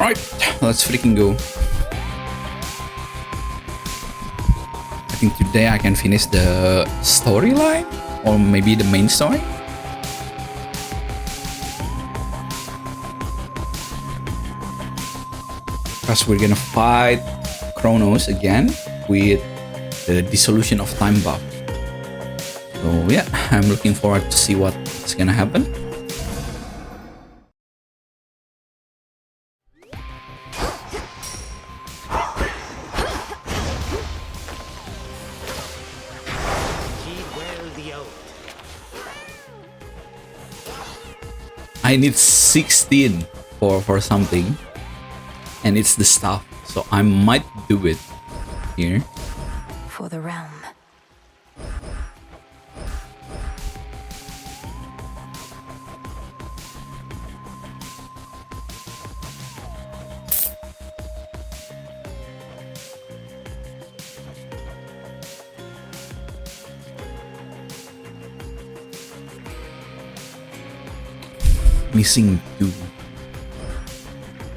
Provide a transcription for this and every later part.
Alright, let's freaking go. I think today I can finish the storyline, or maybe the main story. Because we're gonna fight Kronos again with the dissolution of time buff. So yeah, I'm looking forward to see what's gonna happen. I need 16 for something, and it's the stuff, so I might do it here. For the realm. Missing 2.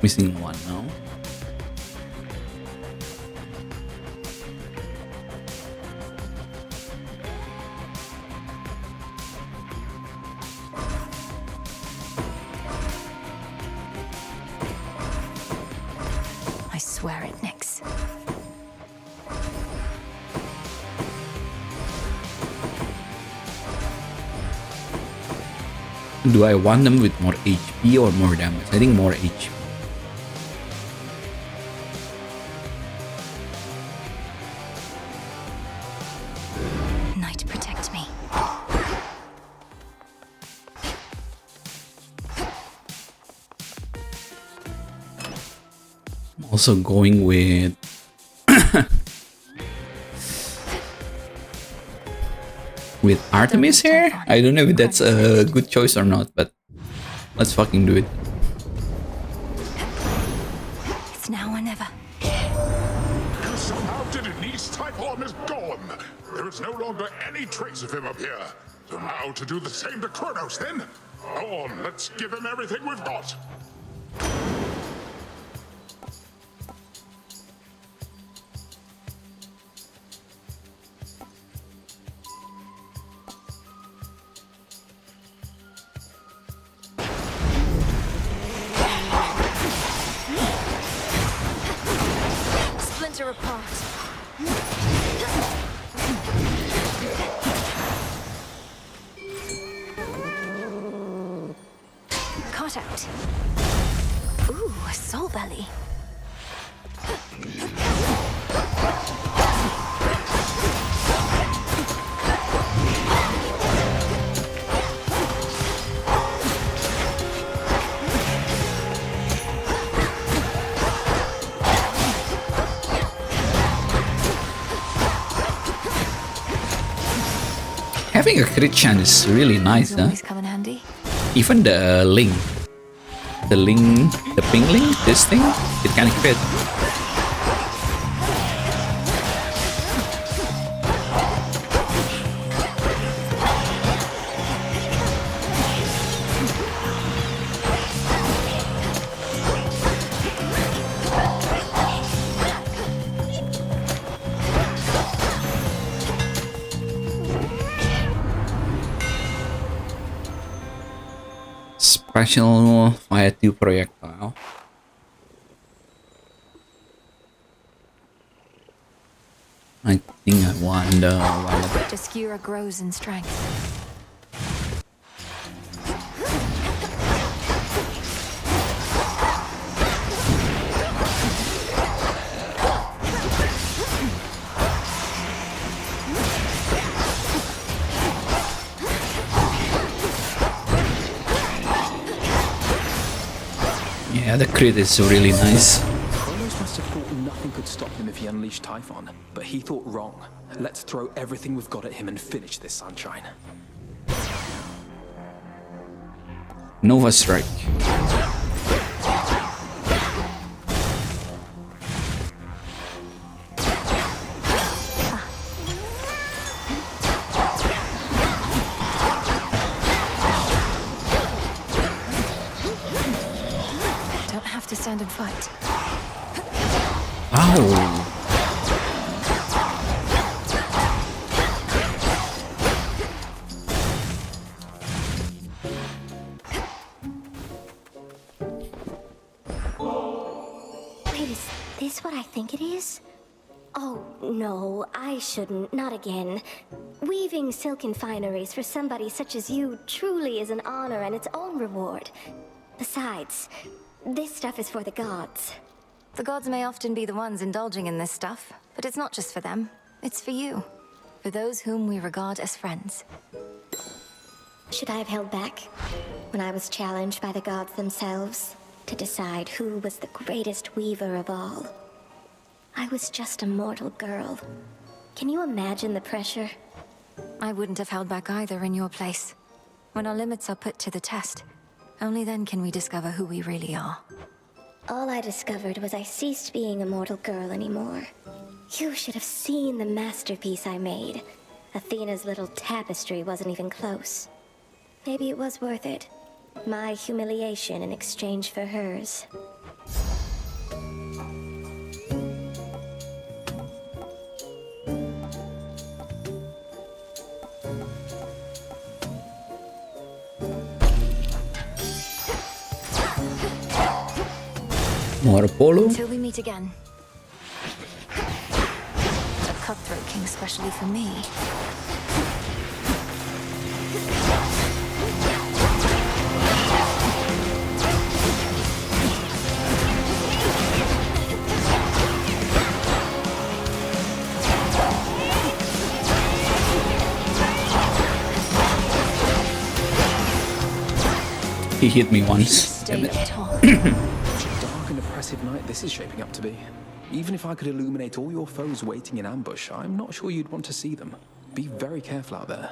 Missing 1 now. I swear it, Nyx. Do I want them with more HP or more damage? I think more HP. Night, protect me. I'm also going with with Artemis here. I don't know if that's a good choice or not, but let's fucking do it. It's now or never. You somehow did it. His type form is gone. There is no longer any trace of him up here. So now to do the same to Kronos, then? Go on, let's give him everything we've got. Splinter apart. Cut out. Ooh, a soul belly. Having a crit chance is really nice, huh? Always come in handy. Even the link, the ping link, this thing, it can crit. Special fire 2 projectile. I think I want the one. Obscura grows in strength. Yeah, the crit is really nice. Kronos must have thought nothing could stop him if he unleashed Typhon, but he thought wrong. Let's throw everything we've got at him and finish this, sunshine. Nova Strike. stand and fight. Oh. Wait, is this what I think it is? Oh, no, I shouldn't. Not again. Weaving silken fineries for somebody such as you truly is an honor and its own reward. Besides, this stuff is for the gods. The gods may often be the ones indulging in this stuff, but it's not just for them. It's for you. For those whom we regard as friends. Should I have held back when I was challenged by the gods themselves to decide who was the greatest weaver of all? I was just a mortal girl. Can you imagine the pressure? I wouldn't have held back either in your place. When our limits are put to the test, only then can we discover who we really are. All I discovered was I ceased being a mortal girl anymore. You should have seen the masterpiece I made. Athena's little tapestry wasn't even close. Maybe it was worth it. My humiliation in exchange for hers. More polo. Until we meet again. A cutthroat king specially for me. He hit me once. Stay up tall. Dark and oppressive night this is shaping up to be. Even if I could illuminate all your foes waiting in ambush, I'm not sure you'd want to see them. Be very careful out there.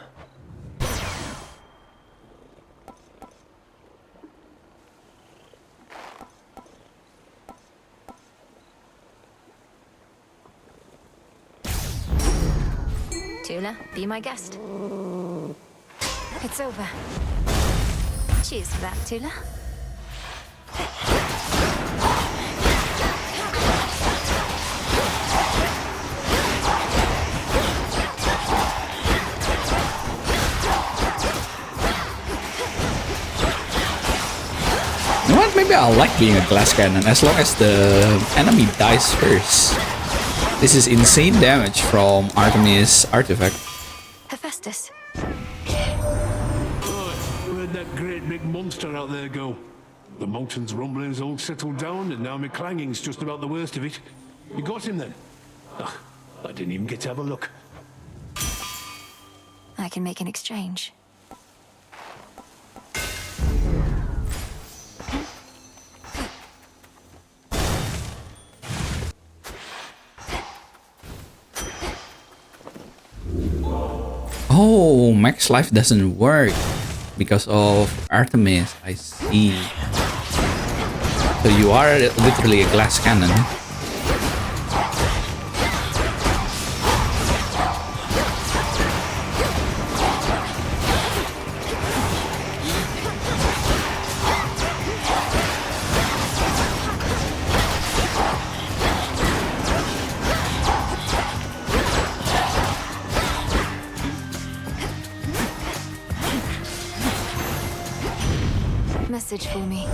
Tula, be my guest. It's over. Cheers for that, Tula. You know what? Maybe I like being a glass cannon as long as the enemy dies first. This is insane damage from Artemis' artifact. Hephaestus. Where'd that great big monster out there go? The mountain's rumbling's all settled down, and now my clanging's just about the worst of it. You got him then? Ugh, I didn't even get to have a look. I can make an exchange. Oh, max life doesn't work because of Artemis. I see. So you are literally a glass cannon. Message for me.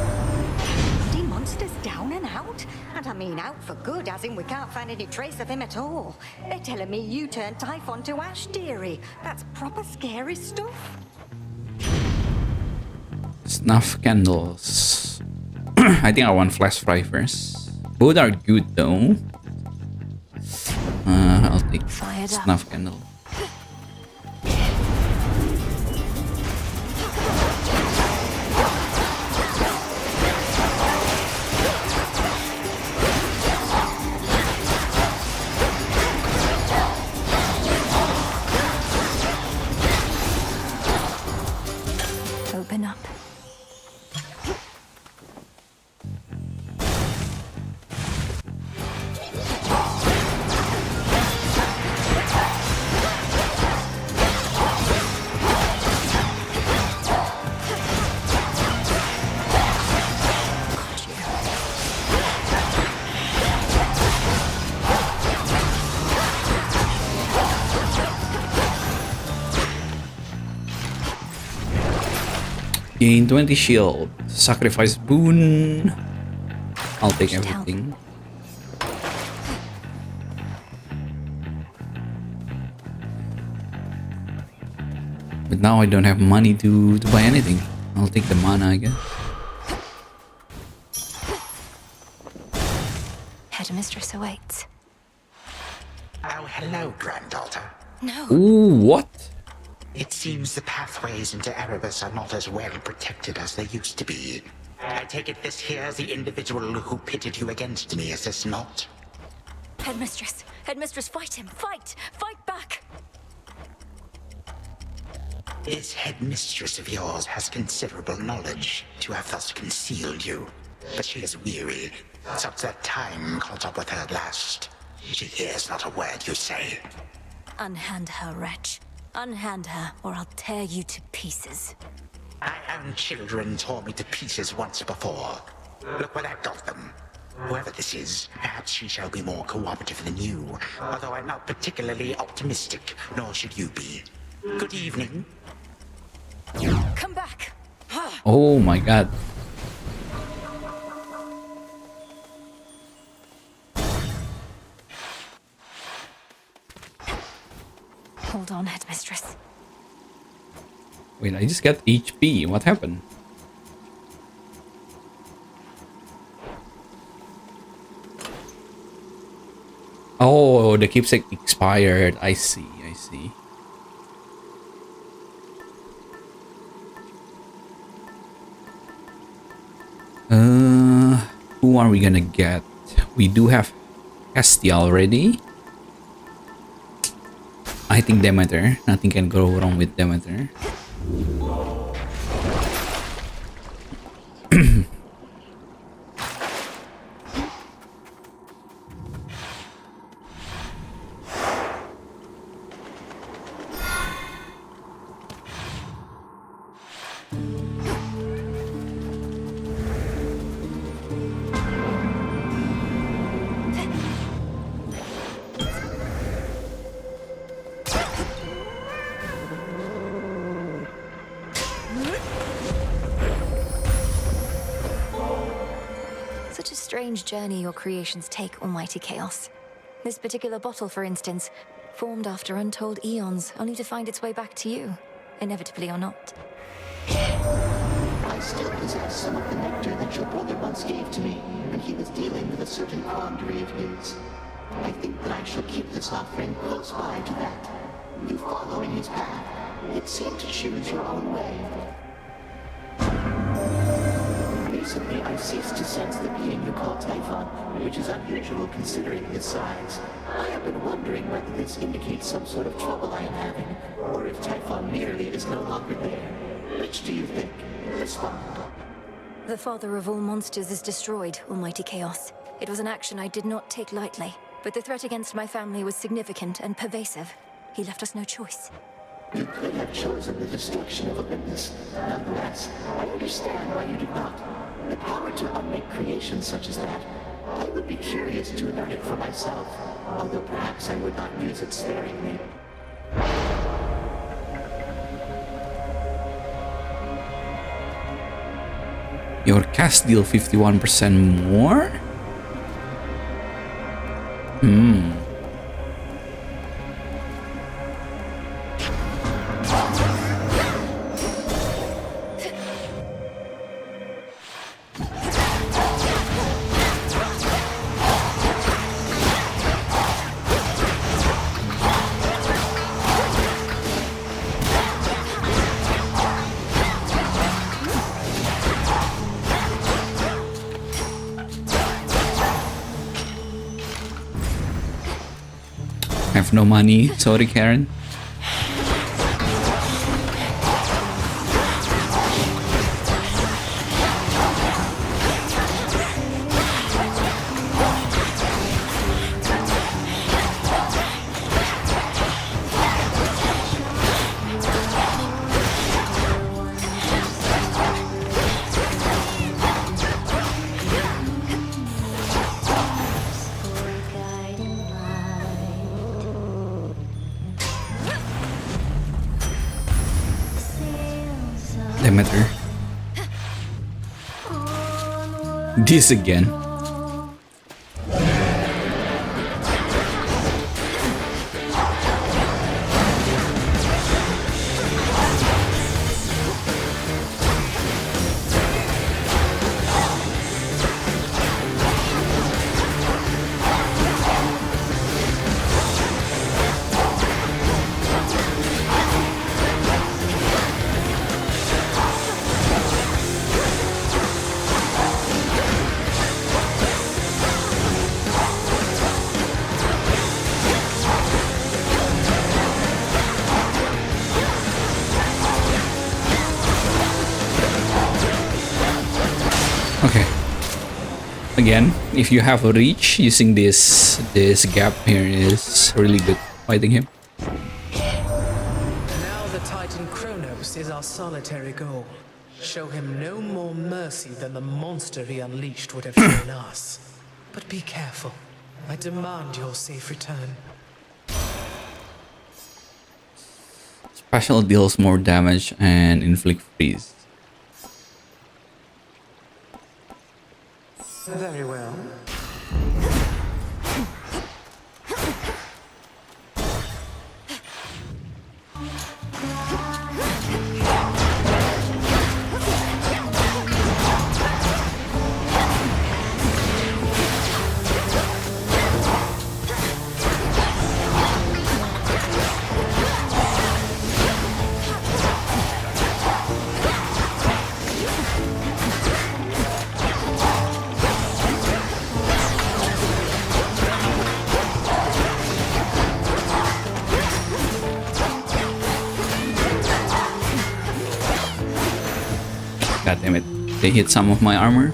The monster's down and out? And I mean out for good, as in we can't find any trace of him at all. They're telling me you turned Typhon to ash, dearie. That's proper scary stuff. Snuff candles. I think I want flash fry first. Both are good though. I'll take Fired up. snuff candle. Open up. Gain 20 shield. Sacrifice boon. I'll take Should help. everything. But now I don't have money to buy anything. I'll take the mana, I guess. Headmistress awaits. Oh, hello, granddaughter. No. Ooh, what? It seems the pathways into Erebus are not as well protected as they used to be. I take it this here's the individual who pitted you against me, is this not? Headmistress. Headmistress, fight him. Fight. Fight back. This headmistress of yours has considerable knowledge to have thus concealed you. But she is weary. Since that time caught up with her at last. She hears not a word you say. Unhand her, wretch. Unhand her, or I'll tear you to pieces. My own children tore me to pieces once before. Look where that got them. Whoever this is, perhaps she shall be more cooperative than you. Although I'm not particularly optimistic, nor should you be. Good evening. Come back. Oh my god. Hold on, Headmistress. Wait, I just got HP. What happened? Oh, the keepsake expired. I see, I see. Who are we gonna get? We do have Hestia already. I think Demeter. Nothing can go wrong with Demeter. Such a strange journey your creations take, Almighty Chaos. This particular bottle, for instance, formed after untold eons, only to find its way back to you, inevitably or not. I still possess some of the nectar that your brother once gave to me, when he was dealing with a certain quandary of his. I think that I shall keep this offering close by to that. You follow in his path. It seemed to choose your own way. Recently, I've ceased to sense the being you call Typhon, which is unusual considering his size. I have been wondering whether this indicates some sort of trouble I am having, or if Typhon merely is no longer there. Which do you think? Respond. The father of all monsters is destroyed, Almighty Chaos. It was an action I did not take lightly, but the threat against my family was significant and pervasive. He left us no choice. You could have chosen the destruction of Olympus. Nonetheless, I understand why you did not. The power to unmake creations such as that, I would be curious to learn it for myself, although perhaps I would not use it sparingly. Your cast deal 51% more? I have no money. Sorry, Karen. Demeter. This again. Okay. Again, if you have a reach, using this gap here is really good fighting him. Now the Titan Kronos is our solitary goal. Show him no more mercy than the monster he unleashed would have shown us. But be careful. I demand your safe return. Special deals more damage and inflict freeze. Very well. God damn it. They hit some of my armor.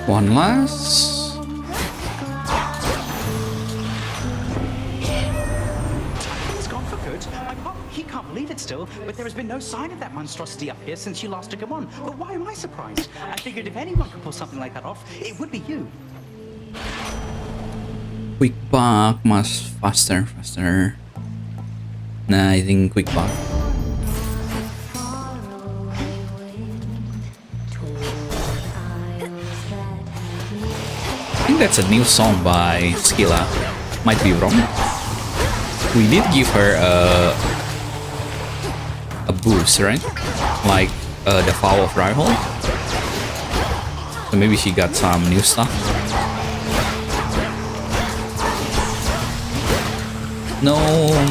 One last. It's gone for good. He can't believe it still, but there has been no sign of that monstrosity up here since you last took him on. But why am I surprised? I figured if anyone could pull something like that off, it would be you. Quick buck, much faster. Nah, I think quick buck. I think that's a new song by Skilla. Might be wrong. We did give her a boost, right? Like the Vow of Rival. So maybe she got some new stuff. No,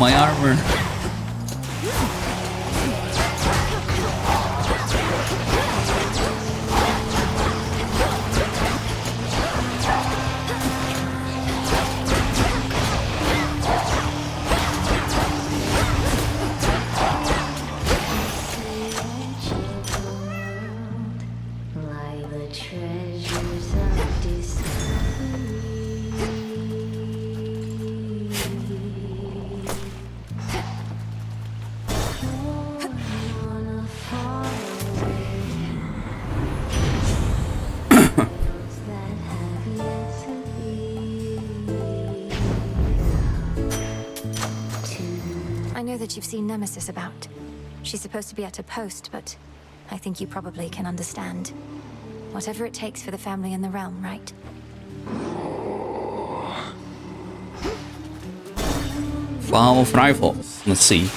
my armor. I know that you've seen Nemesis about. She's supposed to be at her post, but I think you probably can understand. Whatever it takes for the family and the realm, right? Vow of Rival. Let's see.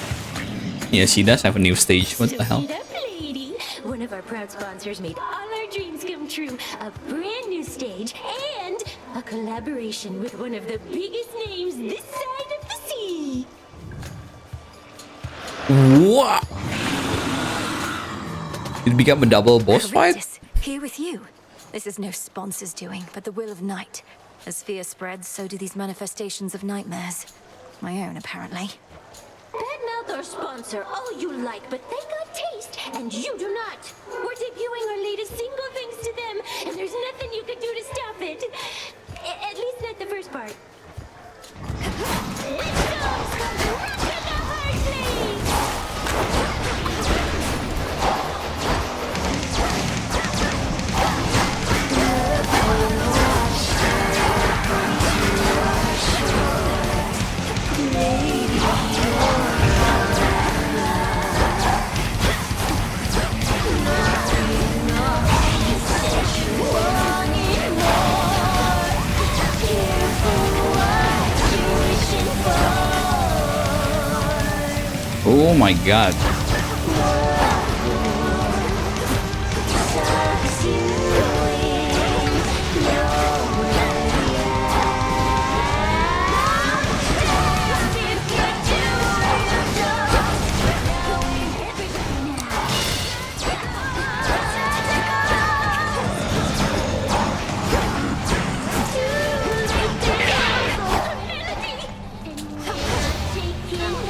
Yeah, she does have a new stage. What the hell? Up, lady. One of our proud sponsors made all our dreams come true. A brand new stage and a collaboration with one of the biggest names this side of the sea. What? It became a double boss fight? Here with you. This is no sponsor's doing, but the will of night. As fear spreads, so do these manifestations of nightmares. My own, apparently. Badmouth our sponsor all you like, but they got taste, and you do not. We're debuting our latest single thanks to them, and there's nothing you can do to stop it. At least not the first part. Let's go! Rock to the heart, please! Oh my god.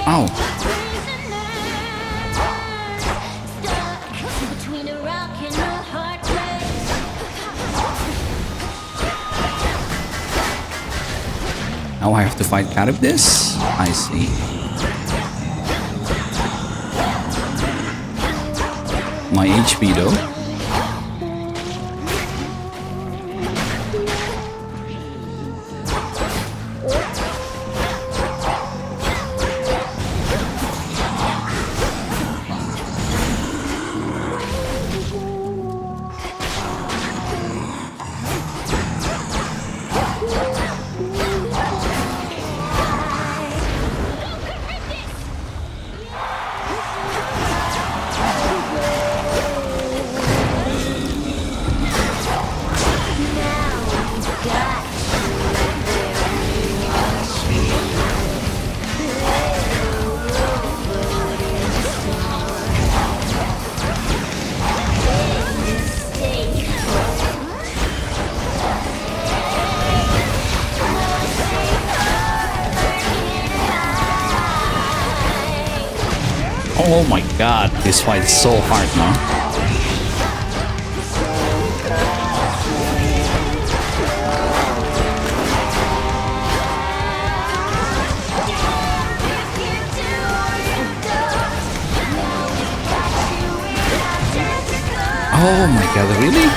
Ow. Now I have to fight Charybdis? I see. My HP though. Oh my god, this fight is so hard now. Oh my god, really?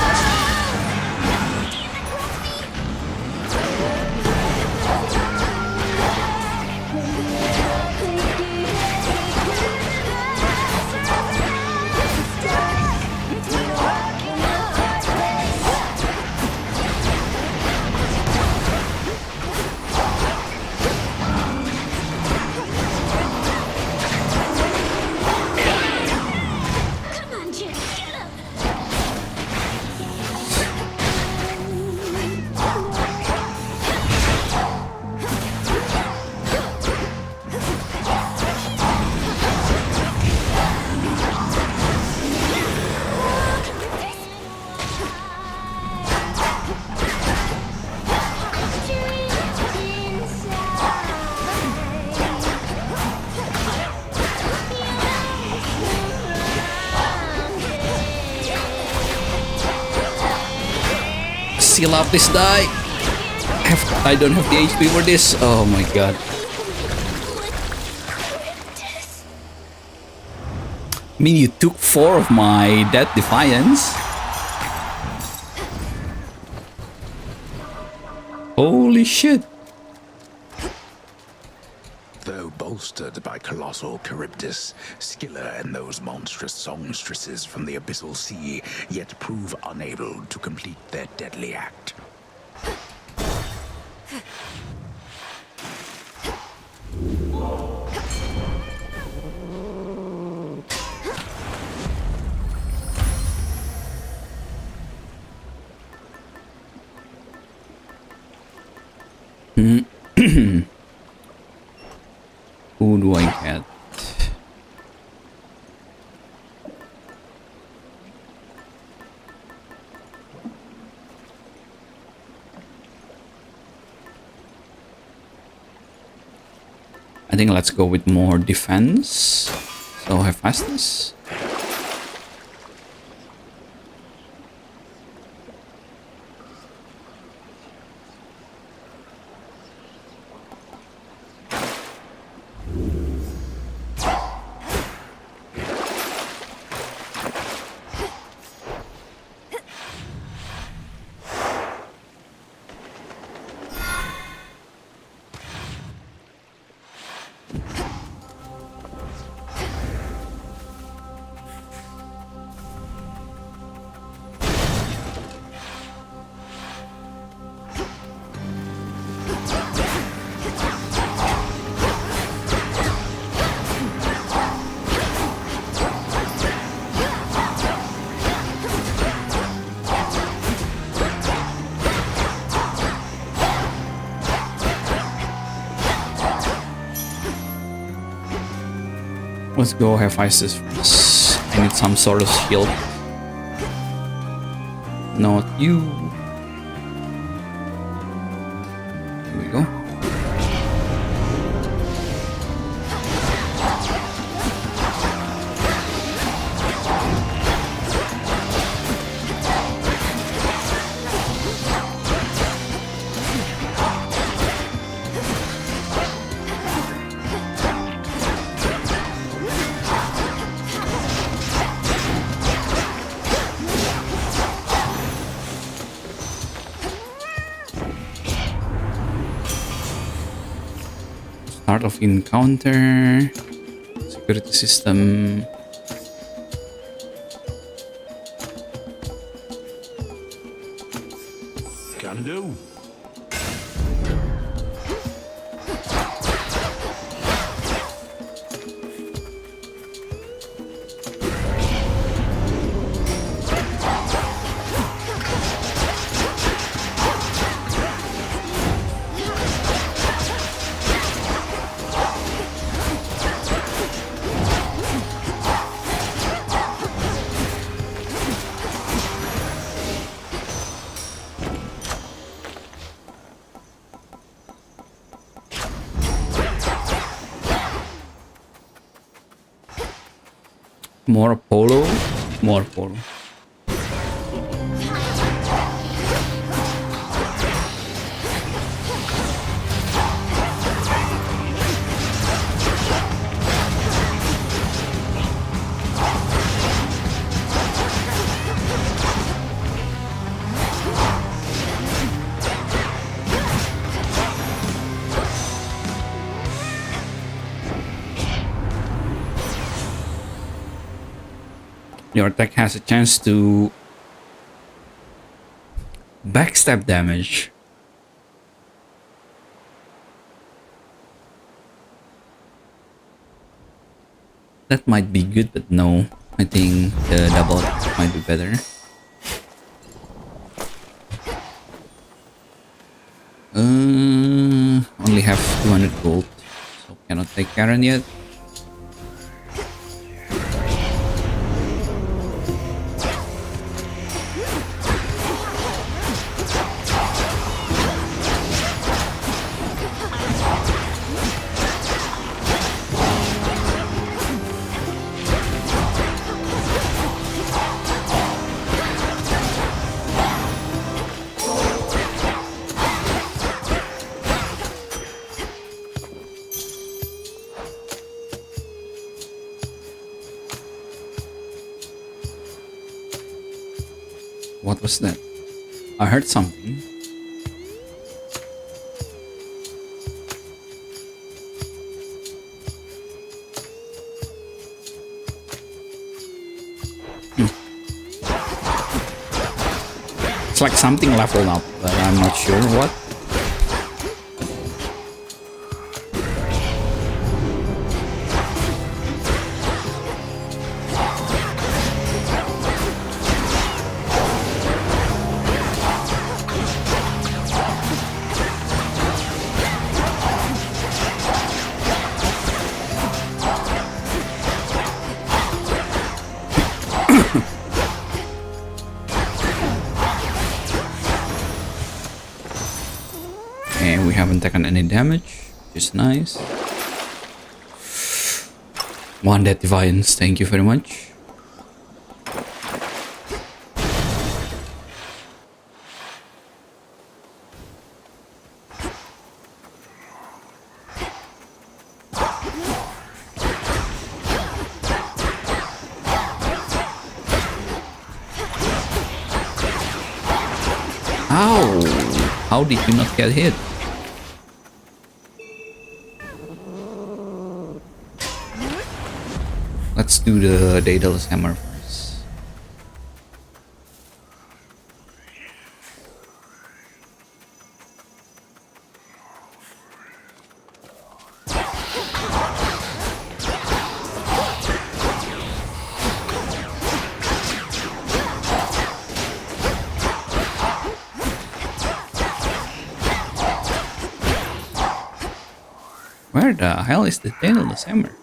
Seal up this die. I don't have the HP for this. Oh my god. I mean, you took 4 of my Dead Defiance. Holy shit. Though bolstered by colossal Charybdis, Skilla and those monstrous songstresses from the abyssal sea yet prove unable to complete their deadly act. Who do I get? think let's go with more defense. So Hephaestus. Let's go Hephaestus first. I need some sort of shield. Not you. Here we go. Start of encounter, security system. Can do. More Apollo, more Apollo. Your attack has a chance to backstab damage. That might be good, but no. I think the double attack might be better. Only have 200 gold, so cannot take Karen yet. What was that? I heard something. It's like something leveled up, but I'm not sure what. And we haven't taken any damage, which is nice. One Dead Defiance, thank you very much. Ow! How did you not get hit? Let's do the Daedalus Hammer first. Where the hell is the Daedalus Hammer?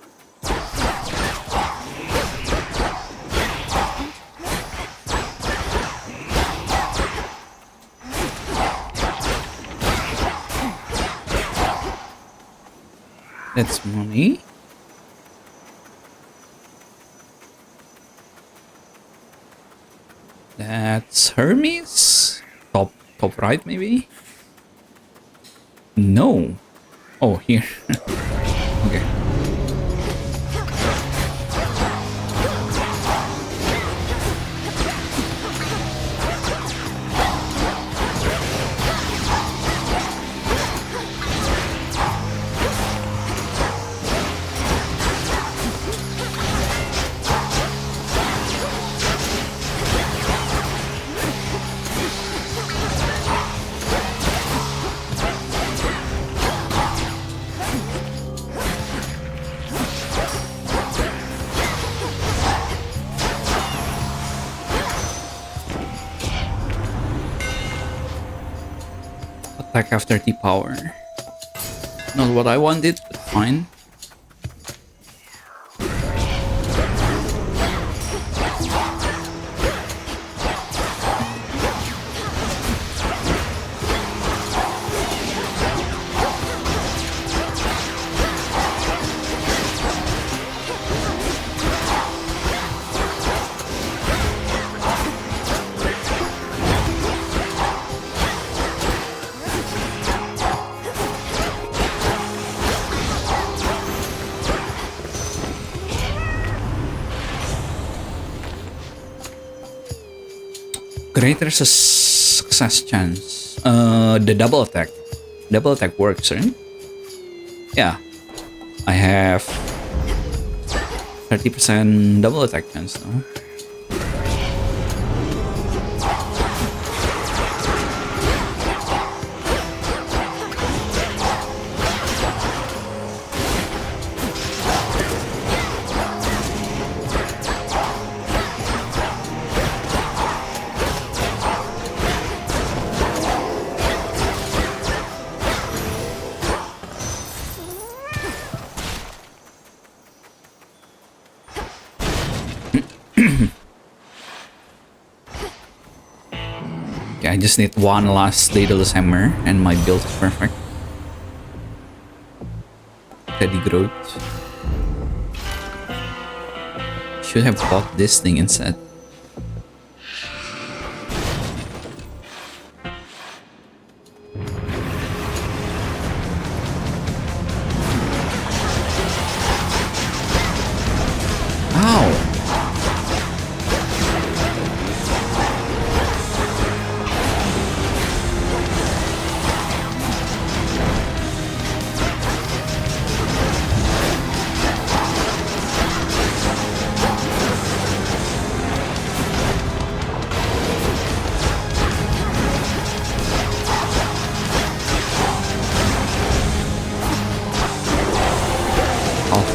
That's money. That's Hermes. Top right maybe? No. Oh, here. Okay. Attack after T-Power. Not what I wanted, but fine. Greater success chance. The double attack. Double attack works, right? Yeah. I have 30% double attack chance now. I just need one last Daedalus Hammer and my build is perfect. Teddy Growth. Should have bought this thing instead. Ow!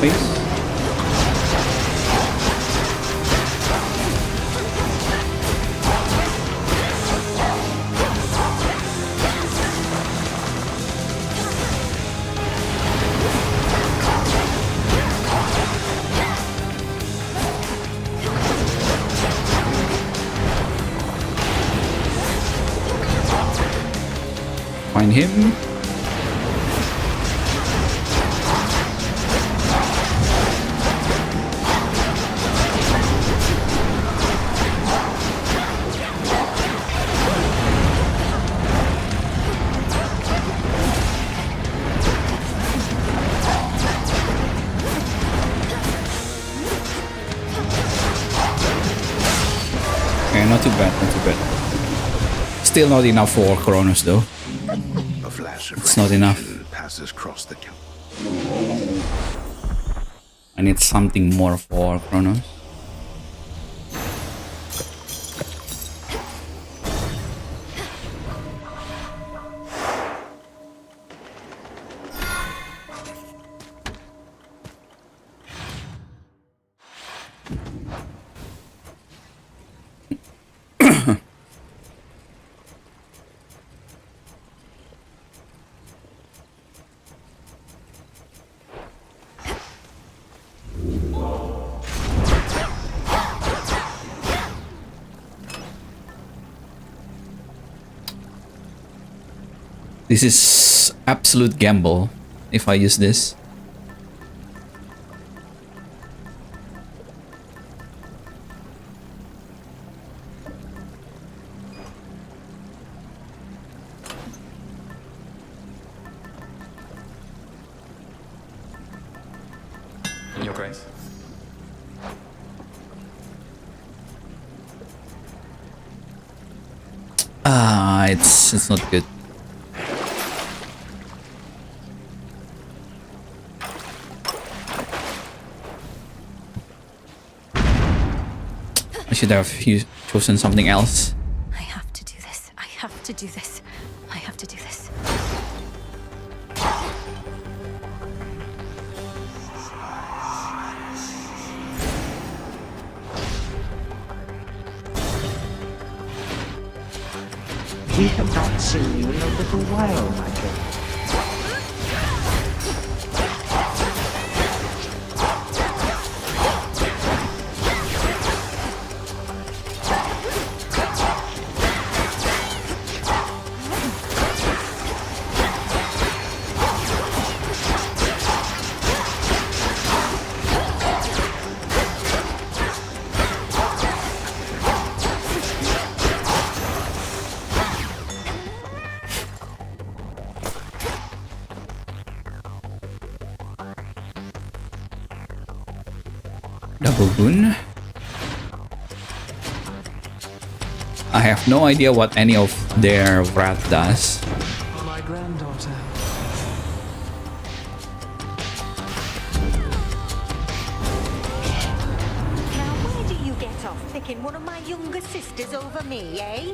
Face. Find him. Okay, not too bad, not too bad. Still not enough for Kronos though. A flash of It's not enough. passes across the I need something more for Kronos. This is absolute gamble if I use this. Your Grace. It's not good. I should have chosen something else. I have to do this. I have to do this. I have to do this. We have not seen you in a little while, my girl. Double boon. I have no idea what any of their wrath does. My granddaughter. Now, where do you get off picking one of my younger sisters over me, eh?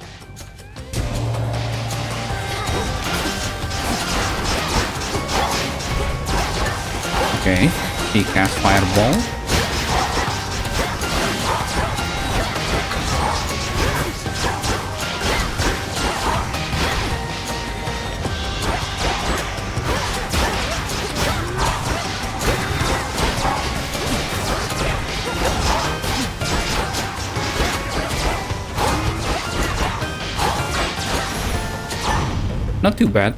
Okay, he cast fireball. Not too bad.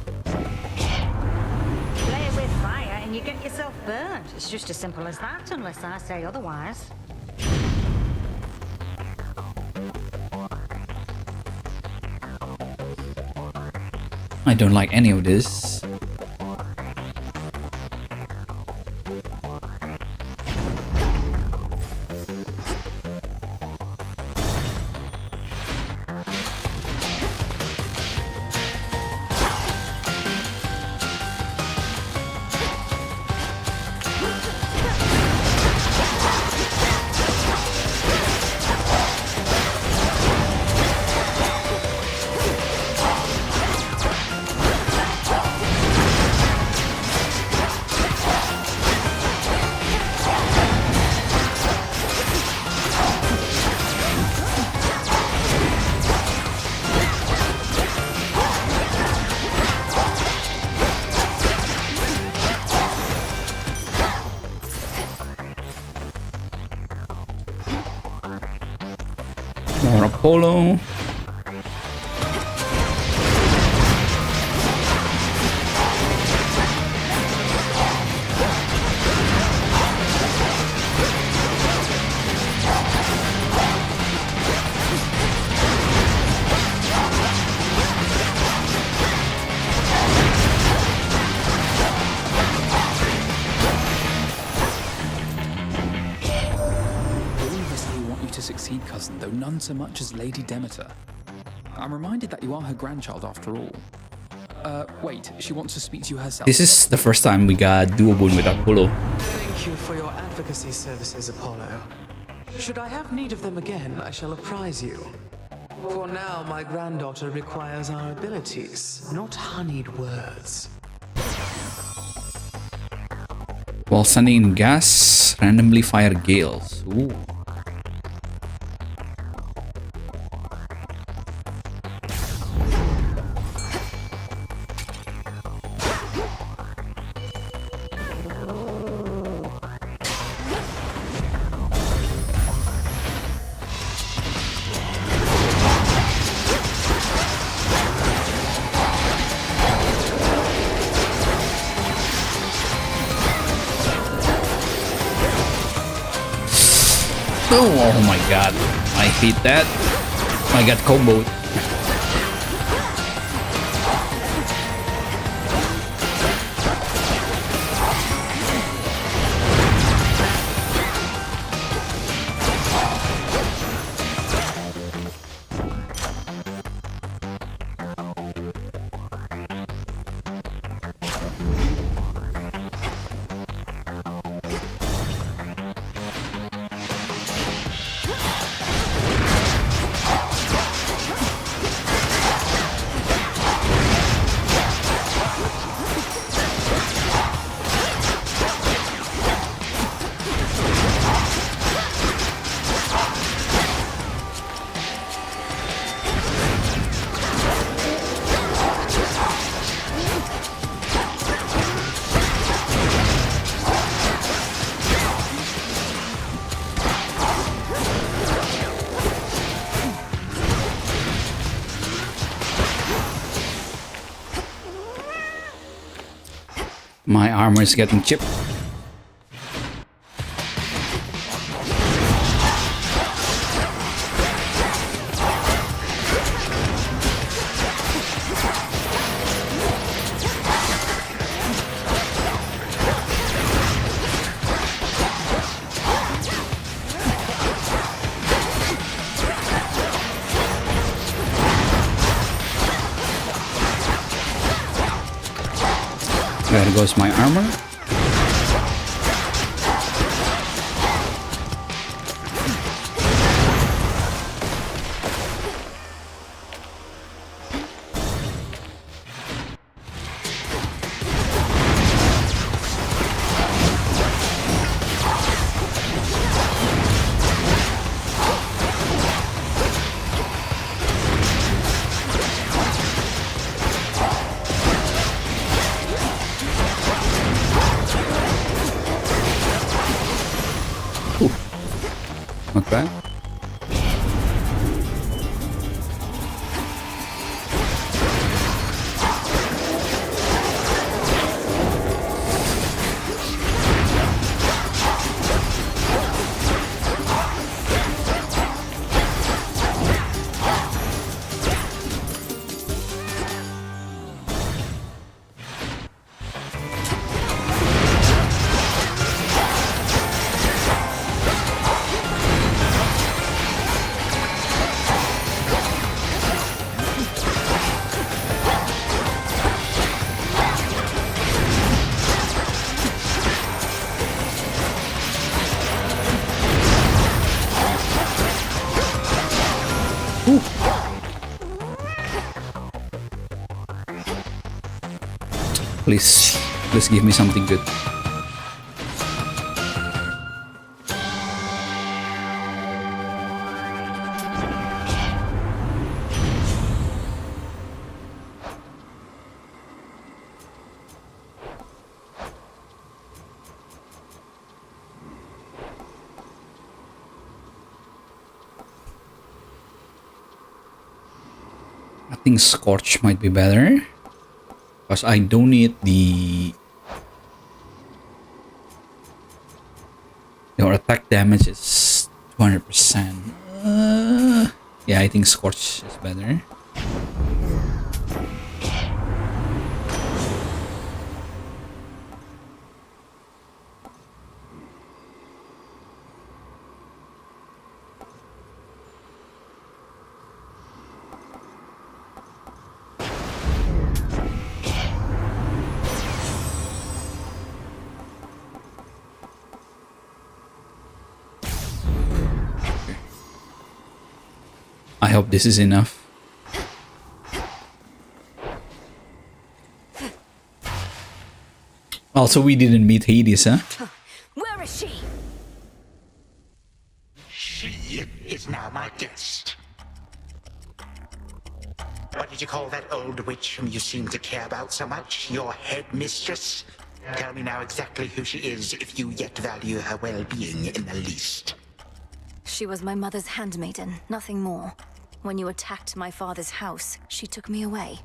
Play with fire and you get yourself burnt. It's just as simple as that, unless I say otherwise. I don't like any of this. More Apollo. to succeed, cousin, though none so much as Lady Demeter. I'm reminded that you are her grandchild after all. Wait, she wants to speak to you herself. This is the first time we got Duobun with Apollo. Thank you for your advocacy services, Apollo. Should I have need of them again, I shall apprise you. For now, my granddaughter requires our abilities, not honeyed words. While sending in gas, randomly fire gales. Ooh. Oh my god, I hate that. I got comboed. My armor is getting chipped. There goes my armor. Not bad. Please give me something good. I think Scorch might be better. Because I don't need your attack damage is 200%. Yeah, I think Scorch is better. I hope this is enough. Also, we didn't meet Hades, huh? Where is she? She is now my guest. What did you call that old witch whom you seem to care about so much? Your headmistress? Tell me now exactly who she is, if you yet value her well-being in the least. She was my mother's handmaiden, nothing more. When you attacked my father's house, she took me away.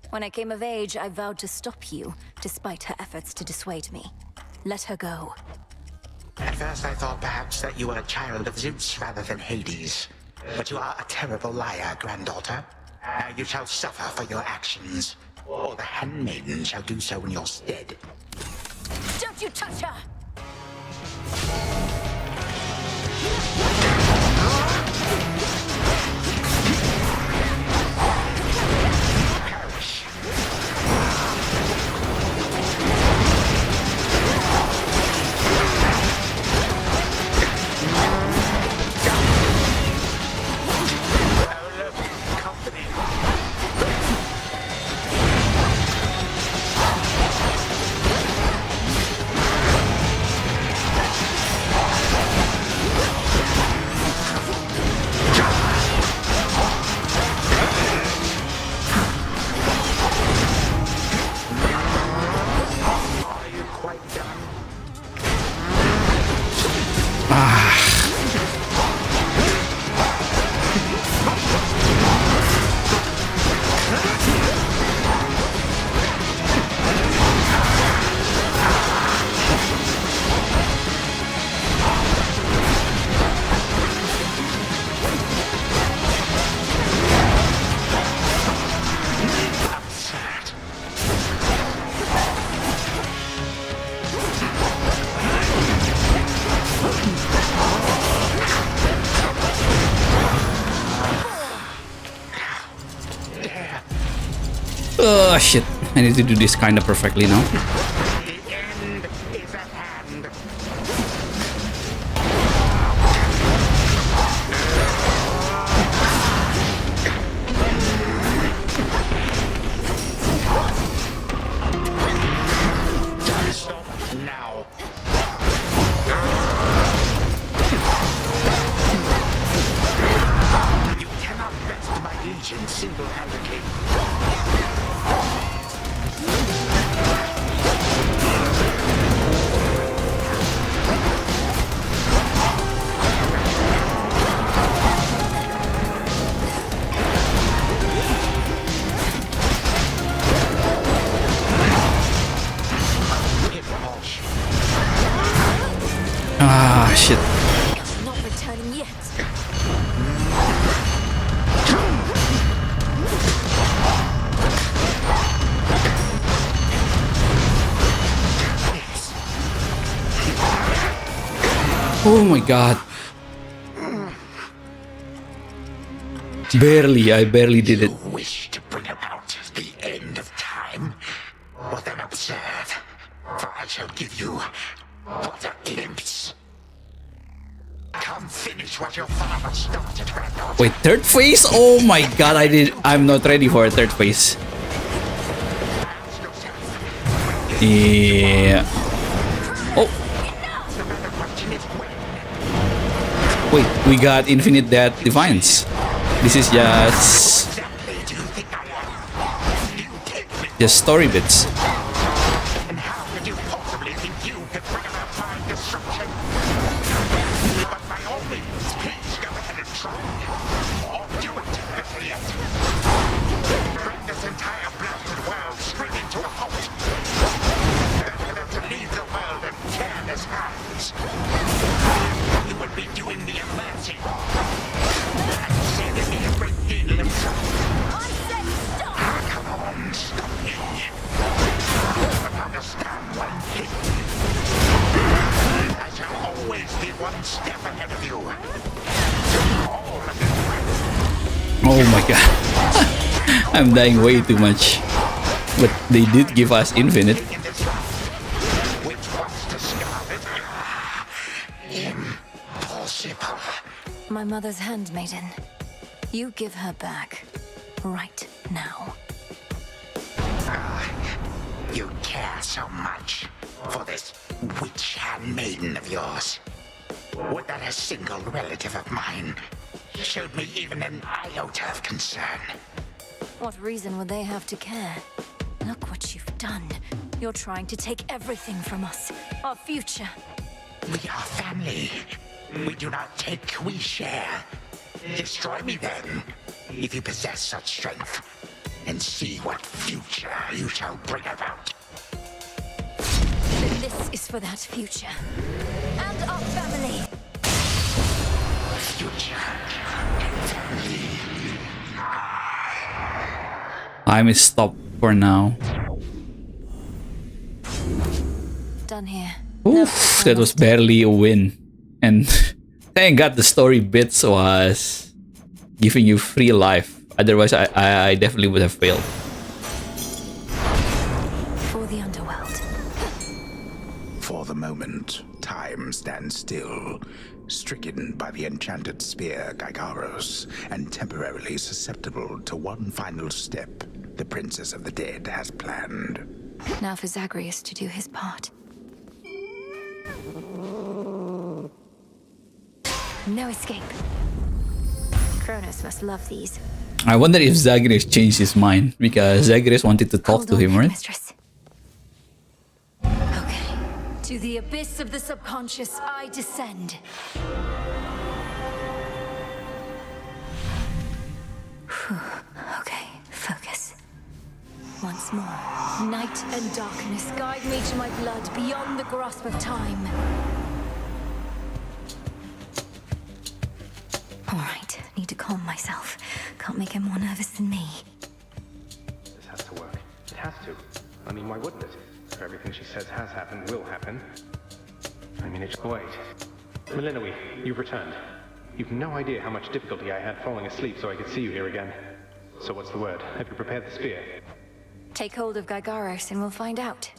When I came of age, I vowed to stop you, despite her efforts to dissuade me. Let her go. At first I thought perhaps that you were a child of Zeus rather than Hades. But you are a terrible liar, granddaughter. Now you shall suffer for your actions, or the handmaiden shall do so in your stead. Don't you touch her! Oh shit, I need to do this kind of perfectly now. The end is at hand. Stop now. You cannot best my legion single-handedly. Ah, shit. It's not returning yet. Oh my god. Barely, I barely did it. You wish to bring about the end of time? Well then observe, for I shall give you but a glimpse. Come finish what your father started, granddaughter. Wait, third phase? Oh my god, I'm not ready for a third phase. Yeah. Oh. Wait, we got Infinite Death Defiance. This is just story bits. And how could you possibly think you could bring about my destruction? But by all means, please go ahead and try. Or do it better yet. Bring this entire blasted world straight into a halt. Better than to leave the world in careless hands. You would be doing me a mercy. And saving me a great deal of trouble. I said stop! Come on, stop me. But understand one thing. I shall always be one step ahead of you. All of you. Oh my god. I'm dying way too much. But they did give us Infinite. Which wants to stop it? Impossible. My mother's handmaiden. You give her back. Right now. You care so much for this witch handmaiden of yours. Would that a single relative of mine showed me even an iota of concern? What reason would they have to care? Look what you've done. You're trying to take everything from us. Our future. We are family. We do not take, we share. Destroy me then, if you possess such strength, and see what future you shall bring about. Then this is for that future. And our family. Future. Family. Time is stopped for now. Done here. Oof, that was barely a win. And thank God the story bits was giving you free life. Otherwise, I definitely would have failed. For the underworld. For the moment, time stands still, stricken by the enchanted spear Gygaros, and temporarily susceptible to one final step the Princess of the Dead has planned. Now for Zagreus to do his part. No escape. Kronos must love these. I wonder if Zagreus changed his mind, because Zagreus wanted to talk to him, right? Mistress. Okay. To the abyss of the subconscious, I descend. Okay, focus. Once more. Night and darkness guide me to my blood beyond the grasp of time. All right, need to calm myself. Can't make him more nervous than me. This has to work. It has to. I mean, why wouldn't it? If everything she says has happened, will happen. I mean, it's... Wait. Melinoe, you've returned. You've no idea how much difficulty I had falling asleep so I could see you here again. So what's the word? Have you prepared the spear? Take hold of Gygaros and we'll find out.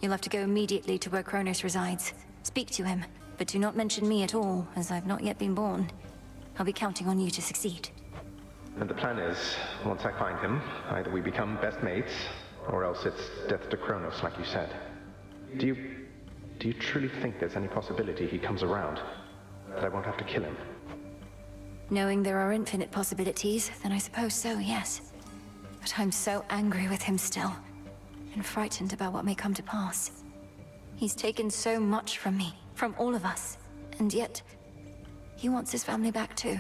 You'll have to go immediately to where Kronos resides. Speak to him, but do not mention me at all, as I've not yet been born. I'll be counting on you to succeed. And the plan is, once I find him, either we become best mates, or else it's death to Kronos, like you said. Do you truly think there's any possibility he comes around? That I won't have to kill him? Knowing there are infinite possibilities, then I suppose so, yes. But I'm so angry with him still, and frightened about what may come to pass. He's taken so much from me, from all of us, and yet... he wants his family back too.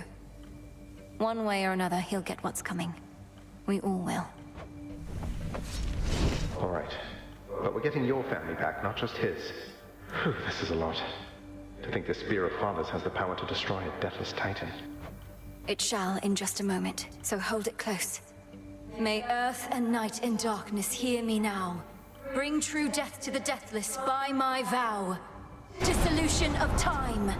One way or another, he'll get what's coming. We all will. All right. But we're getting your family back, not just his. Whew, this is a lot. To think this Spear of Fathers has the power to destroy a deathless titan. It shall in just a moment, so hold it close. May earth and night and darkness hear me now. Bring true death to the deathless by my vow. Dissolution of time.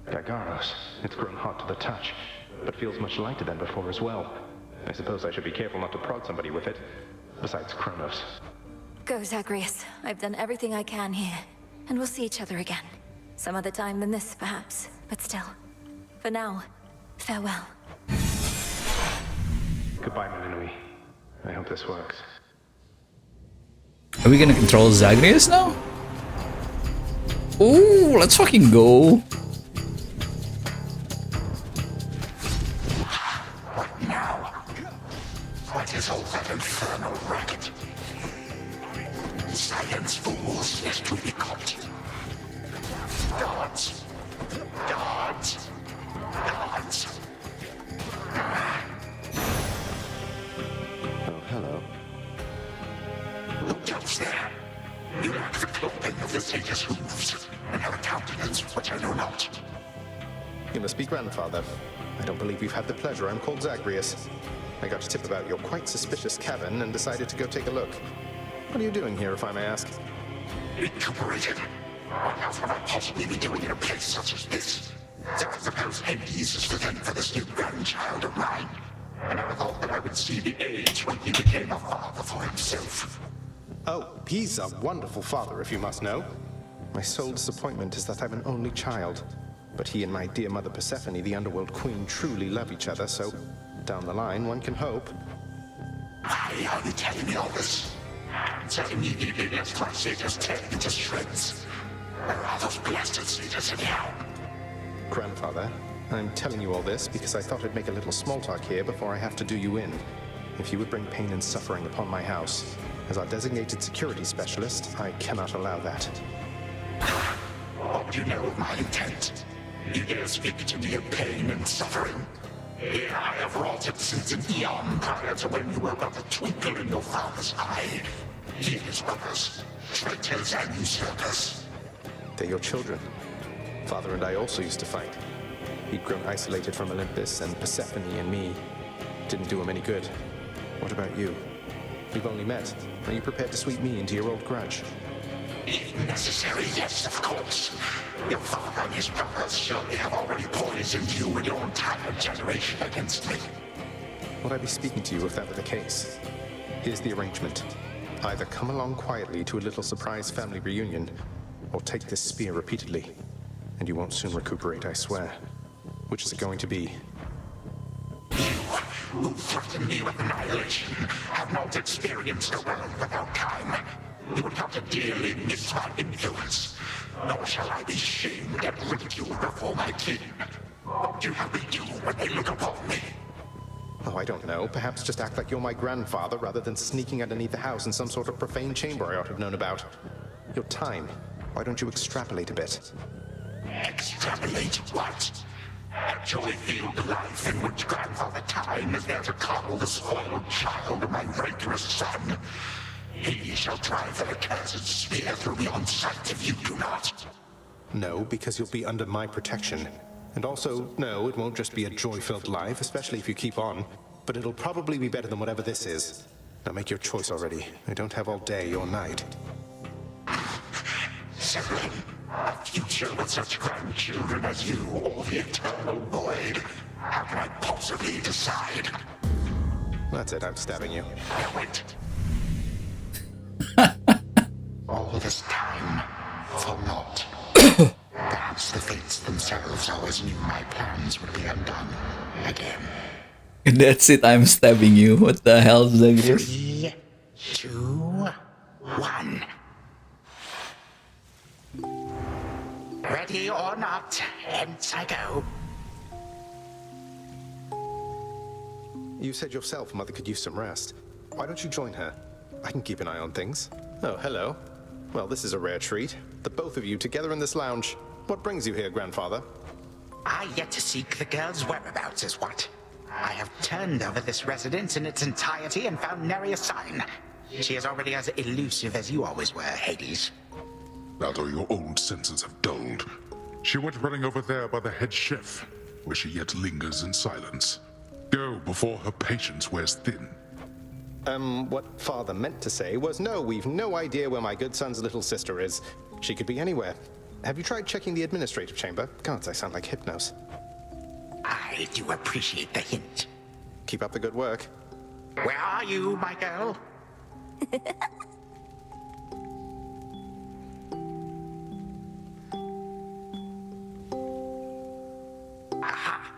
Gygaros, it's grown hot to the touch, but feels much lighter than before as well. I suppose I should be careful not to prod somebody with it, besides Kronos. Go, Zagreus. I've done everything I can here, and we'll see each other again. Some other time than this, perhaps, but still. For now, farewell. Goodbye, Melinoe. I hope this works. Are we gonna control Zagreus now? Ooh, let's fucking go. What now? What is all that infernal racket? Silence, fools, lest we be caught. Guards! Guards! Guards! Oh, hello. Look else there. You lack the clothing of the sage's hooves, and have a countenance which I know not. You must be grandfather. I don't believe we've had the pleasure. I'm called Zagreus. I got a tip about your quite suspicious cabin and decided to go take a look. What are you doing here, if I may ask? Recuperated. What else would I possibly be doing in a place such as this? So I suppose Hades is within for this new grandchild of mine. And I thought that I would see the age when he became a father for himself. Oh, he's a wonderful father, if you must know. My sole disappointment is that I'm an only child. But he and my dear mother Persephone, the underworld queen, truly love each other, so down the line, one can hope. Why are you telling me all this? So immediately left my satyrs tear you to shreds. Where are those blasted satyrs anyhow? Grandfather, I'm telling you all this because I thought I'd make a little small talk here before I have to do you in. If you would bring pain and suffering upon my house, as our designated security specialist, I cannot allow that. What do you know of my intent? You dare speak to me of pain and suffering? Here I have wrought it since an eon prior to when you were but a twinkle in your father's eye. He and his brothers, traitors and usurpers. They're your children. Father and I also used to fight. He'd grown isolated from Olympus, and Persephone and me didn't do him any good. What about you? We've only met. Are you prepared to sweep me into your old grudge? If necessary, yes, of course. Your father and his brothers surely have already poisoned you and your entire generation against me. Would I be speaking to you if that were the case? Here's the arrangement. Either come along quietly to a little surprise family reunion, or take this spear repeatedly. And you won't soon recuperate, I swear. Which is it going to be? Who threaten me with annihilation have not experienced a world without time. You would have to dearly miss my influence. Nor shall I be shamed and ridiculed before my kin. What would you have me do when they look upon me? Oh, I don't know. Perhaps just act like you're my grandfather rather than sneaking underneath the house in some sort of profane chamber I ought to have known about. Your time. Why don't you extrapolate a bit? Extrapolate what? Actually feel the life in which Grandfather Time is there to coddle the spoiled child of my rancorous son. He shall drive the accursed spear through me on sight if you do not. No, because you'll be under my protection. And also, no, it won't just be a joy-filled life, especially if you keep on. But it'll probably be better than whatever this is. Now make your choice already. I don't have all day or night. Severin, a future with such grandchildren as you or the eternal void. How can I possibly decide? That's it, I'm stabbing you. Now wait. All this time, for naught. Perhaps the fates themselves always knew my plans would be undone again. That's it, I'm stabbing you. What the hell is this? 3, 2, 1. Ready or not, hence I go. You said yourself Mother could use some rest. Why don't you join her? I can keep an eye on things. Oh, hello. Well, this is a rare treat. The both of you together in this lounge. What brings you here, Grandfather? I yet to seek the girl's whereabouts is what. I have turned over this residence in its entirety and found nary a sign. She is already as elusive as you always were, Hades. That or your old senses have dulled. She went running over there by the head chef, where she yet lingers in silence. Go before her patience wears thin. What Father meant to say was, no, we've no idea where my good son's little sister is. She could be anywhere. Have you tried checking the administrative chamber? Gods, I sound like Hypnos. I do appreciate the hint. Keep up the good work. Where are you, my girl? Aha!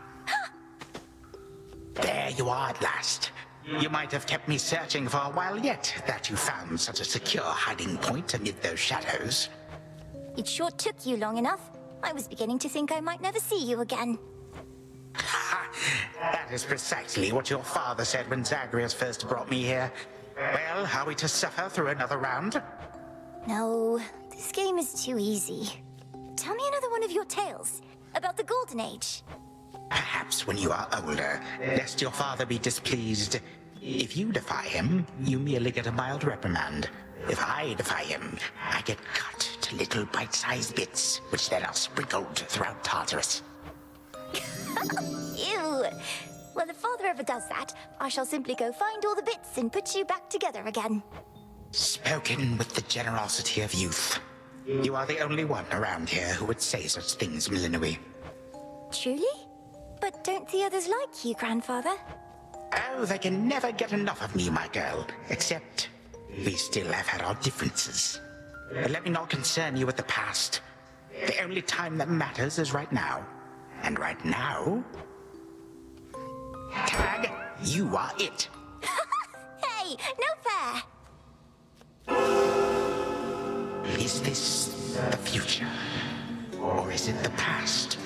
There you are at last. You might have kept me searching for a while yet, that you found such a secure hiding point amid those shadows. It sure took you long enough. I was beginning to think I might never see you again. That is precisely what your father said when Zagreus first brought me here. Well, are we to suffer through another round? No, this game is too easy. Tell me another one of your tales about the Golden Age. Perhaps when you are older, lest your father be displeased. If you defy him, you merely get a mild reprimand. If I defy him, I get cut to little bite-sized bits, which then are sprinkled throughout Tartarus. Ew! Well, if Father ever does that, I shall simply go find all the bits and put you back together again. Spoken with the generosity of youth. You are the only one around here who would say such things, Milinoe. Truly? But don't the others like you, Grandfather? Oh, they can never get enough of me, my girl. Except, we still have had our differences. But let me not concern you with the past. The only time that matters is right now. And right now... Tag, you are it. Hey, no fair! Is this the future? Or is it the past?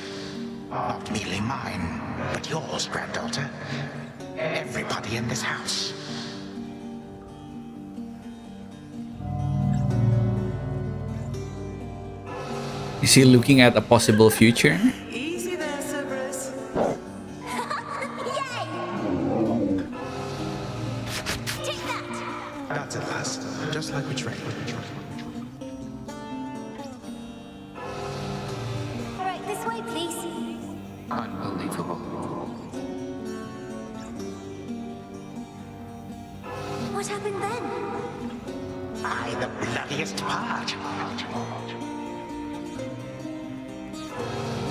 Not merely mine, but yours, granddaughter. Everybody in this house. Is he looking at a possible future? Easy there, Cerberus. Yay! Take that! That's at last, just like we trained. All right, this way, please. Unbelievable. What happened then? I the bloodiest part.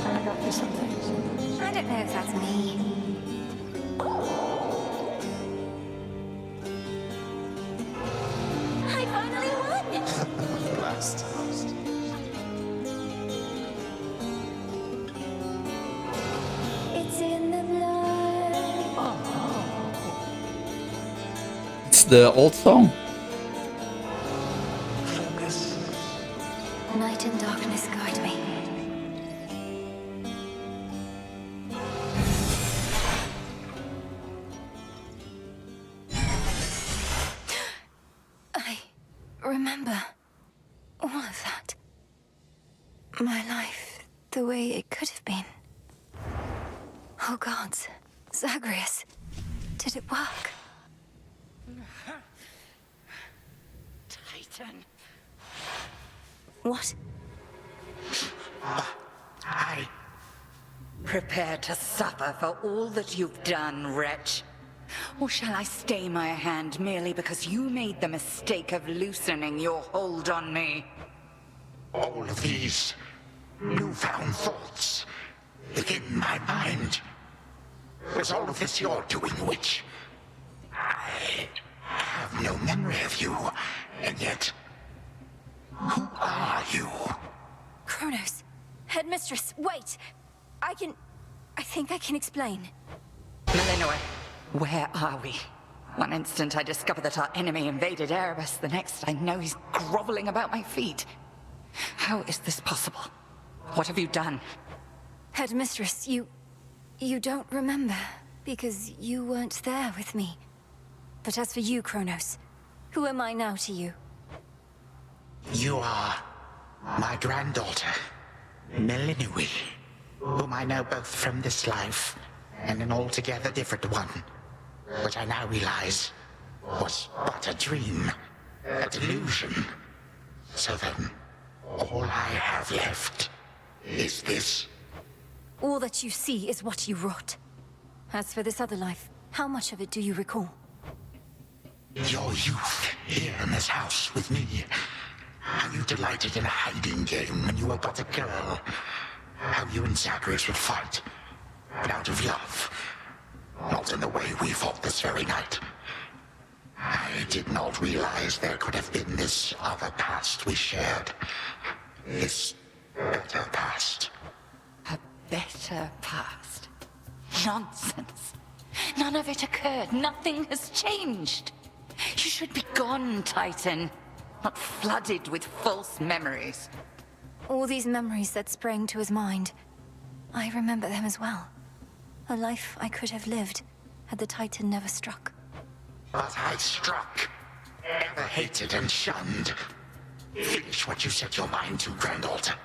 I got you something. I don't know if that's me. I finally won! Last. It's in the blood. It's the old song. Night and darkness guide me. I remember all of that. My life, the way it could have been. Oh gods, Zagreus, did it work? Titan. What? I... Prepare to suffer for all that you've done, wretch. Or shall I stay my hand merely because you made the mistake of loosening your hold on me? All of these newfound thoughts within my mind. Was all of this your doing, witch? I have no memory of you, and yet... Who are you? Kronos, headmistress, wait! I think I can explain. Melinoe, where are we? One instant I discover that our enemy invaded Erebus, the next I know he's groveling about my feet. How is this possible? What have you done? Headmistress, you don't remember, because you weren't there with me. But as for you, Kronos, who am I now to you? You are my granddaughter, Melinoe, whom I know both from this life and an altogether different one, which I now realize was but a dream, a delusion. So then, all I have left is this. All that you see is what you wrought. As for this other life, how much of it do you recall? Your youth here in this house with me. How you delighted in a hiding game when you were but a girl. How you and Zagreus would fight, but out of love. Not in the way we fought this very night. I did not realize there could have been this other past we shared. This better past. A better past? Nonsense. None of it occurred. Nothing has changed. You should be gone, Titan. Not flooded with false memories. All these memories that sprang to his mind, I remember them as well. A life I could have lived had the Titan never struck. But I struck. Ever hated and shunned. Finish what you set your mind to, granddaughter.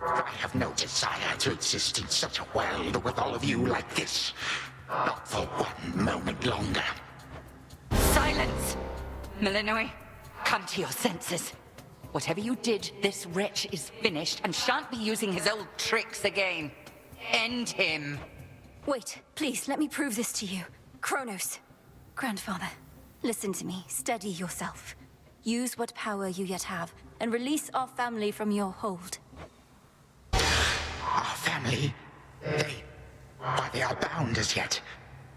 I have no desire to exist in such a world with all of you like this. Not for one moment longer. Silence! Melinoe, come to your senses. Whatever you did, this wretch is finished and shan't be using his old tricks again. End him. Wait, please, let me prove this to you. Kronos. Grandfather, listen to me. Steady yourself. Use what power you yet have, and release our family from your hold. Our family? They are bound as yet.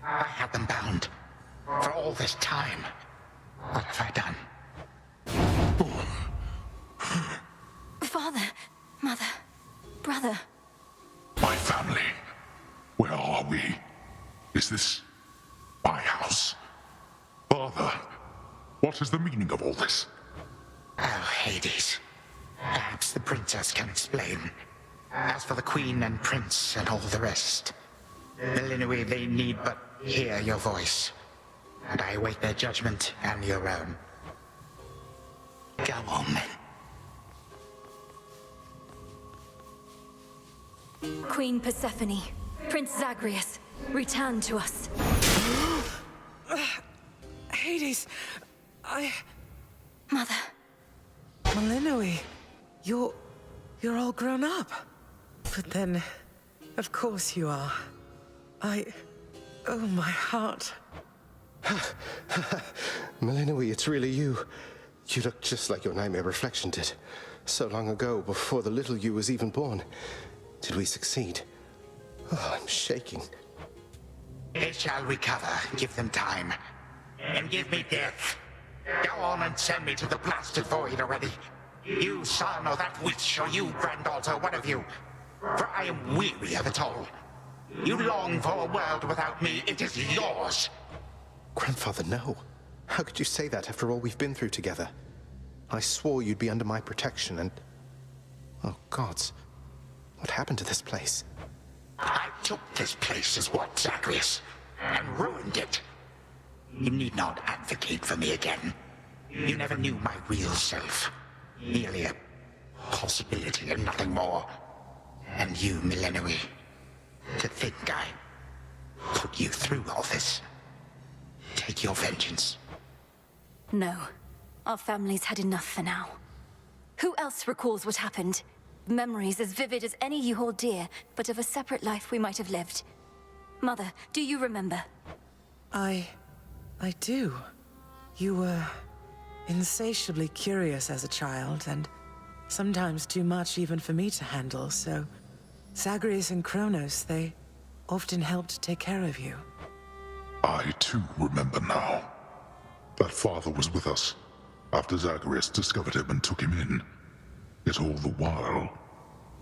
I had them bound. For all this time. What have I done? Father, Mother, brother. My family. Where are we? Is this my house? Father, what is the meaning of all this? Oh, Hades. Perhaps the princess can explain. As for the queen and prince and all the rest, Millennium, they need but hear your voice. And I await their judgment and your own. Go on, then. Queen Persephone, Prince Zagreus, return to us. Hades, Mother. Millennium, you're all grown up. But then, of course you are. Oh, my heart. Millennium, it's really you. You look just like your nightmare reflection did. So long ago, before the little you was even born. Did we succeed? Oh, I'm shaking. They shall recover. Give them time. And give me death. Go on and send me to the blasted void already. You son or that witch, or you granddaughter, one of you. For I am weary of it all. You long for a world without me. It is yours. Grandfather, no. How could you say that after all we've been through together? I swore you'd be under my protection and... Oh, gods. What happened to this place? I took this place as what, Zagreus? And ruined it. You need not advocate for me again. You never knew my real self. Merely a possibility and nothing more. And you, Millennium, to think I put you through all this. Take your vengeance. No. Our family's had enough for now. Who else recalls what happened? Memories as vivid as any you hold dear, but of a separate life we might have lived. Mother, do you remember? I do. You were insatiably curious as a child, and sometimes too much even for me to handle, so Zagreus and Kronos, they often helped take care of you. I too remember now. That father was with us after Zagreus discovered him and took him in. Yet all the while,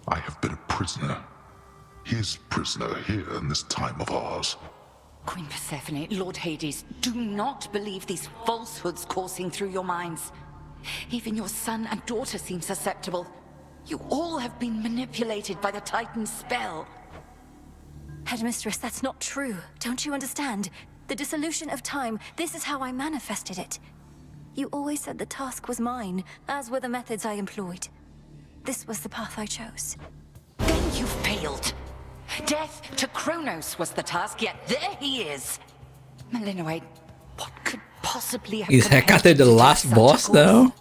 I have been a prisoner. His prisoner here in this time of ours. Queen Persephone, Lord Hades, do not believe these falsehoods coursing through your minds. Even your son and daughter seem susceptible. You all have been manipulated by the Titan's spell. Headmistress, that's not true. Don't you understand? The dissolution of time, this is how I manifested it. You always said the task was mine, as were the methods I employed. This was the path I chose. Then you failed. Death to Kronos was the task, yet there he is. Millennium, what could possibly have Is Hecate the last boss, though?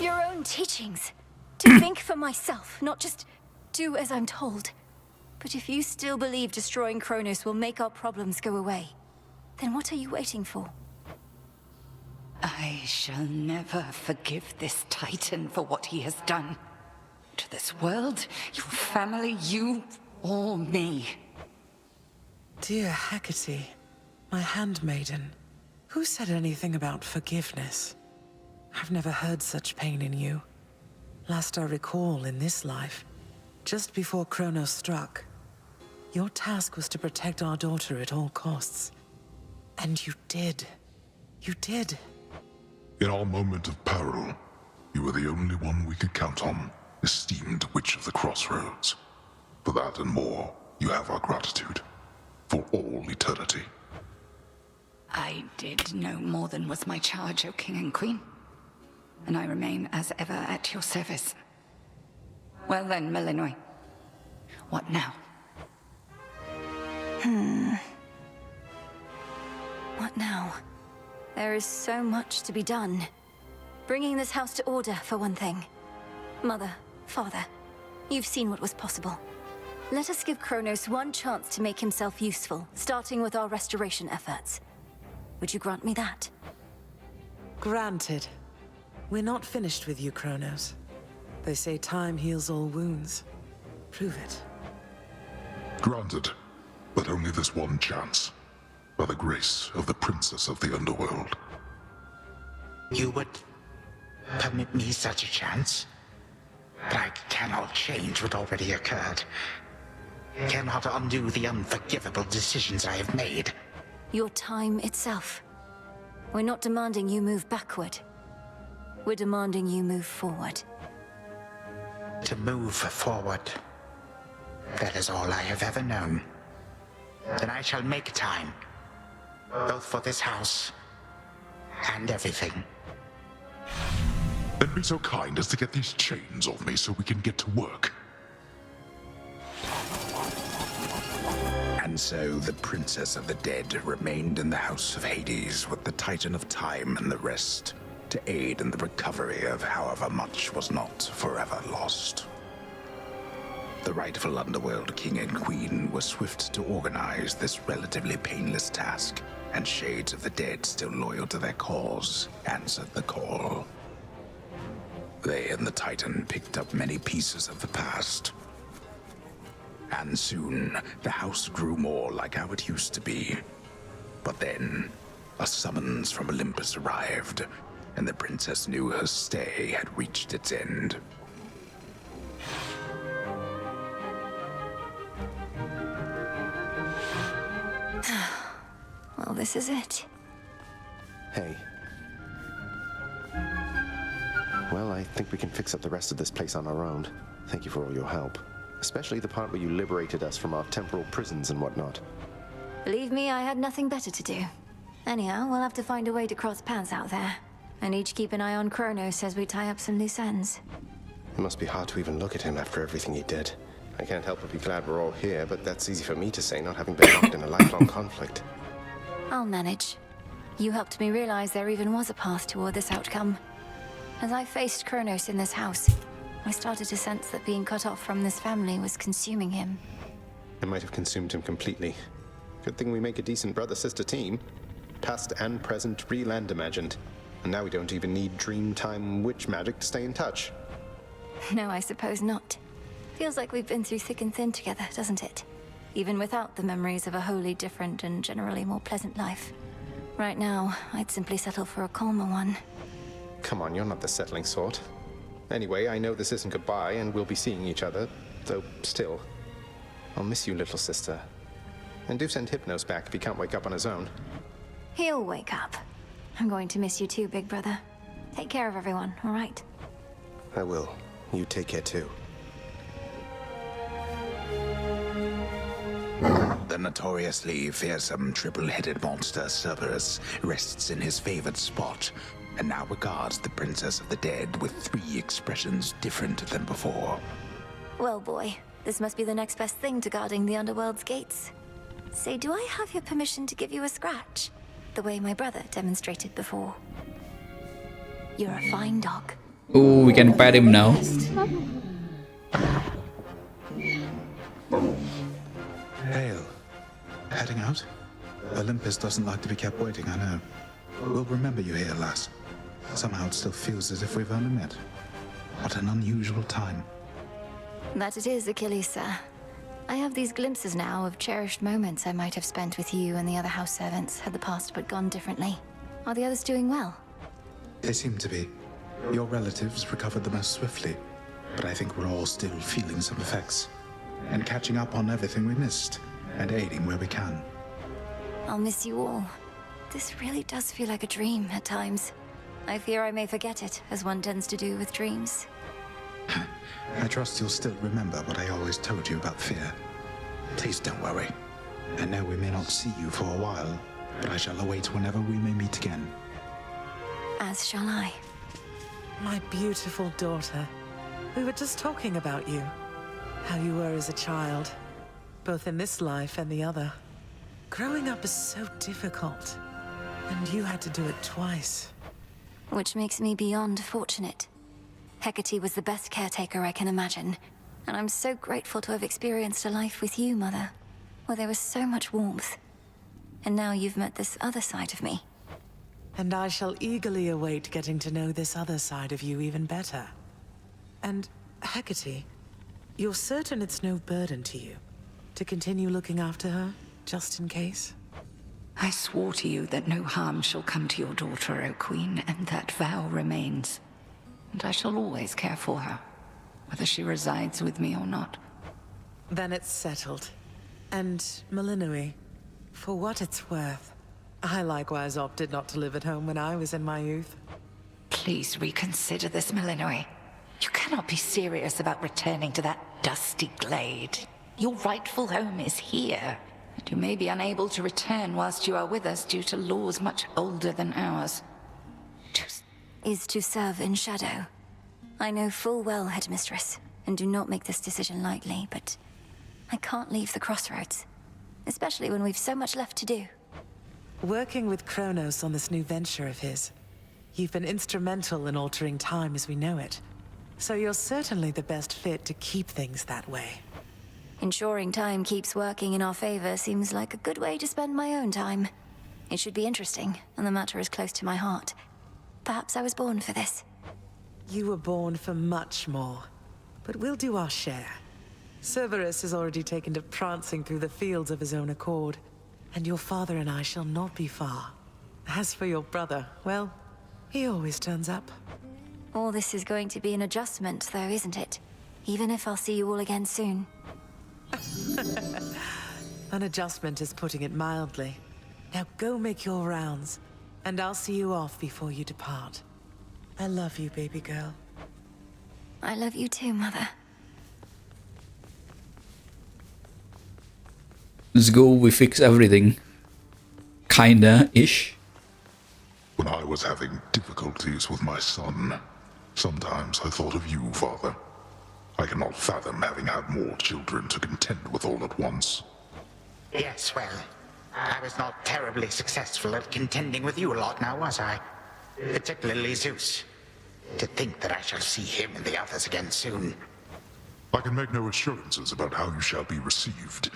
Your own teachings. To think for myself, not just do as I'm told. But if you still believe destroying Kronos will make our problems go away, then what are you waiting for? I shall never forgive this Titan for what he has done. To this world, your family, you, or me. Dear Hecate, my handmaiden, who said anything about forgiveness? I've never heard such pain in you. Last I recall in this life, just before Kronos struck, your task was to protect our daughter at all costs. And you did. You did. In our moment of peril, you were the only one we could count on, esteemed Witch of the Crossroads. For that and more, you have our gratitude. For all eternity. I did no more than was my charge, O King and Queen. And I remain as ever at your service. Well then, Millennium. What now? What now? There is so much to be done. Bringing this house to order, for one thing. Mother, father, you've seen what was possible. Let us give Kronos one chance to make himself useful, starting with our restoration efforts. Would you grant me that? Granted. We're not finished with you, Kronos. They say time heals all wounds. Prove it. Granted, but only this one chance. By the grace of the Princess of the Underworld. You would permit me such a chance? But I cannot change what already occurred. Cannot undo the unforgivable decisions I have made. Your time itself. We're not demanding you move backward. We're demanding you move forward. To move forward. That is all I have ever known. Then I shall make time. Both for this house and everything. Then be so kind as to get these chains off me so we can get to work. And so the Princess of the Dead remained in the House of Hades with the Titan of Time and the rest, to aid in the recovery of however much was not forever lost. The rightful Underworld King and Queen were swift to organize this relatively painless task, and shades of the dead still loyal to their cause answered the call. They and the Titan picked up many pieces of the past. And soon, the house grew more like how it used to be. But then, a summons from Olympus arrived, and the princess knew her stay had reached its end. Well, this is it. Hey. Well, I think we can fix up the rest of this place on our own. Thank you for all your help. Especially the part where you liberated us from our temporal prisons and whatnot. Believe me, I had nothing better to do. Anyhow, we'll have to find a way to cross paths out there. And each keep an eye on Kronos as we tie up some loose ends. It must be hard to even look at him after everything he did. I can't help but be glad we're all here, but that's easy for me to say, not having been locked in a lifelong conflict. I'll manage. You helped me realize there even was a path toward this outcome. As I faced Kronos in this house, I started to sense that being cut off from this family was consuming him. It might have consumed him completely. Good thing we make a decent brother-sister team. Past and present, real and imagined. And now we don't even need Dreamtime witch magic to stay in touch. No, I suppose not. Feels like we've been through thick and thin together, doesn't it? Even without the memories of a wholly different and generally more pleasant life. Right now, I'd simply settle for a calmer one. Come on, you're not the settling sort. Anyway, I know this isn't goodbye, and we'll be seeing each other, though still. I'll miss you, little sister. And do send Hypnos back if he can't wake up on his own. He'll wake up. I'm going to miss you too, big brother. Take care of everyone, all right? I will. You take care too. The notoriously fearsome triple-headed monster Cerberus rests in his favored spot, and now regards the Princess of the Dead with 3 expressions different than before. Well, boy, this must be the next best thing to guarding the Underworld's gates. Say, do I have your permission to give you a scratch? The way my brother demonstrated before. You're a fine dog. Oh, we can pet him now. Hail. Heading out? Olympus doesn't like to be kept waiting, I know. We'll remember you here, lass. Somehow it still feels as if we've only met. What an unusual time. That it is, Achilles, sir. I have these glimpses now of cherished moments I might have spent with you and the other house servants had the past but gone differently. Are the others doing well? They seem to be. Your relatives recovered the most swiftly, but I think we're all still feeling some effects. And catching up on everything we missed, and aiding where we can. I'll miss you all. This really does feel like a dream at times. I fear I may forget it, as one tends to do with dreams. I trust you'll still remember what I always told you about fear. Please don't worry. I know we may not see you for a while, but I shall await whenever we may meet again. As shall I. My beautiful daughter. We were just talking about you. How you were as a child. Both in this life and the other. Growing up is so difficult. And you had to do it twice. Which makes me beyond fortunate. Hecate was the best caretaker I can imagine. And I'm so grateful to have experienced a life with you, Mother. Where there was so much warmth. And now you've met this other side of me. And I shall eagerly await getting to know this other side of you even better. And, Hecate, you're certain it's no burden to you to continue looking after her, just in case? I swore to you that no harm shall come to your daughter, O Queen, and that vow remains. And I shall always care for her. whether she resides with me or not. Then it's settled. And Malinui, for what it's worth, I likewise opted not to live at home when I was in my youth. Please reconsider this, Malinui. You cannot be serious about returning to that dusty glade. Your rightful home is here, and you may be unable to return whilst you are with us due to laws much older than ours. Is to serve in shadow. I know full well, Headmistress, and do not make this decision lightly, but I can't leave the crossroads, especially when we've so much left to do. Working with Kronos on this new venture of his, you've been instrumental in altering time as we know it. So you're certainly the best fit to keep things that way. Ensuring time keeps working in our favor seems like a good way to spend my own time. It should be interesting, and the matter is close to my heart. Perhaps I was born for this. You were born for much more, but we'll do our share. Cerberus has already taken to prancing through the fields of his own accord, and your father and I shall not be far. As for your brother, well, he always turns up. All this is going to be an adjustment, though, isn't it? Even if I'll see you all again soon. An adjustment is putting it mildly. Now go make your rounds, and I'll see you off before you depart. I love you, baby girl. I love you too, Mother. Let's go, we fix everything. Kinda-ish. When I was having difficulties with my son, sometimes I thought of you, Father. I cannot fathom having had more children to contend with all at once. Yes, well, I was not terribly successful at contending with you a lot now, was I? Particularly Zeus. To think that I shall see him and the others again soon. I can make no assurances about how you shall be received.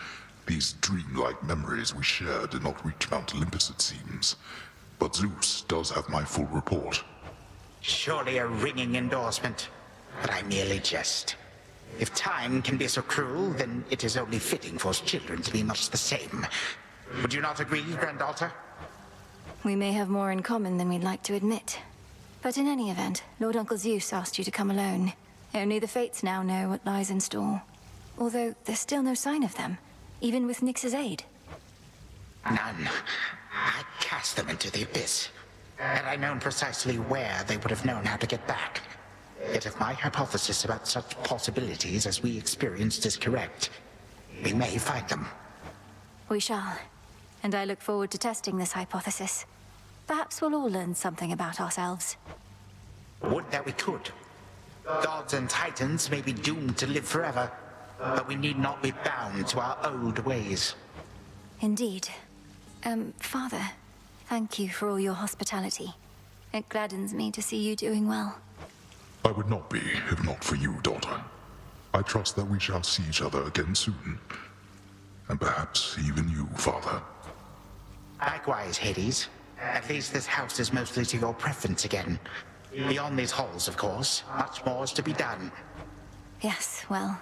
These dreamlike memories we share did not reach Mount Olympus, it seems. But Zeus does have my full report. Surely a ringing endorsement, but I merely jest. If time can be so cruel, then it is only fitting for children to be much the same. Would you not agree, granddaughter? We may have more in common than we'd like to admit. But in any event, Lord Uncle Zeus asked you to come alone. Only the Fates now know what lies in store. Although there's still no sign of them, even with Nyx's aid. None. I cast them into the abyss. Had I known precisely where, they would have known how to get back. Yet if my hypothesis about such possibilities as we experienced is correct, we may find them. We shall. And I look forward to testing this hypothesis. Perhaps we'll all learn something about ourselves. Would that we could. Gods and titans may be doomed to live forever, but we need not be bound to our old ways. Indeed. Father, thank you for all your hospitality. It gladdens me to see you doing well. I would not be, if not for you, daughter. I trust that we shall see each other again soon. And perhaps even you, Father. Likewise, Hades. At least this house is mostly to your preference again. Beyond these halls, of course, much more is to be done. Yes, well,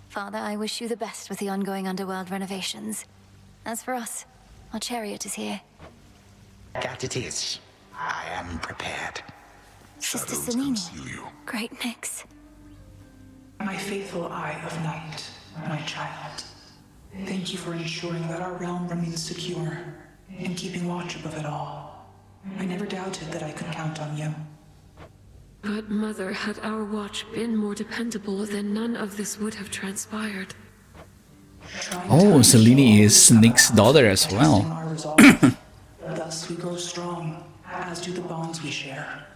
Father, I wish you the best with the ongoing underworld renovations. As for us, our chariot is here. That it is. I am prepared. Sister Selene. Great Nyx. My faithful Eye of Night, my child. Thank you for ensuring that our realm remains secure, and keeping watch above it all. I never doubted that I could count on you. But Mother, had our watch been more dependable, then none of this would have transpired. Oh, Selene is Nick's daughter as well. Thus we grow strong, as do the bonds we share.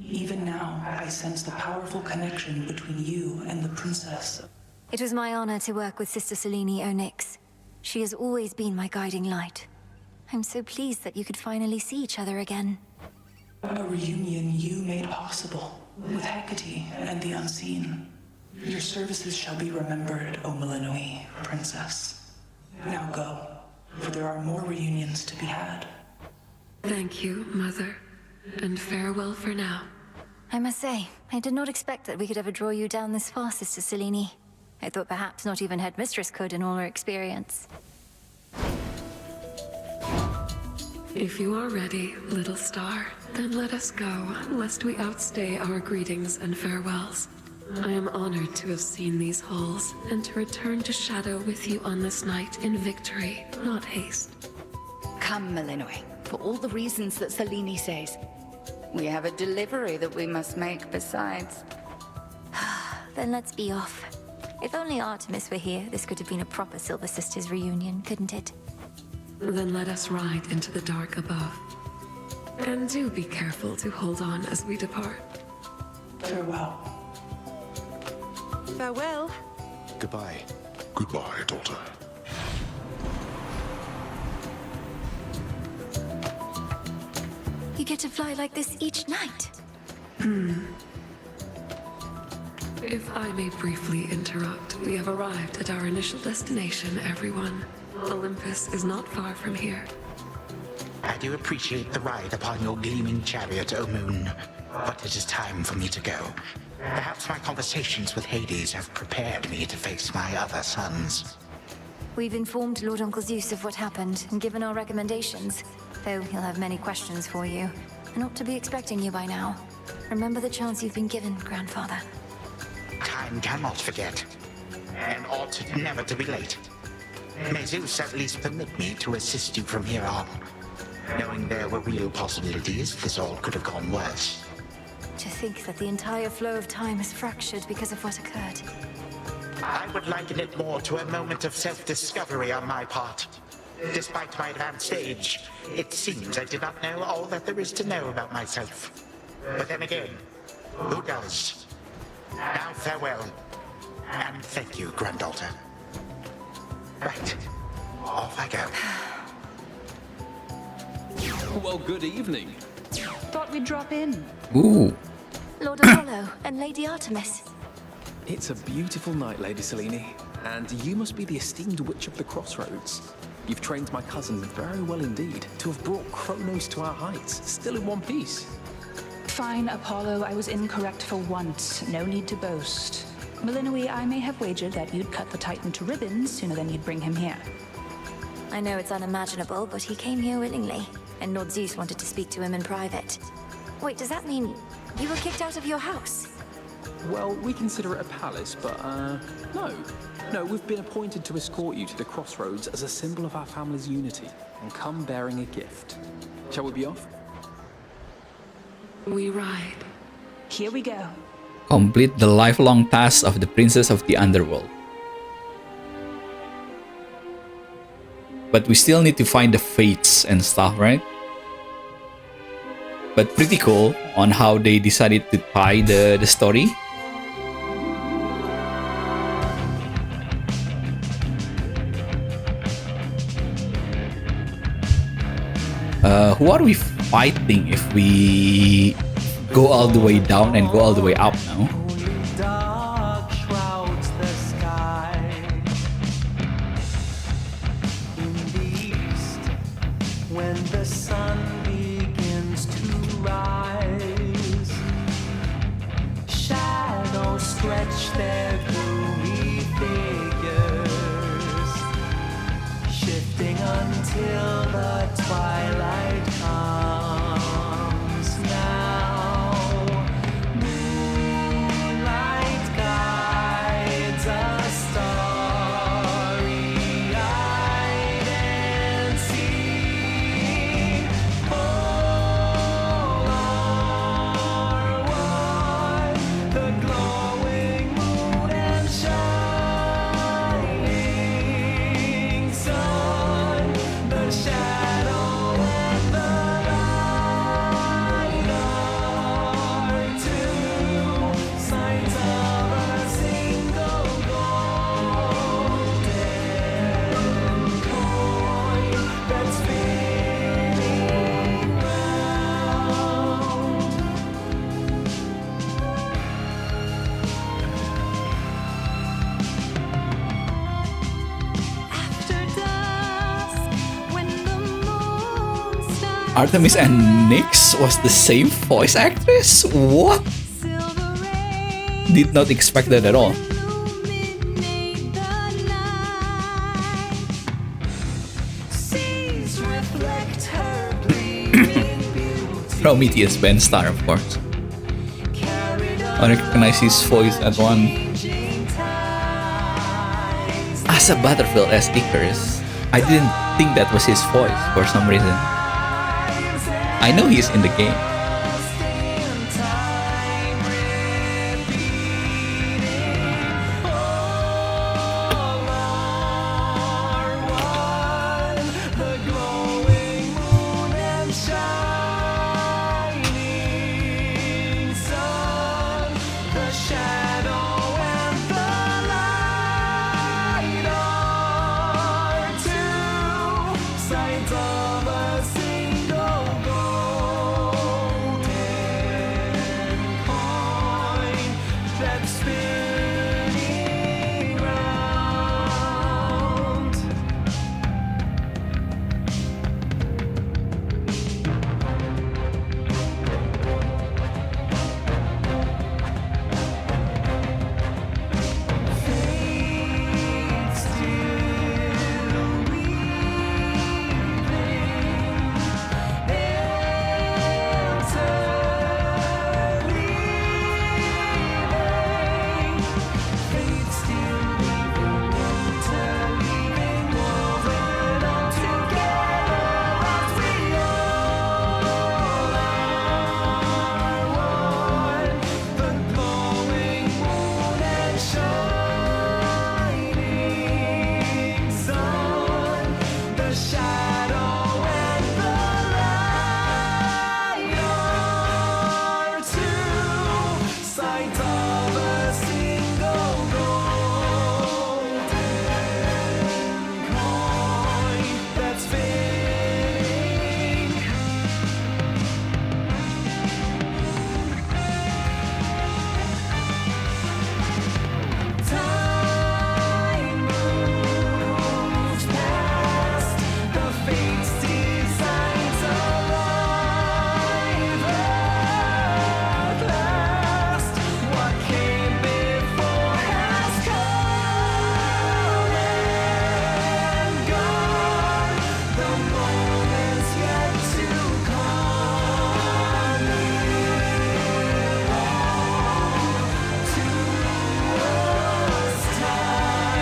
Even now, I sense the powerful connection between you and the princess. It was my honor to work with Sister Selene Onyx. She has always been my guiding light. I'm so pleased that you could finally see each other again. A reunion you made possible, with Hecate and the Unseen. Your services shall be remembered, O Malinui, Princess. Now go, for there are more reunions to be had. Thank you, Mother. And farewell for now. I must say, I did not expect that we could ever draw you down this far, Sister Selene. I thought perhaps not even Headmistress could in all her experience. If you are ready, little star, then let us go, lest we outstay our greetings and farewells. I am honored to have seen these halls and to return to Shadow with you on this night in victory, not haste. Come, Malinois, for all the reasons that Selene says. We have a delivery that we must make besides. Then let's be off. If only Artemis were here, this could have been a proper Silver Sisters reunion, couldn't it? Then let us ride into the dark above. And do be careful to hold on as we depart. Farewell. Farewell. Goodbye. Goodbye, daughter. You get to fly like this each night. If I may briefly interrupt, we have arrived at our initial destination, everyone. Olympus is not far from here. I do appreciate the ride upon your gleaming chariot, O Moon. But it is time for me to go. Perhaps my conversations with Hades have prepared me to face my other sons. We've informed Lord Uncle Zeus of what happened and given our recommendations, though he'll have many questions for you, and ought to be expecting you by now. Remember the chance you've been given, Grandfather. Time cannot forget, and ought never to be late. May Zeus at least permit me to assist you from here on. Knowing there were real possibilities, this all could have gone worse. To think that the entire flow of time is fractured because of what occurred. I would liken it more to a moment of self-discovery on my part. Despite my advanced age, it seems I did not know all that there is to know about myself. But then again, who does? Now farewell, and thank you, granddaughter. Right, off I go. Well, good evening. Thought we'd drop in. Ooh. Lord Apollo and Lady Artemis. It's a beautiful night, Lady Selene, and you must be the esteemed Witch of the Crossroads. You've trained my cousin very well indeed to have brought Kronos to our heights, still in one piece. Fine, Apollo, I was incorrect for once. No need to boast. Malinois, I may have wagered that you'd cut the Titan to ribbons sooner than you'd bring him here. I know it's unimaginable, but he came here willingly, and Lord Zeus wanted to speak to him in private. Wait, does that mean you were kicked out of your house? Well, we consider it a palace, but, no. No, we've been appointed to escort you to the Crossroads as a symbol of our family's unity, and come bearing a gift. Shall we be off? We ride. Here we go. Complete the lifelong task of the Princess of the Underworld. But we still need to find the fates and stuff, right? But pretty cool on how they decided to tie the story. Who are we fighting if we go all the way down and go all the way up now? Dark shrouds the sky. In the east, when the sun begins to rise, shadows stretch their gloomy figures, shifting until the twilight comes now. Moonlight guides us starry-eyed and see all are one, the glowing moon and shining sun, the shadow and the light are two signs of a single golden coin that's spinning round. After dusk, when the moon starts Artemis and Nyx was the same voice actress? What? Did not expect that at all. seas reflect her gleaming beauty, Prometheus Ben Star, of course. carried I recognize his voice at one. Asa Butterfield as Icarus. I didn't think that was his voice for some reason. I know he's in the game.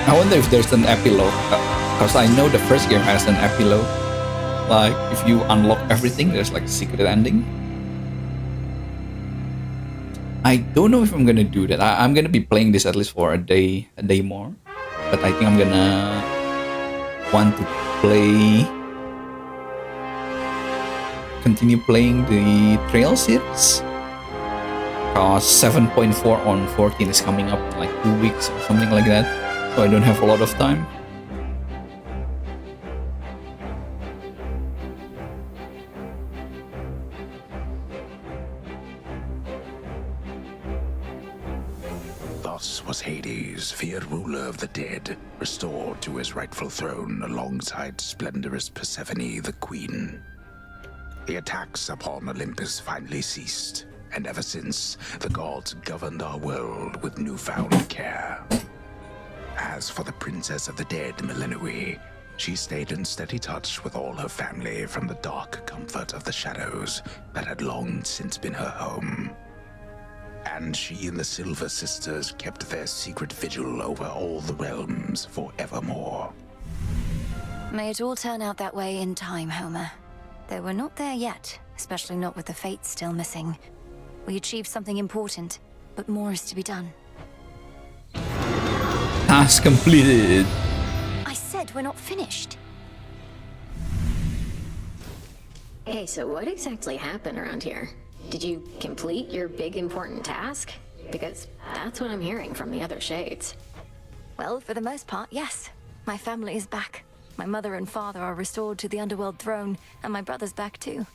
I wonder if there's an epilogue, because I know the first game has an epilogue. Like, if you unlock everything, there's like a secret ending. I don't know if I'm gonna do that. I'm gonna be playing this at least for a day more. But I think I'm gonna want to continue playing the Trail series. Because 7.4 on 14 is coming up in like 2 weeks or something like that. So I don't have a lot of time. Thus was Hades, feared ruler of the dead, restored to his rightful throne alongside splendorous Persephone, the queen. The attacks upon Olympus finally ceased, and ever since, the gods governed our world with newfound care. As for the princess of the dead, Millenoi, she stayed in steady touch with all her family from the dark comfort of the shadows that had long since been her home. And she and the Silver Sisters kept their secret vigil over all the realms forevermore. May it all turn out that way in time, Homer. Though we're not there yet, especially not with the Fates still missing. We achieved something important, but more is to be done. Task completed. I said we're not finished. Hey, so what exactly happened around here? Did you complete your big important task? Because that's what I'm hearing from the other shades. Well, for the most part, yes. My family is back. My mother and father are restored to the underworld throne, and my brother's back too.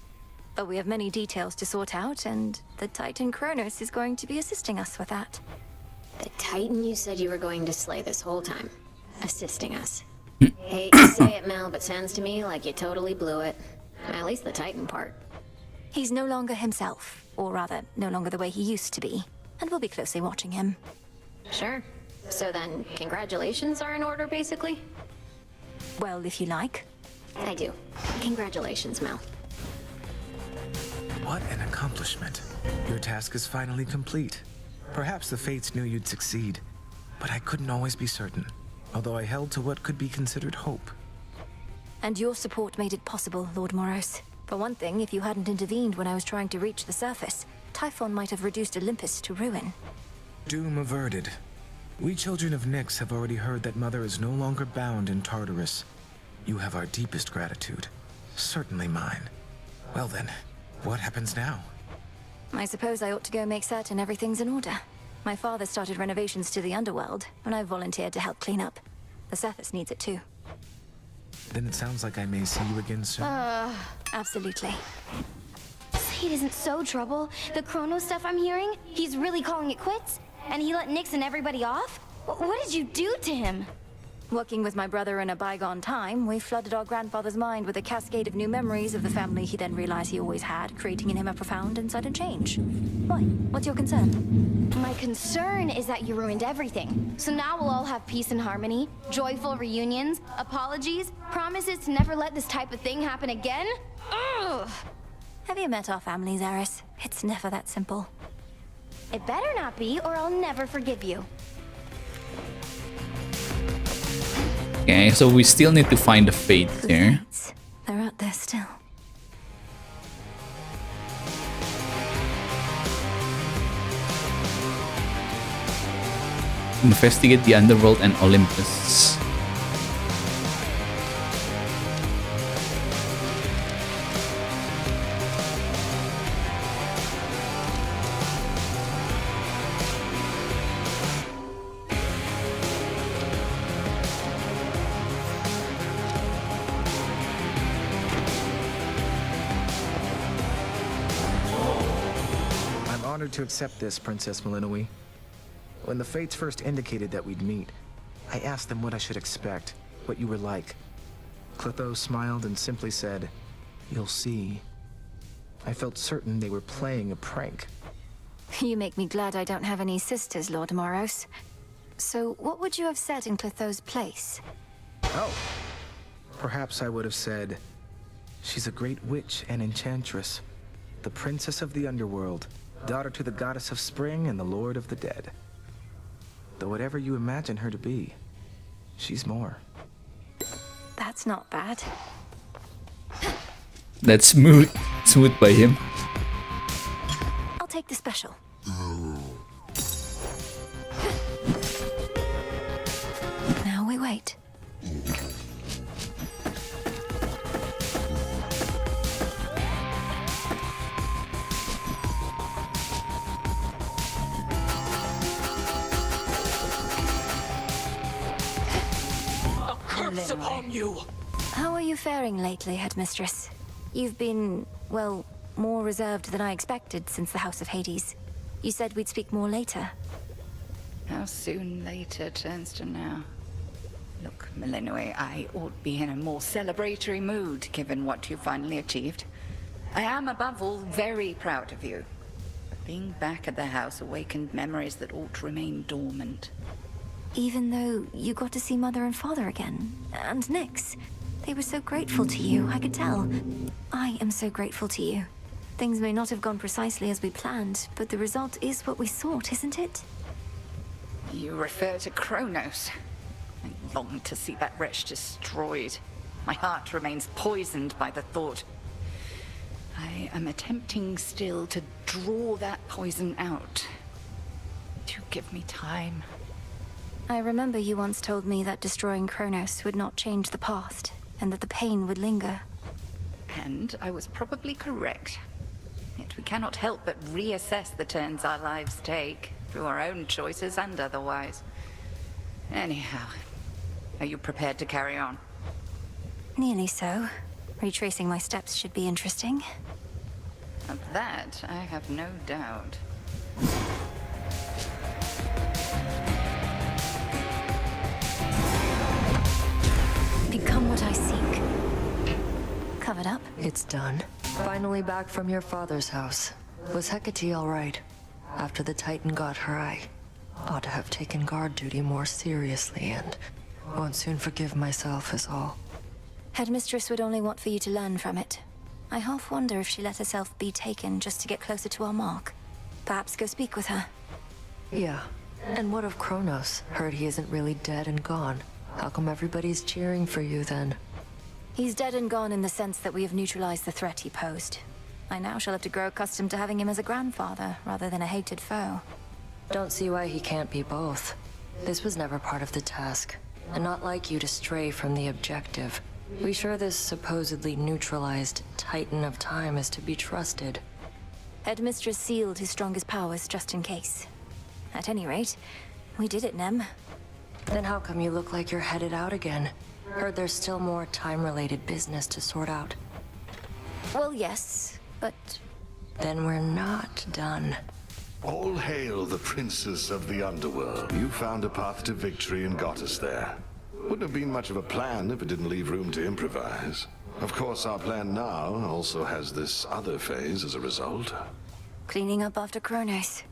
But we have many details to sort out, and the Titan Kronos is going to be assisting us with that. The Titan you said you were going to slay this whole time. Assisting us. Hate to say it, Mel, but sounds to me like you totally blew it. At least the Titan part. He's no longer himself, or rather, no longer the way he used to be, and we'll be closely watching him. Sure. So then, congratulations are in order, basically? Well, if you like. I do. Congratulations, Mel. What an accomplishment. Your task is finally complete. Perhaps the Fates knew you'd succeed, but I couldn't always be certain, although I held to what could be considered hope. And your support made it possible, Lord Moros. For one thing, if you hadn't intervened when I was trying to reach the surface, Typhon might have reduced Olympus to ruin. Doom averted. We children of Nyx have already heard that Mother is no longer bound in Tartarus. You have our deepest gratitude. Certainly mine. Well then, what happens now? I suppose I ought to go make certain everything's in order. My father started renovations to the underworld, and I volunteered to help clean up. The surface needs it too. Then it sounds like I may see you again soon. Absolutely. Slade isn't so trouble. The Chrono stuff I'm hearing, he's really calling it quits? And he let Nyx and everybody off? What did you do to him? Working with my brother in a bygone time, we flooded our grandfather's mind with a cascade of new memories of the family he then realized he always had, creating in him a profound and sudden change. Why? What's your concern? My concern is that you ruined everything. So now we'll all have peace and harmony, joyful reunions, apologies, promises to never let this type of thing happen again? Ugh! Have you met our families, Eris? It's never that simple. It better not be, or I'll never forgive you. Okay, so we still need to find the Fates here. They're out there still. Investigate the underworld and Olympus. To accept this, Princess Milinoe. When the Fates first indicated that we'd meet, I asked them what I should expect, what you were like. Clotho smiled and simply said, "You'll see." I felt certain they were playing a prank. You make me glad I don't have any sisters, Lord Moros. So what would you have said in Clotho's place? Oh. Perhaps I would have said, "She's a great witch and enchantress, the princess of the underworld, daughter to the goddess of spring and the lord of the dead. Though whatever you imagine her to be, she's more." That's not bad. That's smooth. Smooth by him. I'll take the special. Now we wait. Curse upon you! How are you faring lately, Headmistress? You've been, well, more reserved than I expected since the House of Hades. You said we'd speak more later. How soon later turns to now. Look, Milinoe, I ought be in a more celebratory mood given what you finally achieved. I am, above all, very proud of you. But being back at the house awakened memories that ought to remain dormant. Even though you got to see Mother and Father again, and Nyx. They were so grateful to you, I could tell. I am so grateful to you. Things may not have gone precisely as we planned, but the result is what we sought, isn't it? You refer to Kronos. I long to see that wretch destroyed. My heart remains poisoned by the thought. I am attempting still to draw that poison out. Do give me time. I remember you once told me that destroying Kronos would not change the past, and that the pain would linger. And I was probably correct. Yet we cannot help but reassess the turns our lives take, through our own choices and otherwise. Anyhow, are you prepared to carry on? Nearly so. Retracing my steps should be interesting. Of that, I have no doubt. Become what I seek. Covered up? It's done. Finally back from your father's house. Was Hecate all right? After the Titan got her, I ought to have taken guard duty more seriously and won't soon forgive myself is all. Headmistress would only want for you to learn from it. I half wonder if she let herself be taken just to get closer to our mark. Perhaps go speak with her. Yeah. And what of Kronos? Heard he isn't really dead and gone. How come everybody's cheering for you then? He's dead and gone in the sense that we have neutralized the threat he posed. I now shall have to grow accustomed to having him as a grandfather, rather than a hated foe. Don't see why he can't be both. This was never part of the task, and not like you to stray from the objective. We sure this supposedly neutralized Titan of Time is to be trusted? Headmistress sealed his strongest powers just in case. At any rate, we did it, Nem. Then how come you look like you're headed out again? Heard there's still more time-related business to sort out. Well, yes, but... Then we're not done. All hail the princess of the underworld. You found a path to victory and got us there. Wouldn't have been much of a plan if it didn't leave room to improvise. Of course, our plan now also has this other phase as a result. Cleaning up after Kronos.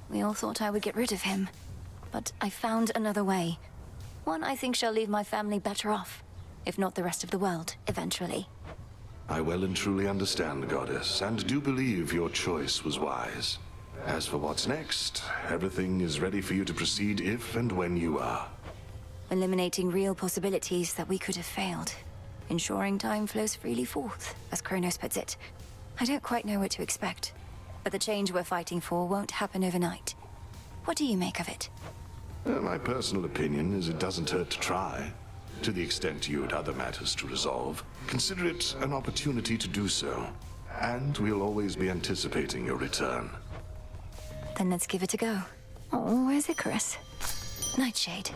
We all thought I would get rid of him. But I found another way. One I think shall leave my family better off. If not the rest of the world, eventually. I well and truly understand, Goddess, and do believe your choice was wise. As for what's next, everything is ready for you to proceed if and when you are. Eliminating real possibilities that we could have failed. Ensuring time flows freely forth, as Kronos puts it. I don't quite know what to expect, but the change we're fighting for won't happen overnight. What do you make of it? My personal opinion is it doesn't hurt to try. To the extent you had other matters to resolve, consider it an opportunity to do so. And we'll always be anticipating your return. Then let's give it a go. Oh, where's Icarus? Nightshade.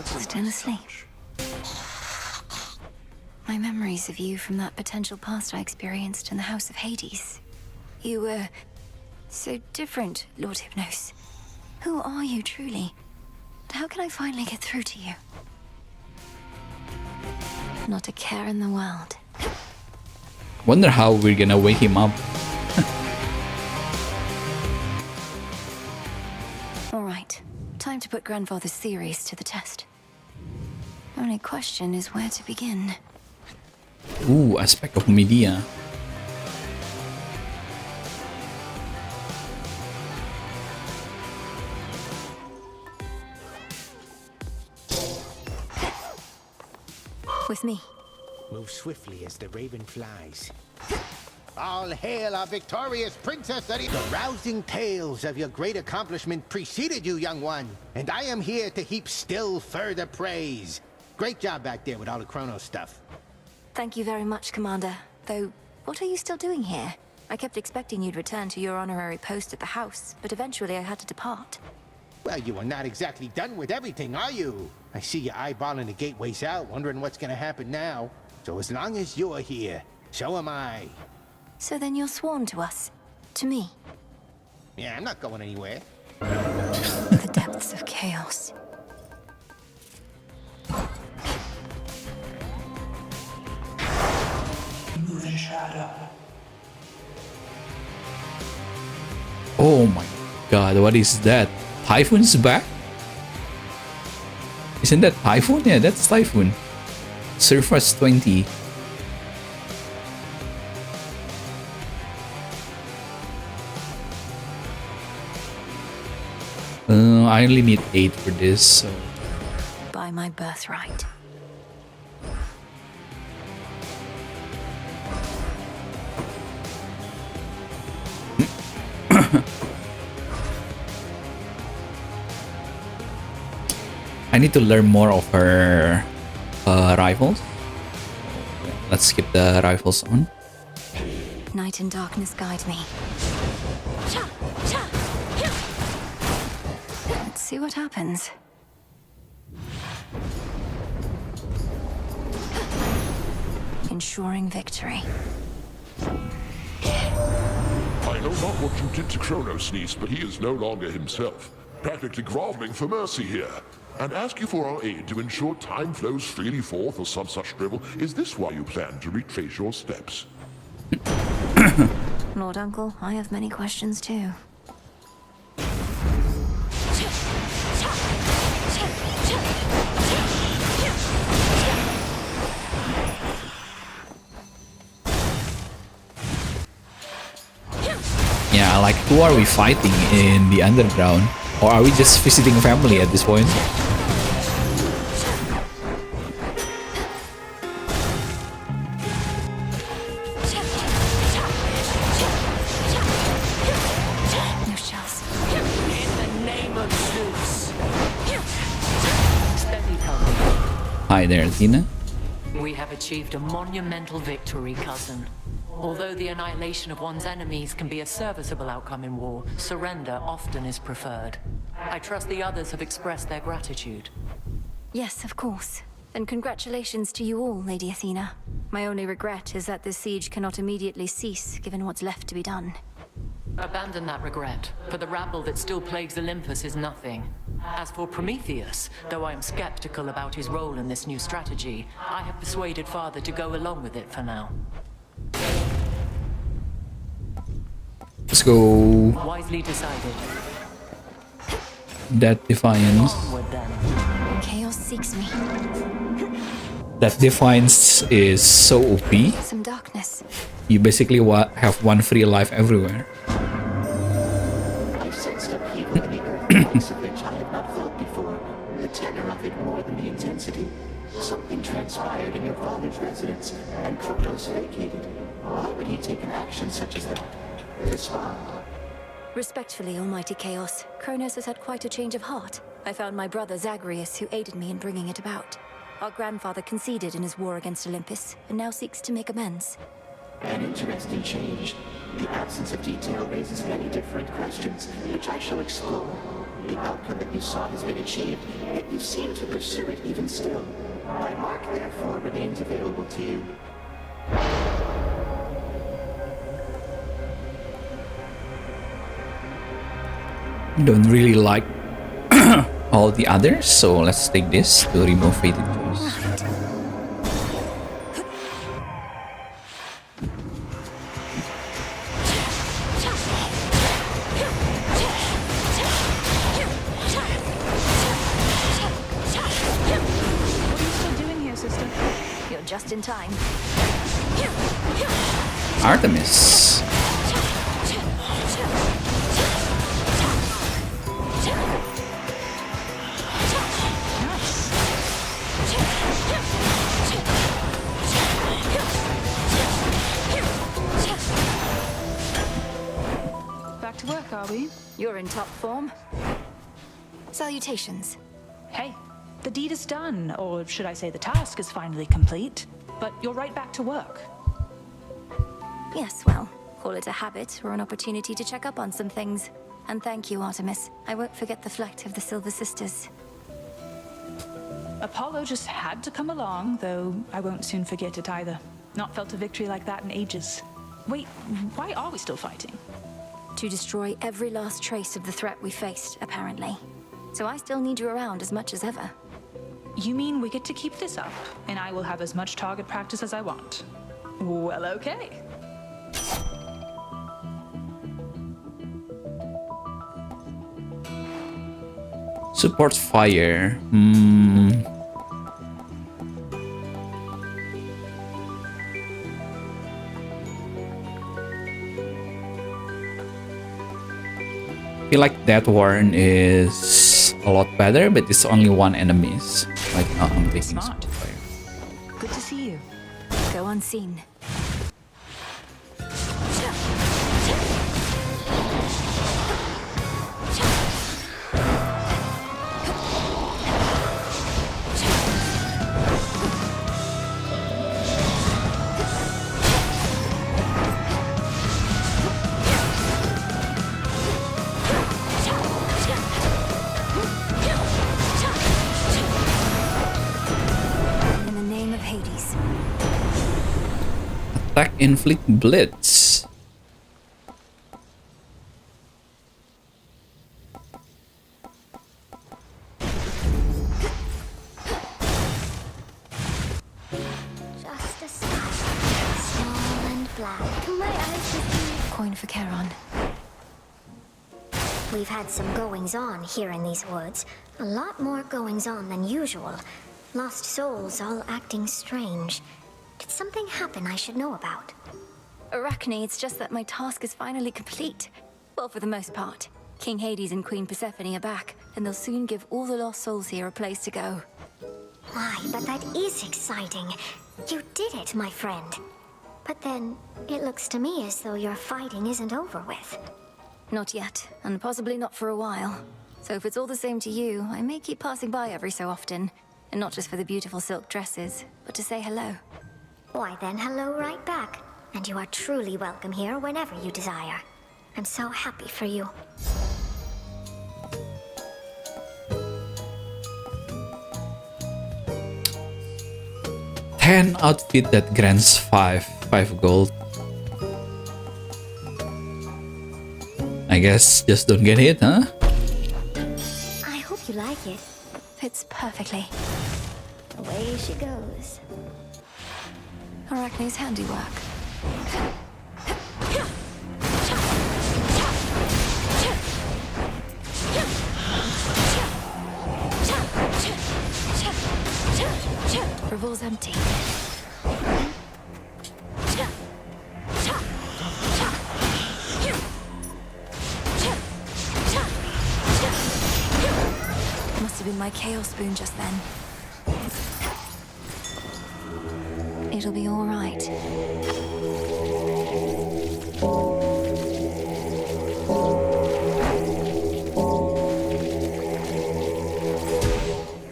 Still asleep. My memories of you from that potential past I experienced in the House of Hades. You were so different, Lord Hypnos. Who are you truly? How can I finally get through to you? Not a care in the world. Wonder how we're gonna wake him up. All right, time to put Grandfather's theories to the test. Only question is where to begin. Ooh, aspect of media. With me. Move swiftly as the raven flies. All hail our victorious princess! The rousing tales of your great accomplishment preceded you, young one, and I am here to heap still further praise. Great job back there with all the Kronos stuff. Thank you very much, Commander. Though, what are you still doing here? I kept expecting you'd return to your honorary post at the house, but eventually I had to depart. Well, you are not exactly done with everything, are you? I see you eyeballing the gateways out, wondering what's gonna happen now. So as long as you're here, so am I. So then you're sworn to us. To me. Yeah, I'm not going anywhere. The depths of chaos. Move in shadow. Oh my god, what is that? Typhoon's back? Isn't that Typhoon? Yeah, that's Typhoon. Surface 20. I only need 8 for this, so... By my birthright. I need to learn more of her rifles. Let's skip the rifles on. Night and darkness guide me. Let's see what happens. Ensuring victory. I know not what you did to Kronos, niece, but he is no longer himself. Practically groveling for mercy here. And ask you for our aid to ensure time flows freely forth or some such drivel. Is this why you plan to retrace your steps? Lord Uncle, I have many questions too. like who are we fighting in the underground? Or are we just visiting family at this point? No shells. In the name of Zeus. Steady, cousin. Hi there, Tina. We have achieved a monumental victory, cousin. Although the annihilation of one's enemies can be a serviceable outcome in war, surrender often is preferred. I trust the others have expressed their gratitude. Yes, of course. And congratulations to you all, Lady Athena. My only regret is that this siege cannot immediately cease, given what's left to be done. Abandon that regret, for the rabble that still plagues Olympus is nothing. As for Prometheus, though I am skeptical about his role in this new strategy, I have persuaded Father to go along with it for now. Let's go. Wisely decided. That Defiance. Onward then. Chaos seeks me. That Defiance is so OP. Some darkness. You basically have one free life everywhere. I sensed upheaval in the earth, the likes of which I had not felt before. The tenor of it more than the intensity. Something transpired in your father's residence, and Kronos vacated. Why would he take an action such as that? This far. Respectfully, Almighty Chaos, Kronos has had quite a change of heart. I found my brother Zagreus, who aided me in bringing it about. Our grandfather conceded in his war against Olympus, and now seeks to make amends. An interesting change. The absence of detail raises many different questions, which I shall explore. The outcome that you saw has been achieved, yet you seem to pursue it even still. My mark, therefore, remains available to you. Don't really like all the others, so let's take this to remove fated choice. What are you still doing here, sister? You're just in time. Artemis. Back to work, are we? You're in top form. Salutations. Hey, the deed is done, or should I say the task is finally complete. But you're right back to work. Yes, well, call it a habit or an opportunity to check up on some things. And thank you, Artemis. I won't forget the flight of the Silver Sisters. Apollo just had to come along, though I won't soon forget it either. Not felt a victory like that in ages. Wait, why are we still fighting? To destroy every last trace of the threat we faced, apparently. So I still need you around as much as ever. You mean we get to keep this up, and I will have as much target practice as I want? Well, okay. Support fire. I feel like that Warren is a lot better, but it's only one enemies. Right now I'm taking support fire. Good to see you. Go unseen. In the name of Hades. Attack inflict blitz. Just a sky, small and black. My eyes just see. Coin for Charon. We've had some goings-on here in these woods. A lot more goings-on than usual. Lost souls all acting strange. Did something happen I should know about? Arachne, it's just that my task is finally complete. Well, for the most part. King Hades and Queen Persephone are back, and they'll soon give all the lost souls here a place to go. Why, but that is exciting. You did it, my friend. But then, it looks to me as though your fighting isn't over with. Not yet, and possibly not for a while. So if it's all the same to you, I may keep passing by every so often. And not just for the beautiful silk dresses, but to say hello. Why then, hello right back. And you are truly welcome here whenever you desire. I'm so happy for you. Ten outfit that grants 5 gold. I guess just don't get hit, huh? I hope you like it. Fits perfectly. Away she goes. Arachne's handiwork. Revol's empty. Must have been my chaos spoon just then. It'll be all right.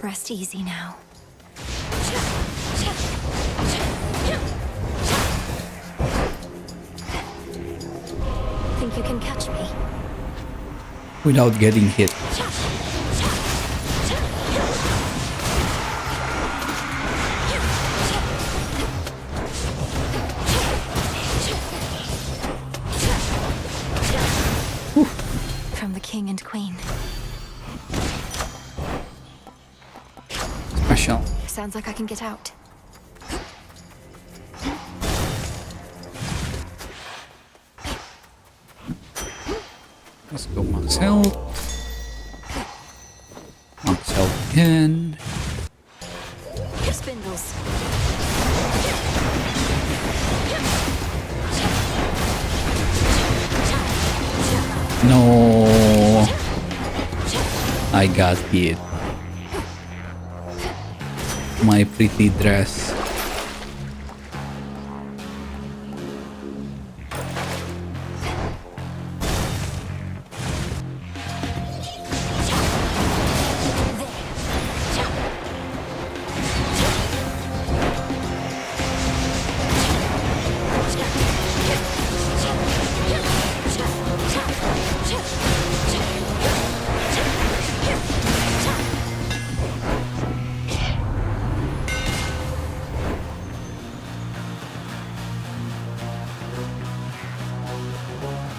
Rest easy now. Think you can catch me? Without getting hit. From the king and queen. Special. Sounds like I can get out. Let's go max health. Max health again. Spindles. No. I got hit. My pretty dress.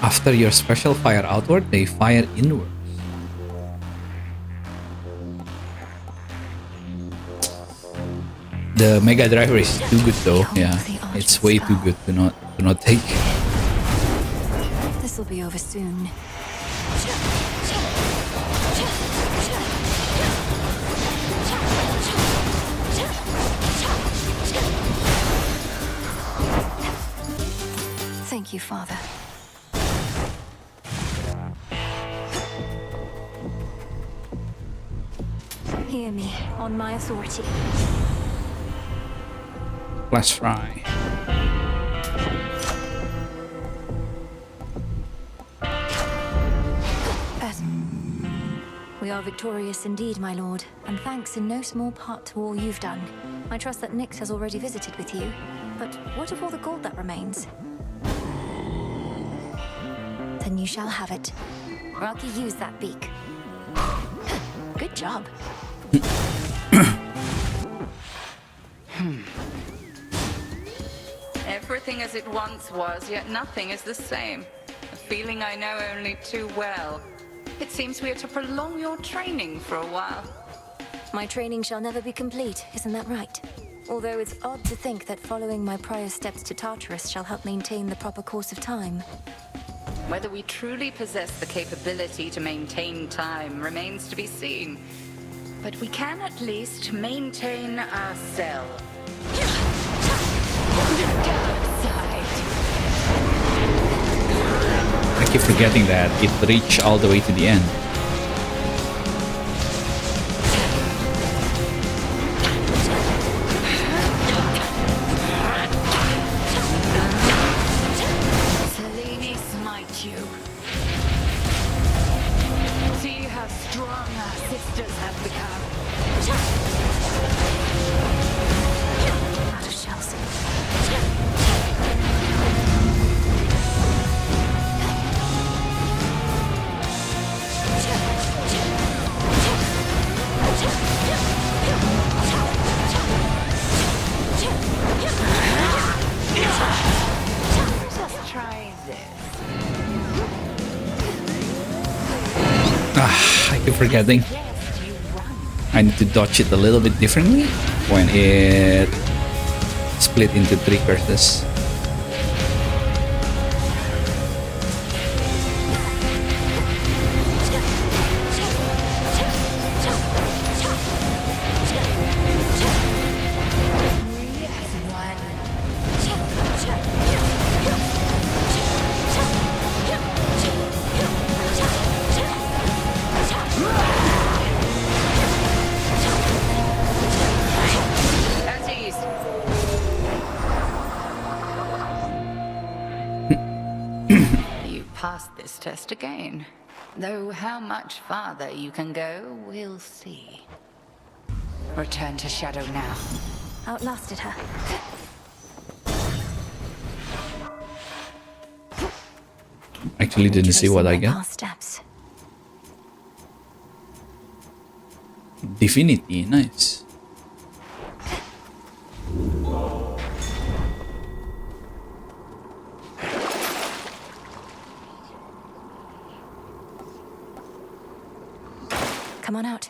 After your special fire outward, they fire inward. The Mega Driver is too good though. Yeah, it's way too good to not take. This'll be over soon. Thank you, Father. Hear me, on my authority. Let's try. We are victorious indeed, my lord, and thanks in no small part to all you've done. I trust that Nyx has already visited with you, but what of all the gold that remains? Then you shall have it. Rocky, use that beak. Good job. Everything as it once was, yet nothing is the same. A feeling I know only too well. It seems we are to prolong your training for a while. My training shall never be complete, isn't that right? Although it's odd to think that following my prior steps to Tartarus shall help maintain the proper course of time. Whether we truly possess the capability to maintain time remains to be seen. But we can at least maintain ourselves. I keep forgetting that it reached all the way to the end. Selene, smite you. See how strong our sisters have become. Out of shells. Just try this. I keep forgetting. I need to dodge it a little bit differently when it split into 3 curses. At ease. You passed this test again. Though how much farther you can go, we'll see. Return to Shadow now. Outlasted her. Actually didn't see what I Retracing my get. past steps. Divinity, nice. Come on out.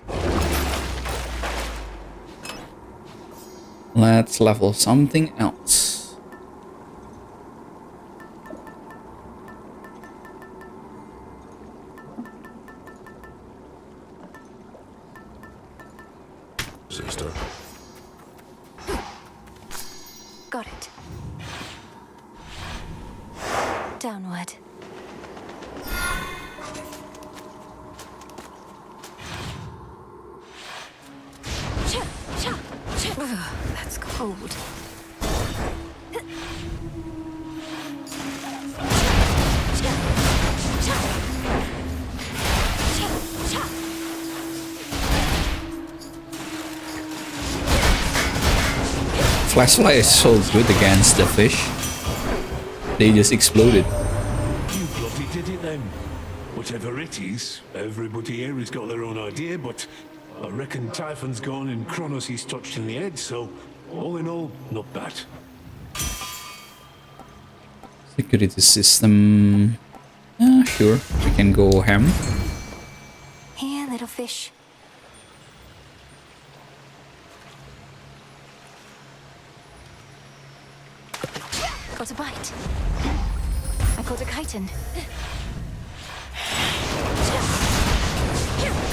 Let's level something else. Sister. Got it. Downward. Ugh, that's cold. Flashlight is so good against the fish. They just exploded. You bloody did it then. Whatever it is, everybody here has got their own idea, but I reckon Typhon's gone and Kronos he's touched in the head, so all in all, not bad. Security system. Sure, we can go ham. Here, little fish. Got a bite. I caught a chitin.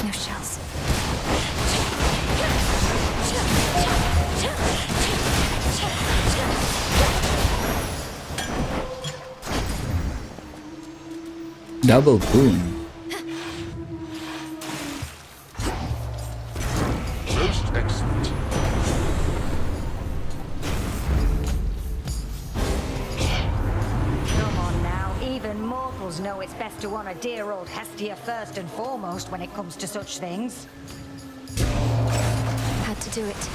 No shells. Double boon. Most excellent. Come on now, even mortals know it's best to honor dear old Hestia first and foremost when it comes to such things. Had to do it.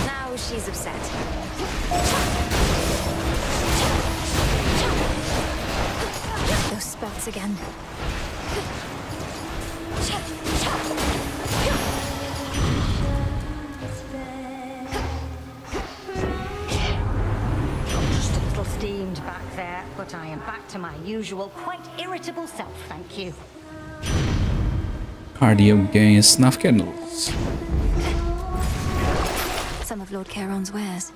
Now she's upset. Those spouts again. Just a little steamed back there, but I am back to my usual, quite irritable self, thank you. Cardio gain snuff candles. Some of Lord Charon's wares.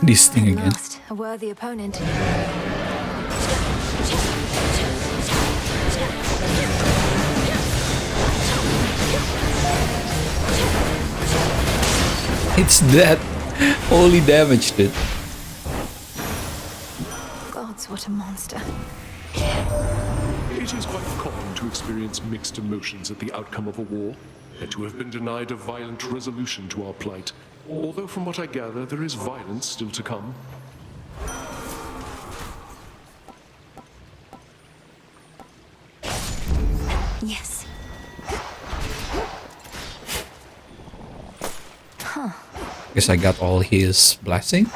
This thing again. Lost a worthy opponent. It's that. Holy damage, dude. Gods, what a monster. It is quite common to experience mixed emotions at the outcome of a war, and to have been denied a violent resolution to our plight. Although from what I gather, there is violence still to come. Yes. Huh. Guess I got all his blessing.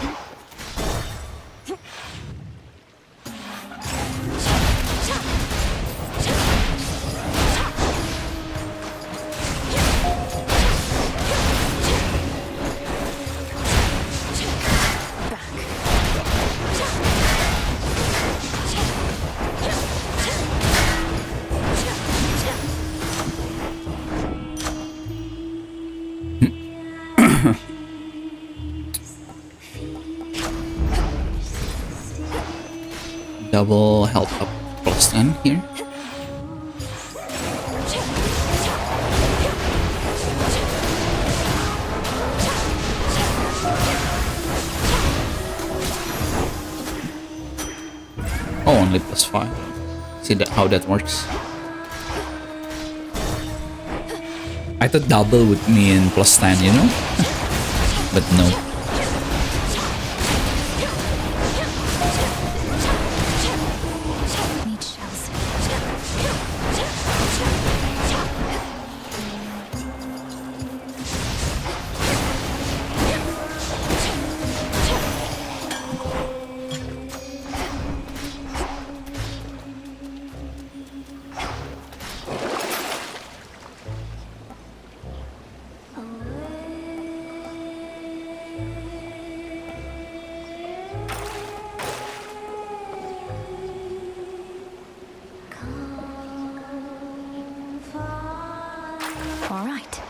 Double health up +10 here. Oh, only +5. See that how that works. I thought double would mean +10, you know? But no. All right.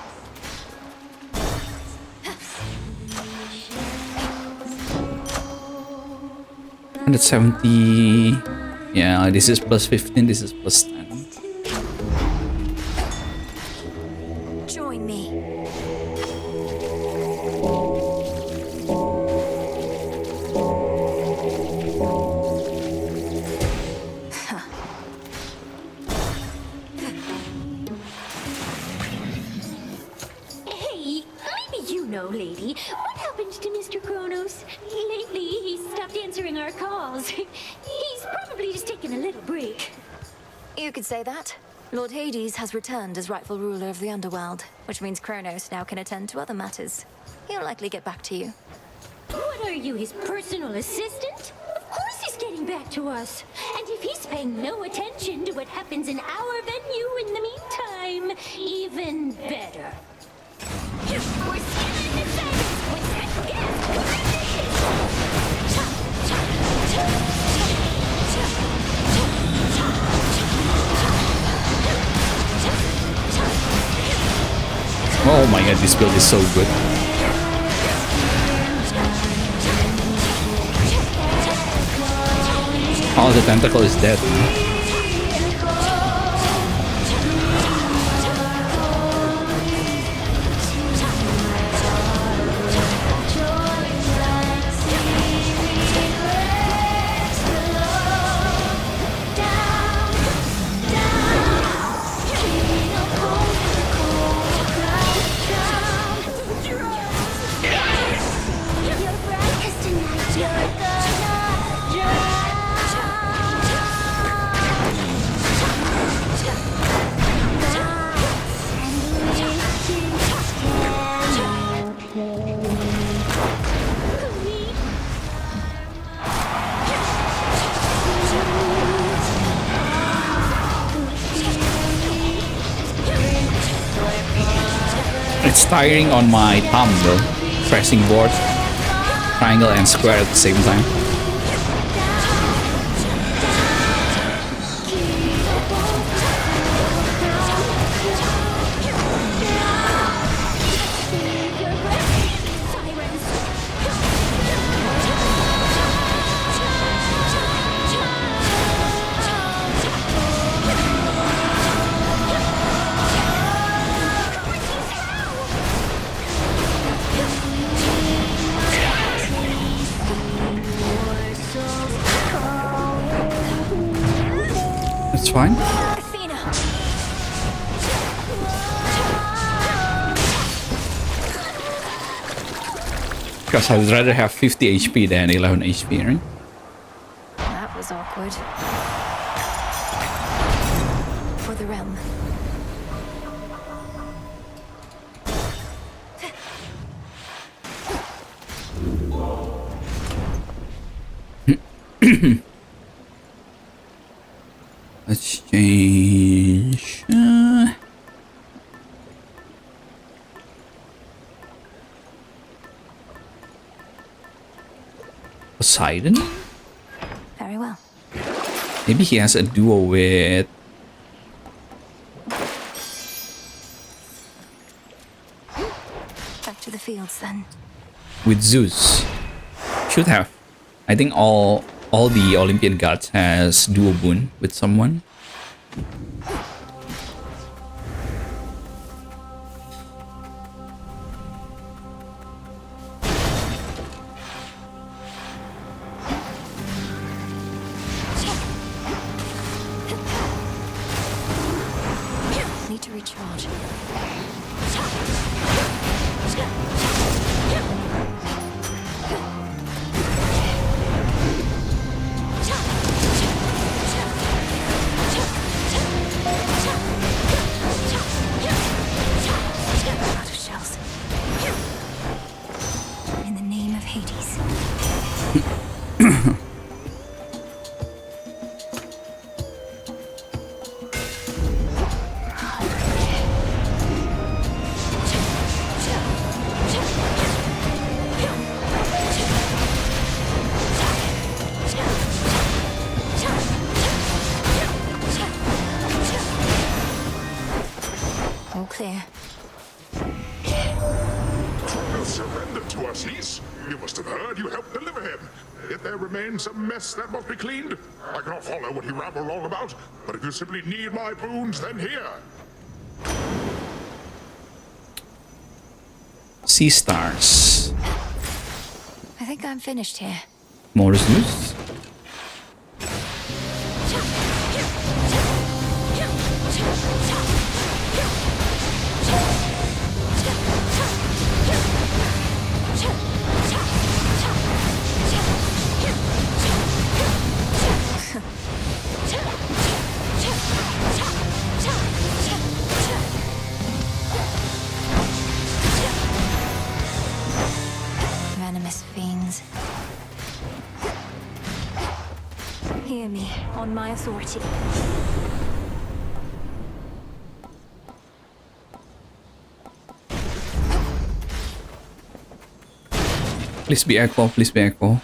And it's 70. Yeah, this is +15, this is +10. Join me. Hey, maybe you know, lady. What happened to Mr. Kronos? Lately, he's stopped answering our calls. He's probably just taking a little break. You could say that. Lord Hades has returned as rightful ruler of the underworld, which means Kronos now can attend to other matters. He'll likely get back to you. What are you, his personal assistant? Of course he's getting back to us. And if he's paying no attention to what happens in our venue in the meantime, even better. We're still in the silence. What's that gas? Oh my god, this build is so good. Oh, the tentacle is dead. It's tiring on my thumb though, pressing board, triangle and square at the same time. fine. Because I would rather have 50 HP than 11 HP, right? That was awkward. For the realm. Let's change. Poseidon? Very well. Maybe he has a duo with... Back to the fields then. with Zeus. Should have. I think all the Olympian gods has duo boon with someone. Need to recharge. Out of shells. In the name of Hades. All clear. He'll surrender to us, Niece. You must have heard you helped deliver him. If there remains some mess that must be cleaned, I cannot follow what he rambled on about, but if you simply need my boons, then here. Sea stars. I think I'm finished here. More Zeus. Venomous fiends. Hear me, on my authority. Please be Echo, please be Echo.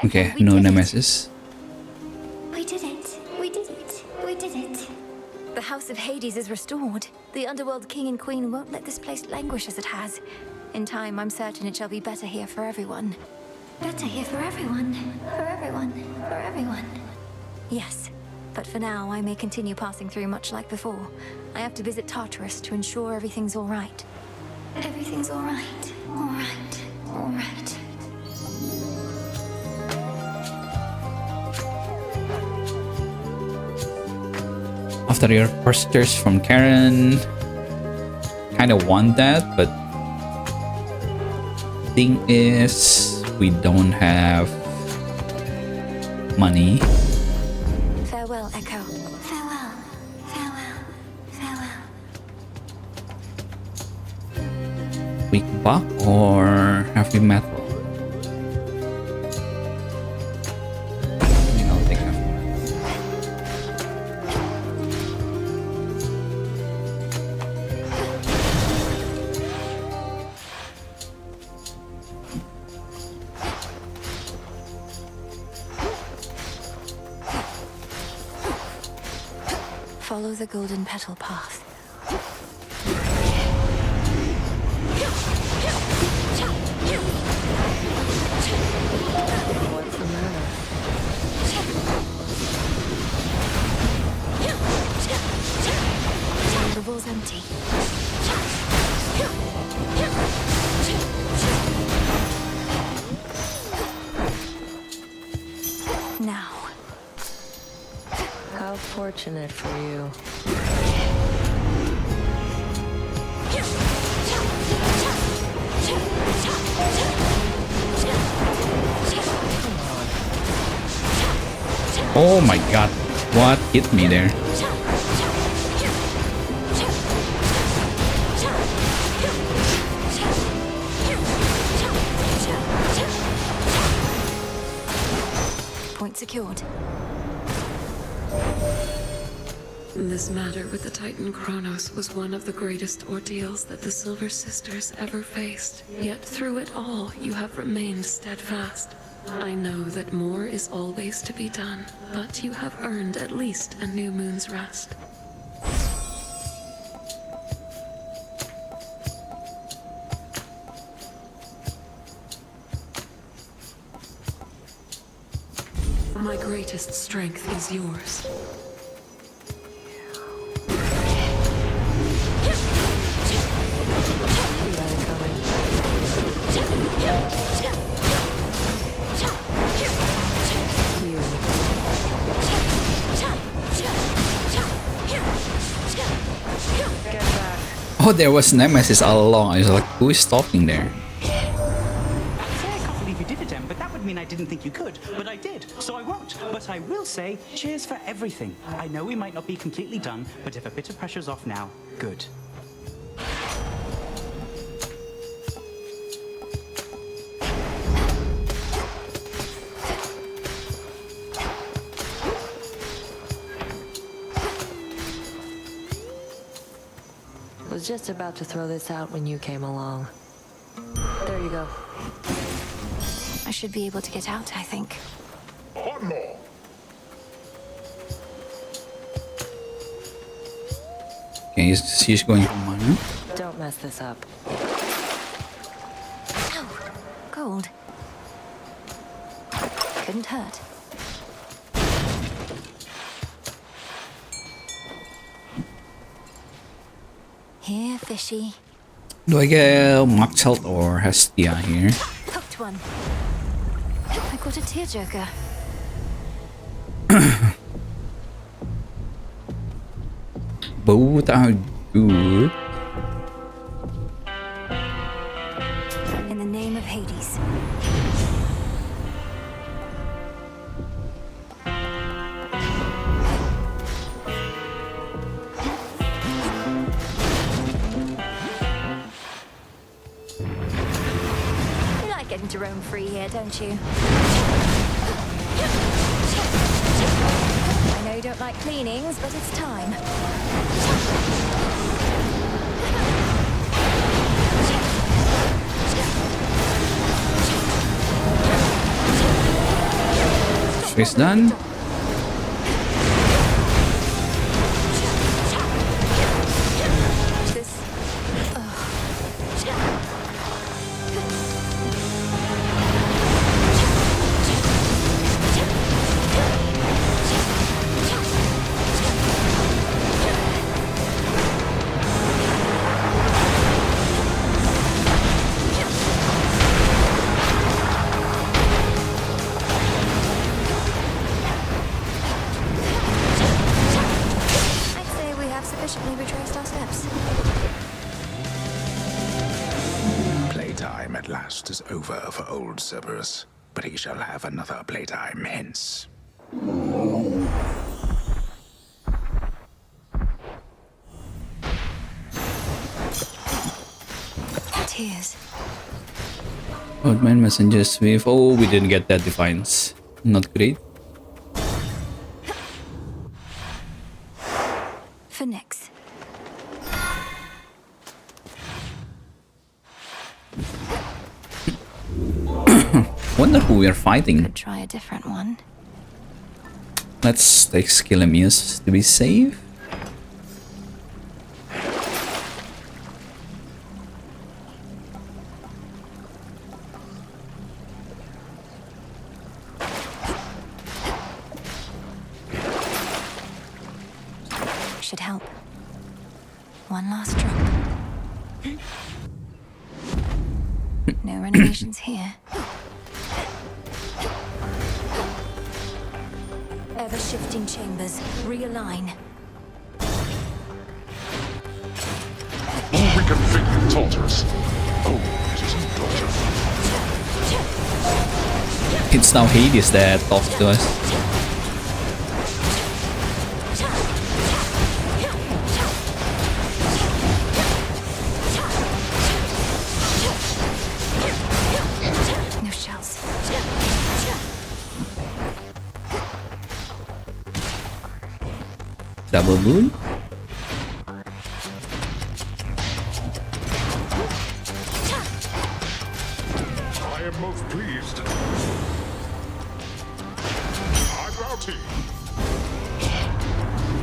Okay, no nemesis. We did it. We did it. We did it. The House of Hades is restored. The Underworld King and Queen won't let this place languish as it has. In time, I'm certain it shall be better here for everyone. Better here for everyone. For everyone. For everyone. Yes, but for now, I may continue passing through much like before. I have to visit Tartarus to ensure everything's all right. Everything's all right. All right. All right. After your posters from Karen, kind of want that, but thing is, we don't have money. Farewell, Echo. Farewell. Farewell. Farewell. Weak buck or heavy metal? I think I'll take heavy metal. Follow the golden petal path. What's the matter? The ball's empty. Now. Unfortunate for you. Oh my god, what hit me there? Point secured. This matter with the Titan Kronos was one of the greatest ordeals that the Silver Sisters ever faced. Yet through it all, you have remained steadfast. I know that more is always to be done, but you have earned at least a new moon's rest. My greatest strength is yours. Oh, there was Nemesis all along. I was like, who is talking there? Say I can't believe you did it, Em, but that would mean I didn't think you could. But I did, so I won't. But I will say, cheers for everything. I know we might not be completely done, but if a bit of pressure's off now, good. Was just about to throw this out when you came along. There you go. I should be able to get out, I think. One more. Okay, she's going for mana. Don't mess this up. Ow! Gold. Couldn't hurt. Here, fishy. Do I get Max Health or Hestia here? Hooked one. I got a tearjerker. Both are good. In the name of Hades. You like getting to roam free here, don't you? I know you don't like cleanings, but it's time. She's done. Playtime at last is over for old Cerberus, but he shall have another playtime hence. Tears. Oddman Messenger Swift. Oh, we didn't get that Defiance. Not great. Phoenix. Wonder who we're fighting. Could try a different one. Let's take Skillamius to be safe. Should help. One last drop. No renovations here. ever-shifting chambers. Realign. All reconfigured tauters. Oh, it isn't daughter. It's now Hades that talks to us. No shells. Double moon? I am most pleased. Eyebrow team.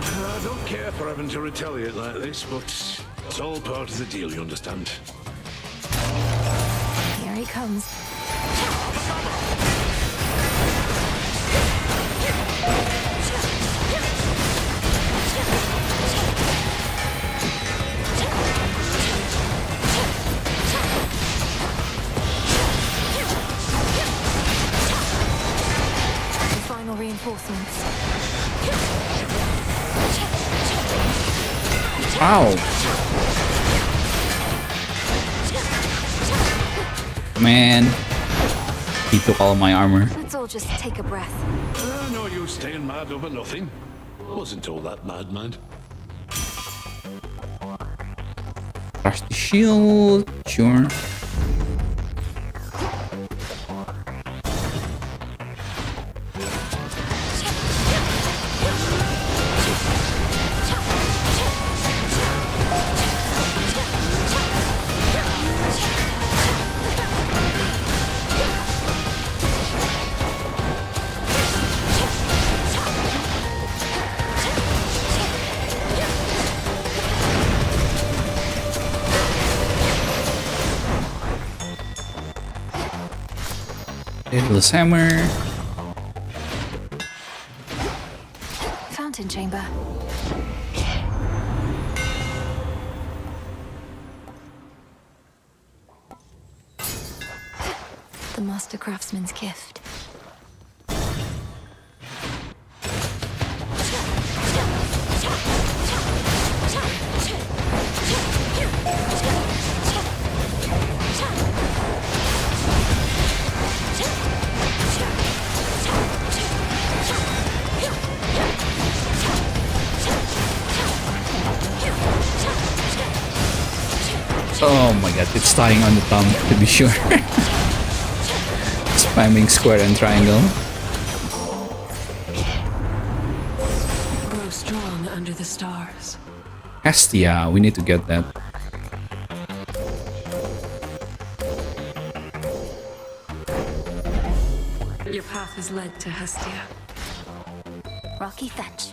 I don't care for having to retaliate like this, but it's all part of the deal, you understand? Here he comes. Final reinforcements. Ow! Man, he took all my armor. Let's all just take a breath. No use staying mad over nothing. Wasn't all that mad, mind. Crush the shield, sure. Daedalus hammer. Fountain chamber. The master craftsman's gift. Oh my god, it's tying on the thumb to be sure. Spamming square and triangle. Grow strong under the stars. Hestia, we need to get that. Your path has led to Hestia. Rocky fetch.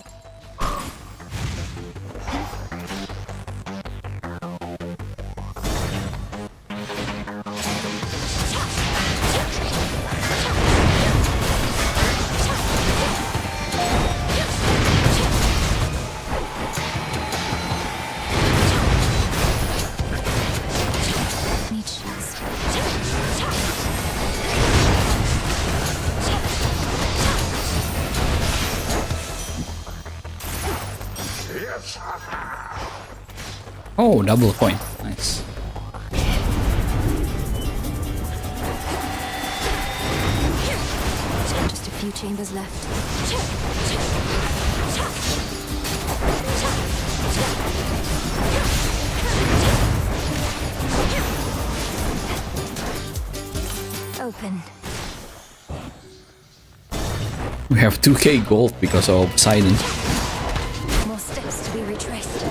Need shells. Yes. Oh, double point. Nice. Just a few chambers left. Open. We have 2k gold because of Poseidon. More steps to be retraced.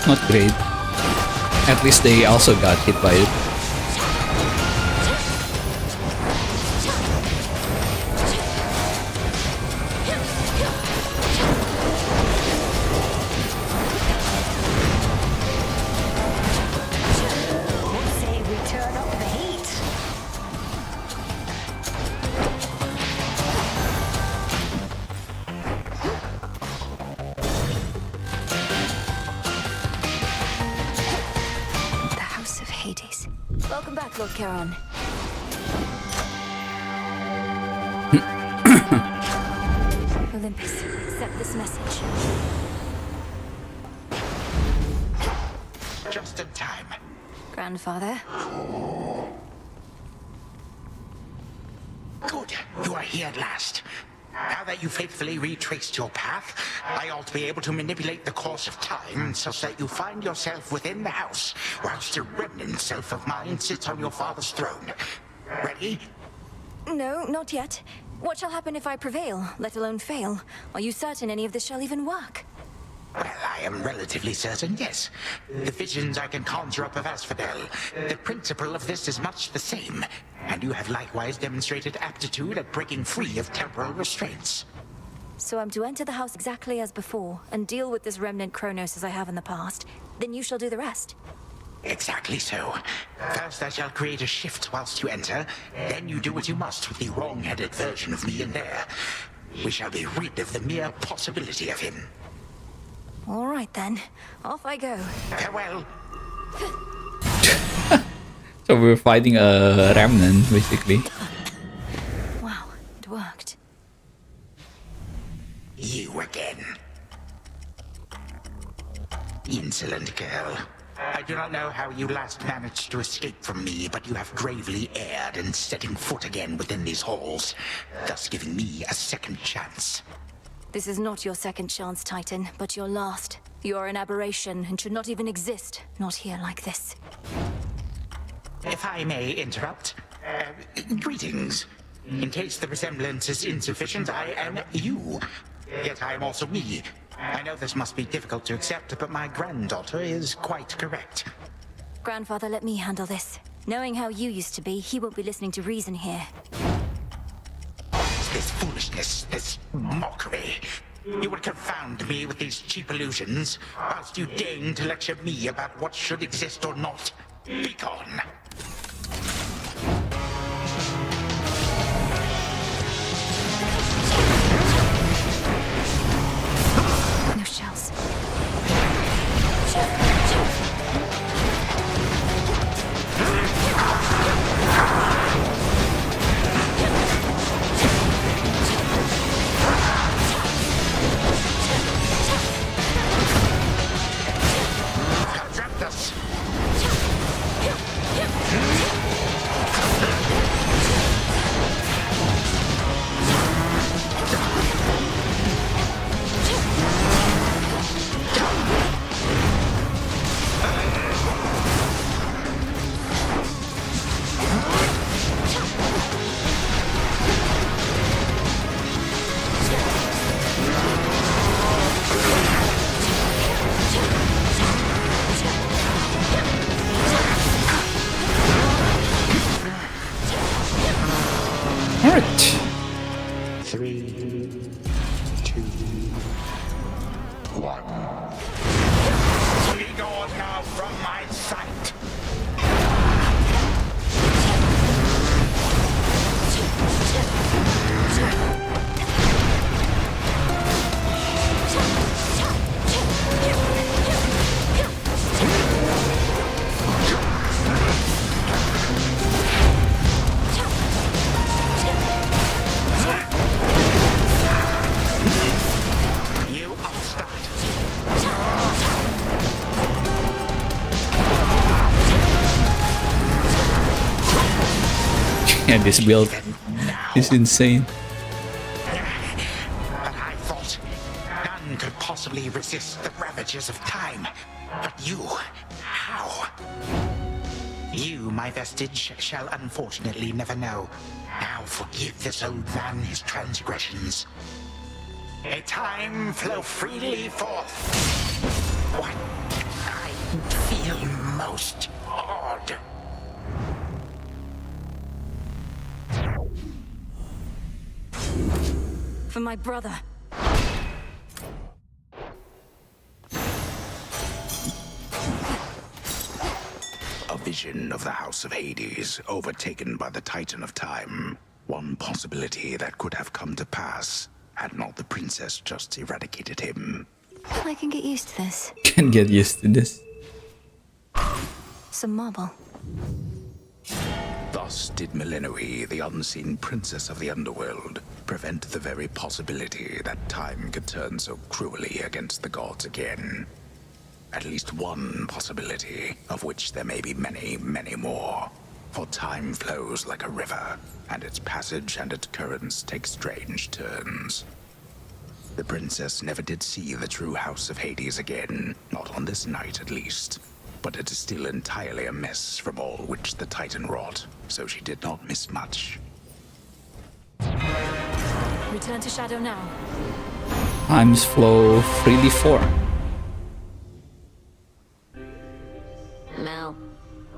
Not great. At least they also got hit by it. Say we turn up the heat. The House of Hades. Welcome back, Lord Charon. Olympus, accept this message. Just in time. Grandfather, Good. You are here at last. Now that you faithfully retraced your path, I ought to be able to manipulate the course of time such that you find yourself within the house, whilst a remnant self of mine sits on your father's throne. Ready? no, not yet. What shall happen if I prevail, let alone fail? Are you certain any of this shall even work? Well, I am relatively certain, yes. The visions I can conjure up of Asphodel. The principle of this is much the same, and you have likewise demonstrated aptitude at breaking free of temporal restraints. So I'm to enter the house exactly as before, and deal with this remnant Kronos as I have in the past. Then you shall do the rest. Exactly so. First I shall create a shift whilst you enter, then you do what you must with the wrong-headed version of me in there. We shall be rid of the mere possibility of him. All right then, off I go. Farewell. So we're fighting a remnant, basically. Wow, it worked. You again. Insolent girl. I do not know how you last managed to escape from me, but you have gravely erred in setting foot again within these halls, thus giving me a second chance. This is not your second chance, Titan, but your last. You are an aberration and should not even exist, not here like this. If I may interrupt, greetings. In case the resemblance is insufficient, I am you. Yet I am also me. I know this must be difficult to accept, but my granddaughter is quite correct. Grandfather, let me handle this. Knowing how you used to be, he won't be listening to reason here. This foolishness, this mockery. You would confound me with these cheap illusions, whilst you deign to lecture me about what should exist or not. Be gone. No shells. Trapped us. All right. 3, 2, 1. Be gone now from my sight. You upstart. Yeah, this build is insane. But I thought none could possibly resist the ravages of time. But you, how? You, my vestige, shall unfortunately never know. Now forgive this old man his transgressions. A time flow freely forth. What? most odd. For my brother. A vision of the House of Hades, overtaken by the Titan of Time. One possibility that could have come to pass, had not the princess just eradicated him. I can get used to this. Can get used to this. Some marble. Thus did Melinoe, the unseen princess of the underworld, prevent the very possibility that time could turn so cruelly against the gods again. At least one possibility, of which there may be many, many more. For time flows like a river, and its passage and its currents take strange turns. The princess never did see the true House of Hades again, not on this night at least. But it is still entirely a mess from all which the Titan wrought, so she did not miss much. Return to Shadow now. Times flow freely for. Mel,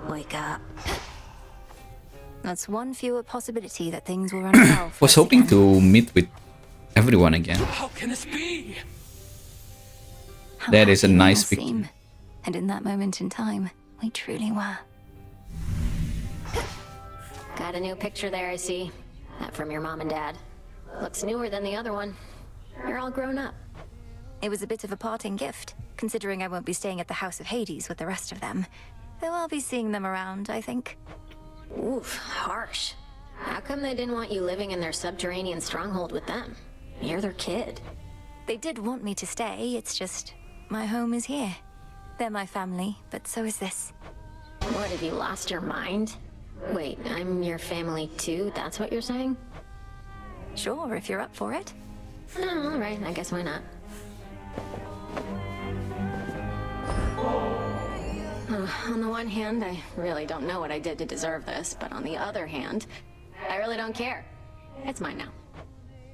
wake up. That's one fewer possibility that things will run well. Was hoping to meet with everyone again. How can this be? That is a happy we nice all picture. seem. And in that moment in time, we truly were. Got a new picture there, I see. That from your mom and dad. Looks newer than the other one. You're all grown up. It was a bit of a parting gift, considering I won't be staying at the House of Hades with the rest of them. Though I'll be seeing them around, I think. Oof, harsh. How come they didn't want you living in their subterranean stronghold with them? You're their kid. They did want me to stay, it's just my home is here. They're my family, but so is this. What, have you lost your mind? Wait, I'm your family too? That's what you're saying? Sure, if you're up for it. Oh, all right, I guess why not. On the one hand, I really don't know what I did to deserve this, but on the other hand, I really don't care. It's mine now.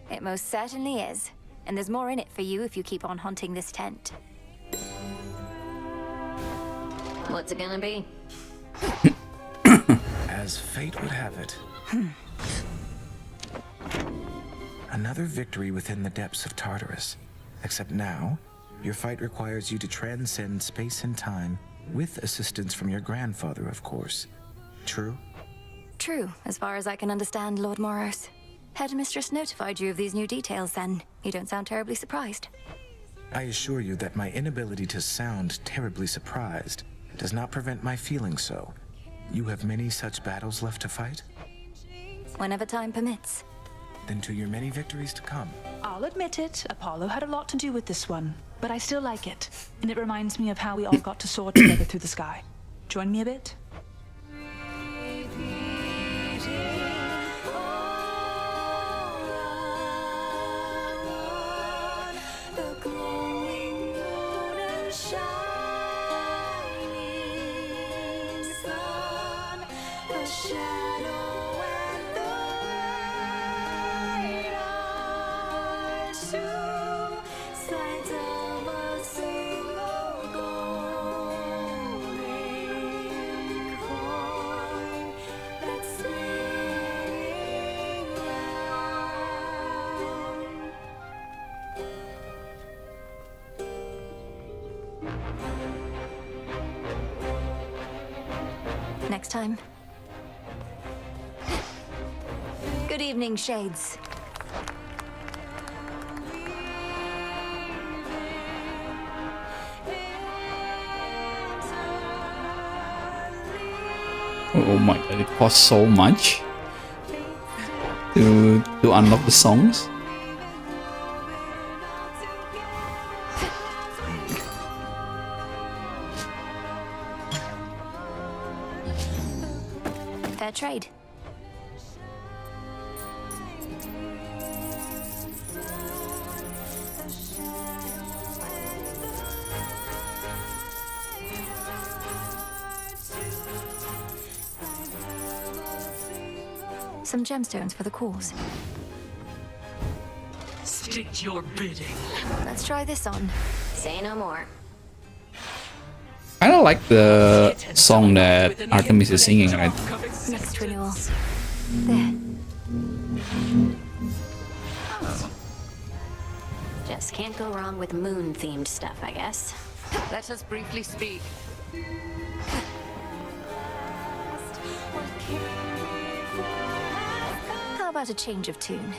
It most certainly is. And there's more in it for you if you keep on haunting this tent. What's it gonna be? As fate would have it. Another victory within the depths of Tartarus. Except now, your fight requires you to transcend space and time, with assistance from your grandfather, of course. True? True, as far as I can understand, Lord Moros. Headmistress notified you of these new details then. You don't sound terribly surprised. I assure you that my inability to sound terribly surprised does not prevent my feeling so. You have many such battles left to fight? Whenever time permits. Then to your many victories to come. I'll admit it, Apollo had a lot to do with this one, but I still like it. And it reminds me of how we all got to soar together through the sky. Join me a bit? Next time. Good evening, Shades. Oh my god, it costs so much to unlock the songs. Fair trade. Some gemstones for the cause. Stick to your bidding. Let's try this on. Say no more. kind of like the song that Artemis is singing, right? Next renewal. There. Just can't go wrong with moon-themed stuff, I guess. Let us briefly speak. How about a change of tune?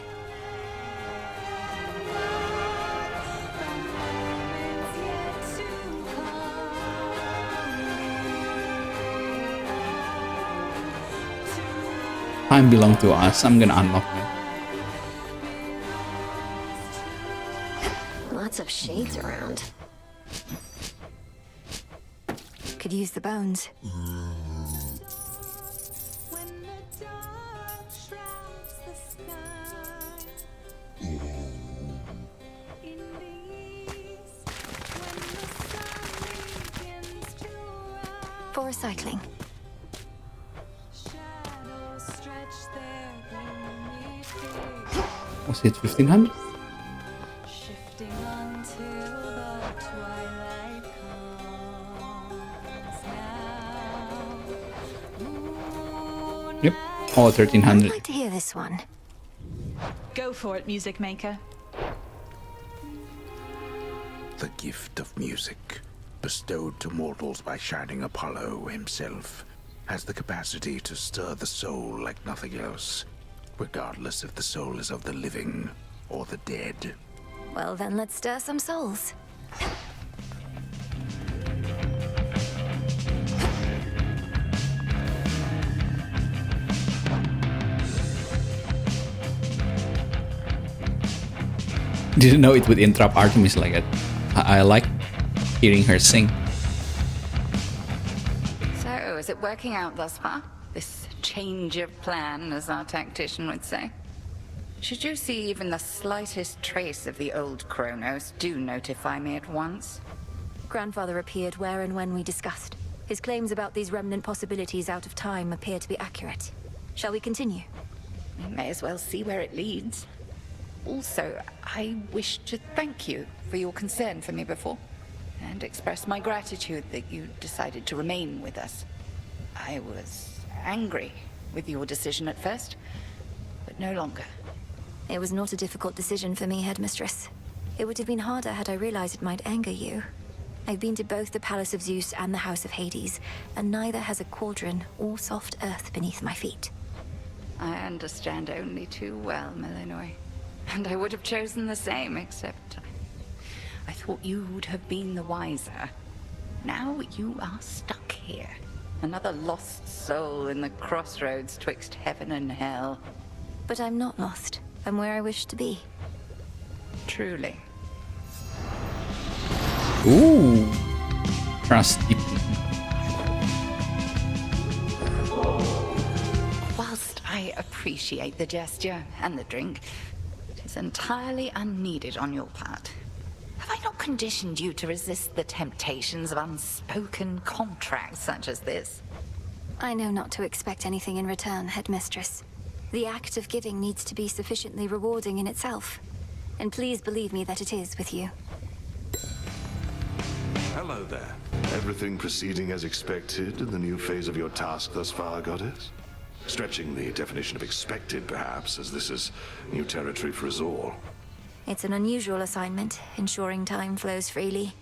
Time belongs to us. I'm gonna unlock it. Lots of shades around. Could use the bones. For recycling. Was it 1500? Yep. Oh, I'd 1300. like to hear this one. Go for it, music maker. The gift of music, bestowed to mortals by Shining Apollo himself, has the capacity to stir the soul like nothing else, regardless if the soul is of the living or the dead. Well, then let's stir some souls. Didn't know it would interrupt Artemis like that. I like hearing her sing. So, is it working out thus far? This change of plan, as our tactician would say? Should you see even the slightest trace of the old Kronos, do notify me at once. Grandfather appeared where and when we discussed. His claims about these remnant possibilities out of time appear to be accurate. Shall we continue? We may as well see where it leads. Also, I wish to thank you for your concern for me before, and express my gratitude that you decided to remain with us. I was angry with your decision at first, but no longer. It was not a difficult decision for me, Headmistress. It would have been harder had I realized it might anger you. I've been to both the Palace of Zeus and the House of Hades, and neither has a cauldron or soft earth beneath my feet. I understand only too well, Millenoi. And I would have chosen the same, except I thought you would have been the wiser. Now you are stuck here. Another lost soul in the crossroads twixt heaven and hell. But I'm not lost. I'm where I wish to be. Truly. Ooh. Trust deep. Whilst I appreciate the gesture and the drink, it is entirely unneeded on your part. Have I not conditioned you to resist the temptations of unspoken contracts such as this? I know not to expect anything in return, Headmistress. The act of giving needs to be sufficiently rewarding in itself. And please believe me that it is with you. Hello there. Everything proceeding as expected in the new phase of your task thus far, Goddess? Stretching the definition of expected, perhaps, as this is new territory for us all. It's an unusual assignment, ensuring time flows freely.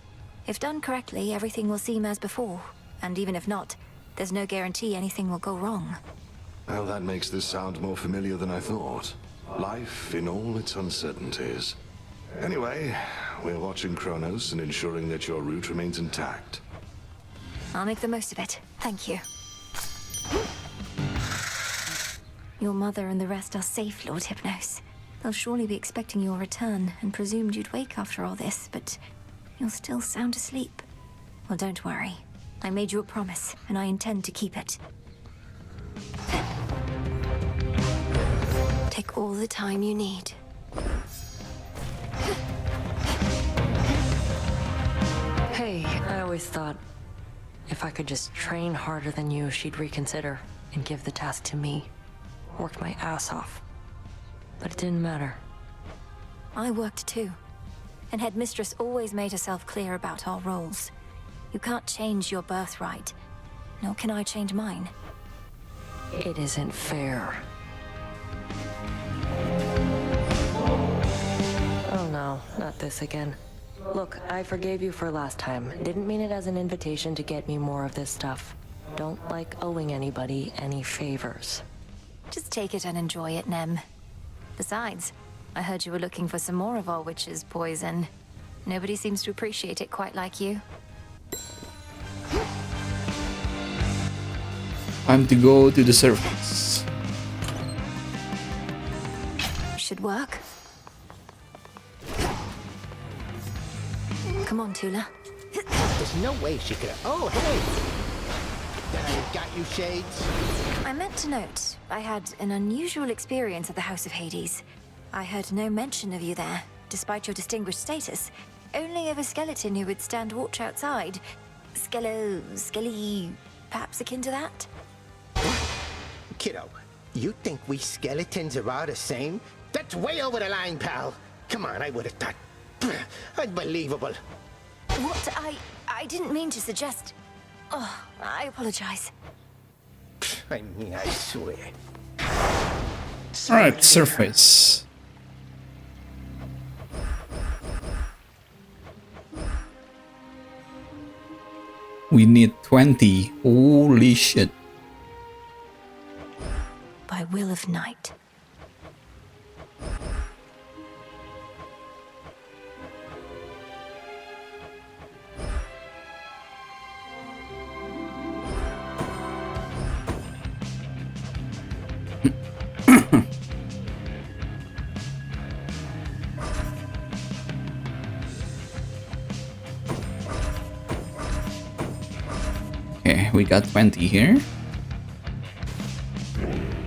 If done correctly, everything will seem as before. And even if not, there's no guarantee anything will go wrong. Well, that makes this sound more familiar than I thought. Life in all its uncertainties. Anyway, we're watching Kronos and ensuring that your route remains intact. I'll make the most of it. Thank you. Your mother and the rest are safe, Lord Hypnos. They'll surely be expecting your return and presumed you'd wake after all this, but you're still sound asleep. Well, don't worry. I made you a promise, and I intend to keep it. Take all the time you need. Hey, I always thought if I could just train harder than you, she'd reconsider and give the task to me. Worked my ass off. But it didn't matter. I worked too. And Headmistress always made herself clear about our roles. You can't change your birthright, nor can I change mine. It isn't fair. Oh no, not this again. Look, I forgave you for last time. Didn't mean it as an invitation to get me more of this stuff. Don't like owing anybody any favors. Just take it and enjoy it, Nem. Besides, I heard you were looking for some more of our witch's poison. Nobody seems to appreciate it quite like you. Time to go to the surface. Should work. Come on, Tula. There's no way she could. Oh, hey! Got you, Shades? I meant to note, I had an unusual experience at the House of Hades. I heard no mention of you there, despite your distinguished status. Only of a skeleton who would stand watch outside. Skelly, perhaps akin to that? Kiddo, you think we skeletons are all the same? That's way over the line, pal. Come on, I would have thought. Unbelievable. What? I didn't mean to suggest... Oh, I apologize. I mean, I swear. Alright, surface. We need 20. Holy shit. By will of night. Okay, we got 20 here.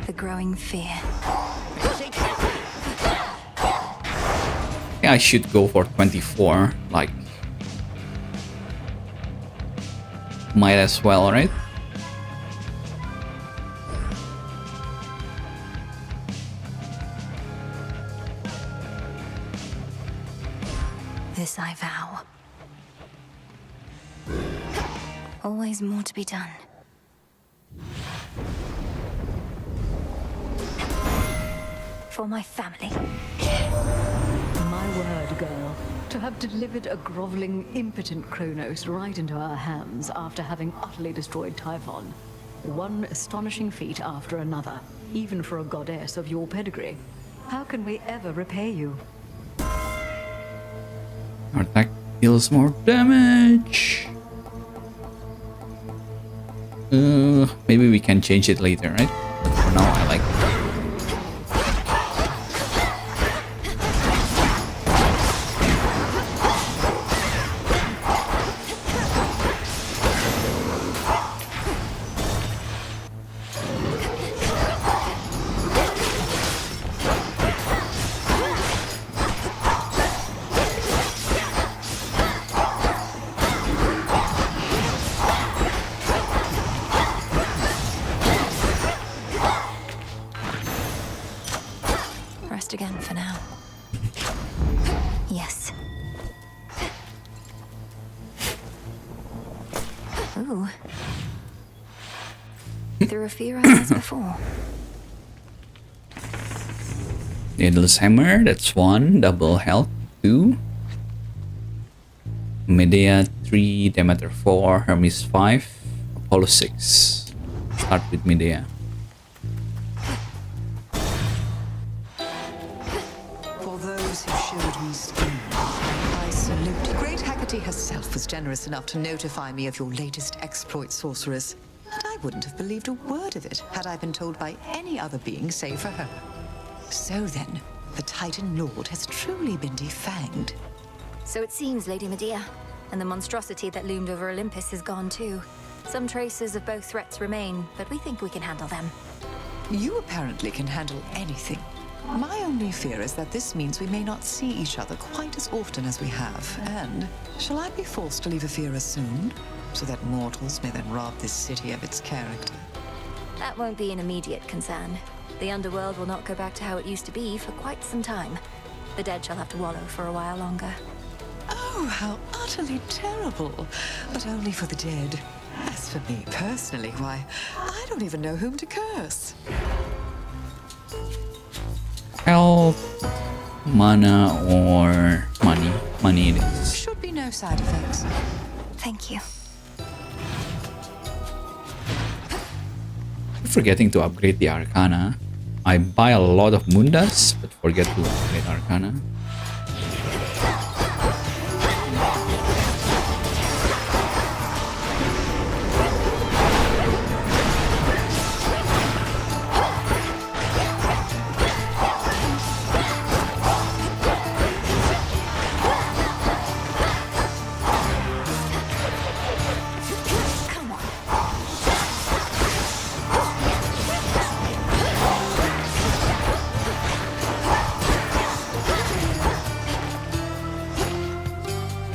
The growing fear. Yeah, I should go for 24. Like, might as well, right? This I vow. Always more to be done. For my family. My word, girl. To have delivered a groveling, impotent Kronos right into our hands after having utterly destroyed Typhon. One astonishing feat after another, even for a goddess of your pedigree. How can we ever repay you? Our attack deals more damage. Maybe we can change it later, right? But for now, I like it. Rest again for now. Yes. Ooh. Through a few rounds before. Needle's Hammer, that's 1. Double health, 2. Medea 3, Demeter 4, Hermes 5, Apollo 6. Start with Medea. For those who showed me skin, I salute. Great Hecate herself was generous enough to notify me of your latest exploit, sorceress. And I wouldn't have believed a word of it had I been told by any other being save for her. So then, the Titan Lord has truly been defanged. So it seems, Lady Medea. And the monstrosity that loomed over Olympus is gone too. Some traces of both threats remain, but we think we can handle them. You apparently can handle anything. My only fear is that this means we may not see each other quite as often as we have. And shall I be forced to leave Ephira soon, so that mortals may then rob this city of its character? That won't be an immediate concern. The underworld will not go back to how it used to be for quite some time. The dead shall have to wallow for a while longer. Oh, Oh, how utterly terrible. But only for the dead. As for me personally, why, I don't even know whom to curse. Health, mana, or money. Money it is. Should be no side effects. Thank you. Forgetting to upgrade the Arcana. I buy a lot of Mundas, but forget to upgrade Arcana.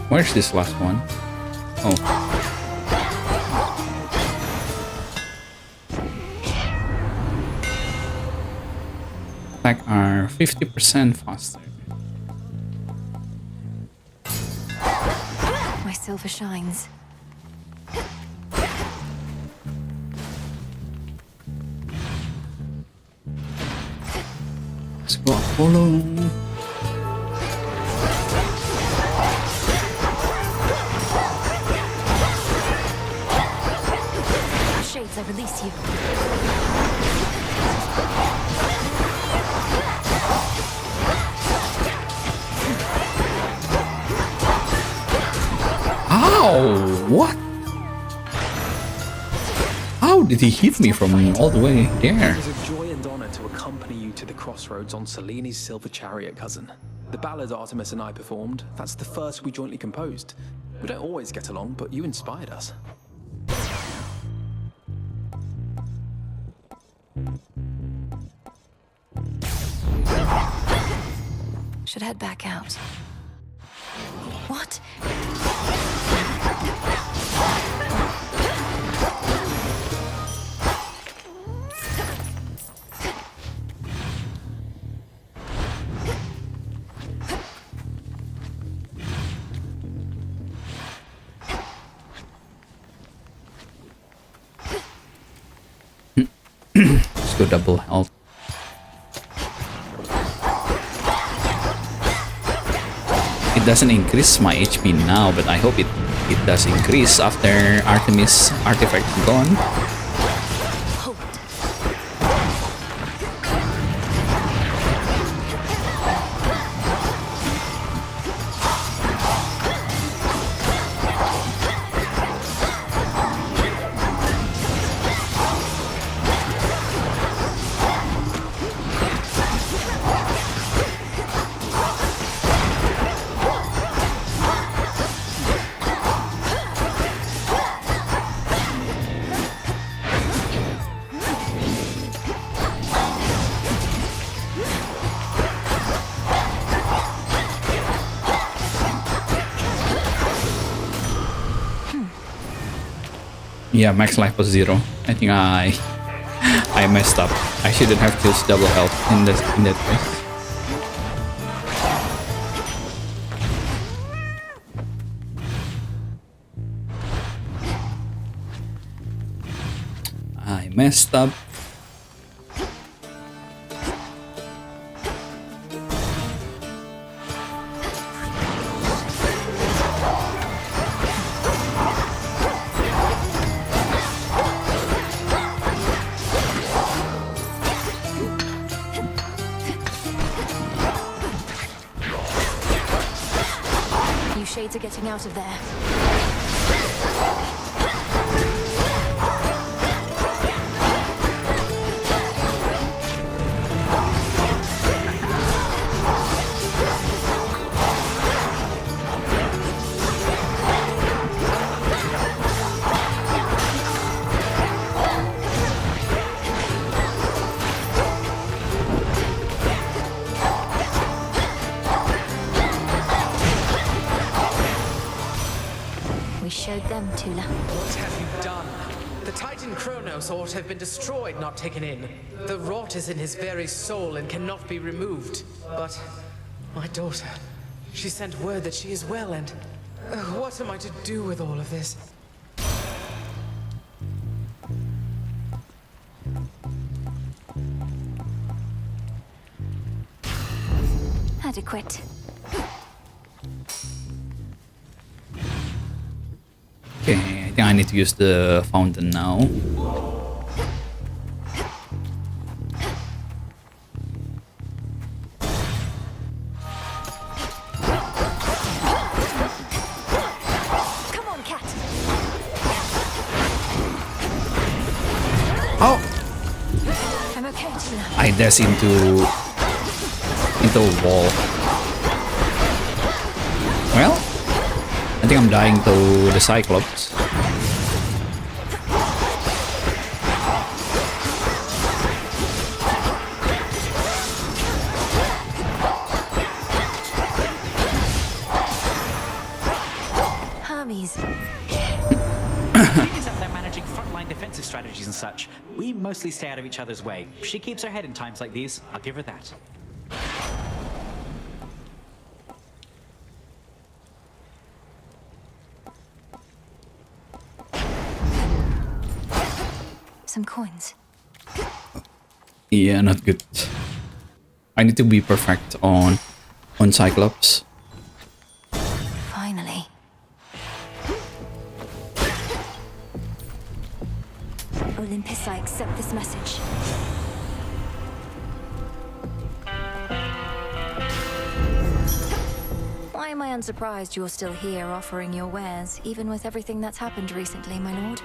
Where's this last one? Oh. Attack are 50% faster. My silver shines. Let's go Apollo. Shades, I release you. Ow! What? How did he hit me from all the way there? It was a joy and honor to accompany you to the crossroads on Seleni's silver chariot, cousin. The ballad Artemis and I performed, that's the first we jointly composed. We don't always get along, but you inspired us. Should head back out. What? Let's go double health. It doesn't increase my HP now, but I hope it does increase after Artemis artifact is gone. Yeah, max life was 0. I think I messed up. I shouldn't have used double health in that case. I messed up. Shades are getting out of there. Them, Tula. What have you done? The Titan Kronos ought to have been destroyed, not taken in. The rot is in his very soul and cannot be removed. But my daughter, She sent word that she is well, and what am I to do with all of this? Adequate. Okay, I think I need to use the fountain now. Come on, cat. Oh! I'm okay, Tina. I dash into a wall. Well, I think I'm dying to the Cyclops. Hermes. She's out there managing frontline defensive strategies and such. We mostly stay out of each other's way. She keeps her head in times like these. I'll give her that. Some coins. Yeah, not good. I need to be perfect on Cyclops. Finally. Olympus, I accept this message. Why am I unsurprised you're still here offering your wares, even with everything that's happened recently, my lord?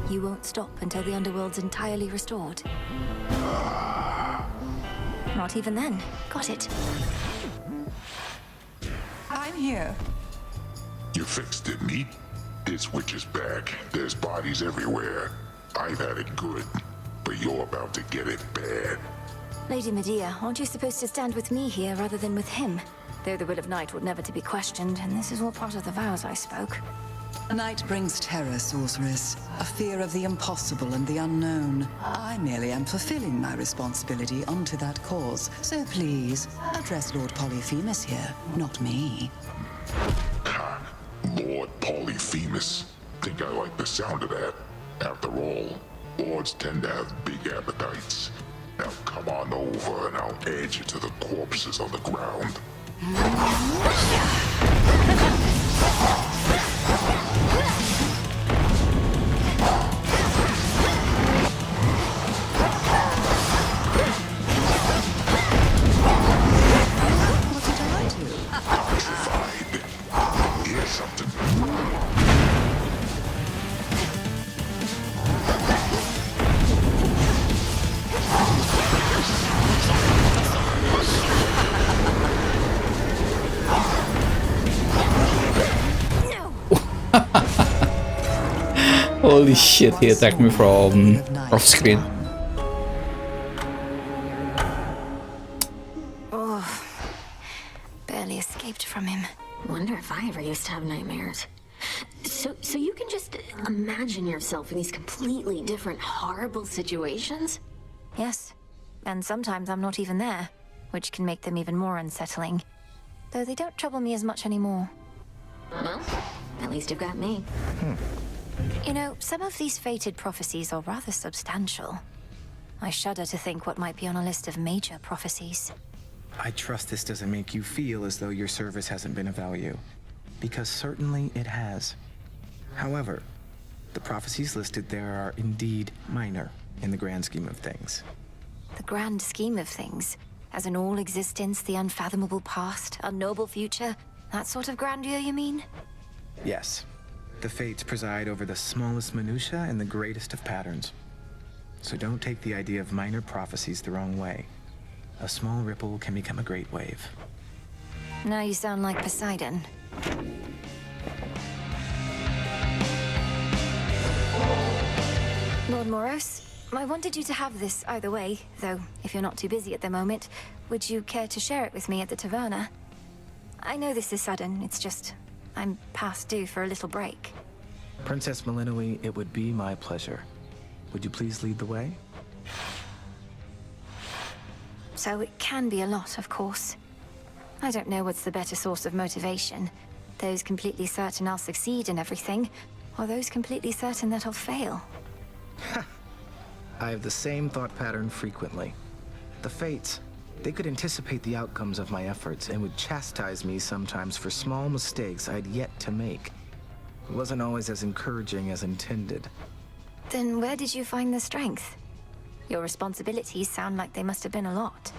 You won't stop until the underworld's entirely restored. Not even then. Got it. I'm here. You fixed it, Meat? This witch is back. There's bodies everywhere. I've had it good, but you're about to get it bad. Lady Medea, aren't you supposed to stand with me here rather than with him? Though the will of Night would never to be questioned, and this is all part of the vows I spoke. A night brings terror, sorceress. A fear of the impossible and the unknown. I merely am fulfilling my responsibility unto that cause. So please, address Lord Polyphemus here, not me. Lord Polyphemus. Think I like the sound of that. After all, lords tend to have big appetites. Now come on over and I'll add you to the corpses on the ground. Here's something. Holy shit, he attacked me from off screen. Oh, barely escaped from him. Wonder if I ever used to have nightmares. So you can just imagine yourself in these completely different, horrible situations? Yes, and sometimes I'm not even there, which can make them even more unsettling. Though they don't trouble me as much anymore. Well, at least you've got me. You know, some of these fated prophecies are rather substantial. I shudder to think what might be on a list of major prophecies. I trust this doesn't make you feel as though your service hasn't been of value, because certainly it has. However, the prophecies listed there are indeed minor in the grand scheme of things. The grand scheme of things? As an all-existence, the unfathomable past, a noble future? That sort of grandeur, you mean? Yes. The fates preside over the smallest minutiae and the greatest of patterns. So don't take the idea of minor prophecies the wrong way. A small ripple can become a great wave. Now you sound like Poseidon. Lord Moros, I wanted you to have this either way, though if you're not too busy at the moment, would you care to share it with me at the taverna? I know this is sudden, it's just I'm past due for a little break. Princess Malinois, it would be my pleasure. Would you please lead the way? So it can be a lot, of course. I don't know what's the better source of motivation. Those completely certain I'll succeed in everything, or those completely certain that I'll fail. I have the same thought pattern frequently. The fates, they could anticipate the outcomes of my efforts and would chastise me sometimes for small mistakes I'd yet to make. It wasn't always as encouraging as intended. Then where did you find the strength? Your responsibilities sound like they must have been a lot.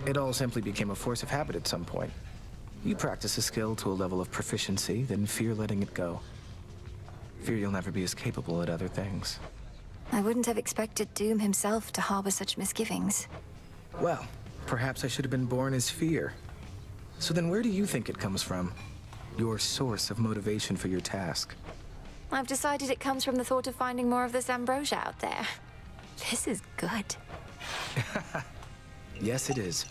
It all simply became a force of habit at some point. You practice a skill to a level of proficiency, then fear letting it go. Fear you'll never be as capable at other things. I wouldn't have expected Doom himself to harbor such misgivings. Well, perhaps I should have been born as fear. So then where do you think it comes from? Your source of motivation for your task? I've decided it comes from the thought of finding more of this ambrosia out there. This is good. Yes, it is.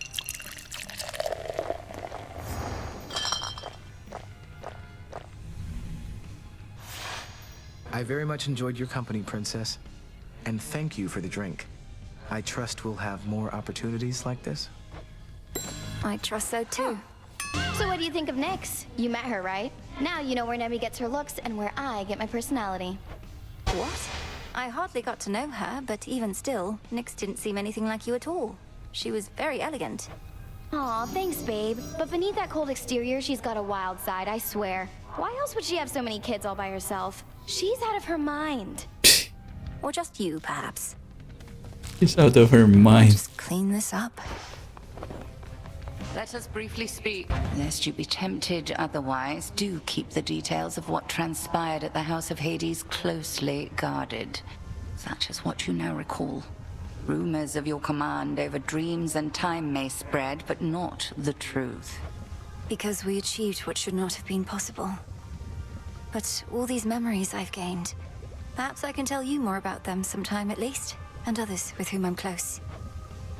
I very much enjoyed your company, Princess. And thank you for the drink. I trust we'll have more opportunities like this. I trust so too. So what do you think of Nyx? You met her, right? Now you know where Nemi gets her looks and where I get my personality. What? I hardly got to know her, but even still, Nyx didn't seem anything like you at all. She was very elegant. Aw, thanks, babe. But beneath that cold exterior, she's got a wild side, I swear. Why else would she have so many kids all by herself? She's out of her mind. Or just you, perhaps. She's out of her mind. Just clean this up. Let us briefly speak. Lest you be tempted otherwise, do keep the details of what transpired at the House of Hades closely guarded. Such as what you now recall. Rumors of your command over dreams and time may spread, but not the truth. Because we achieved what should not have been possible. But all these memories I've gained, perhaps I can tell you more about them sometime at least, and others with whom I'm close.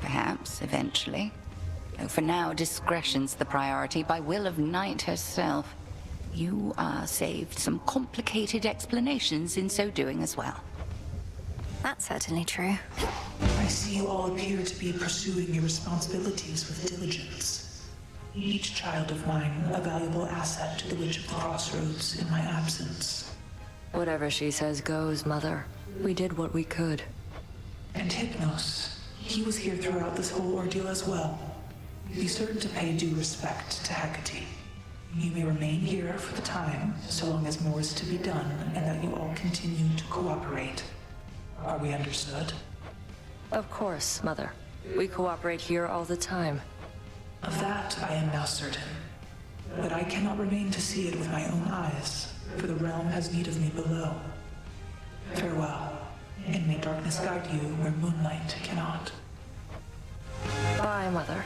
Perhaps, eventually. Though for now, discretion's the priority by will of Night herself. You are saved some complicated explanations in so doing as well. That's certainly true. I see you all appear to be pursuing your responsibilities with diligence. Each child of mine a valuable asset to the Witch of the Crossroads in my absence. Whatever she says goes, Mother. We did what we could. And Hypnos, he was here throughout this whole ordeal as well. Be certain to pay due respect to Hecate. You may remain here for the time, so long as more is to be done, and that you all continue to cooperate. Are we understood? Of course, Mother. We cooperate here all the time. Of that I am now certain. But I cannot remain to see it with my own eyes, for the realm has need of me below. Farewell, and may darkness guide you where moonlight cannot. Bye, Mother.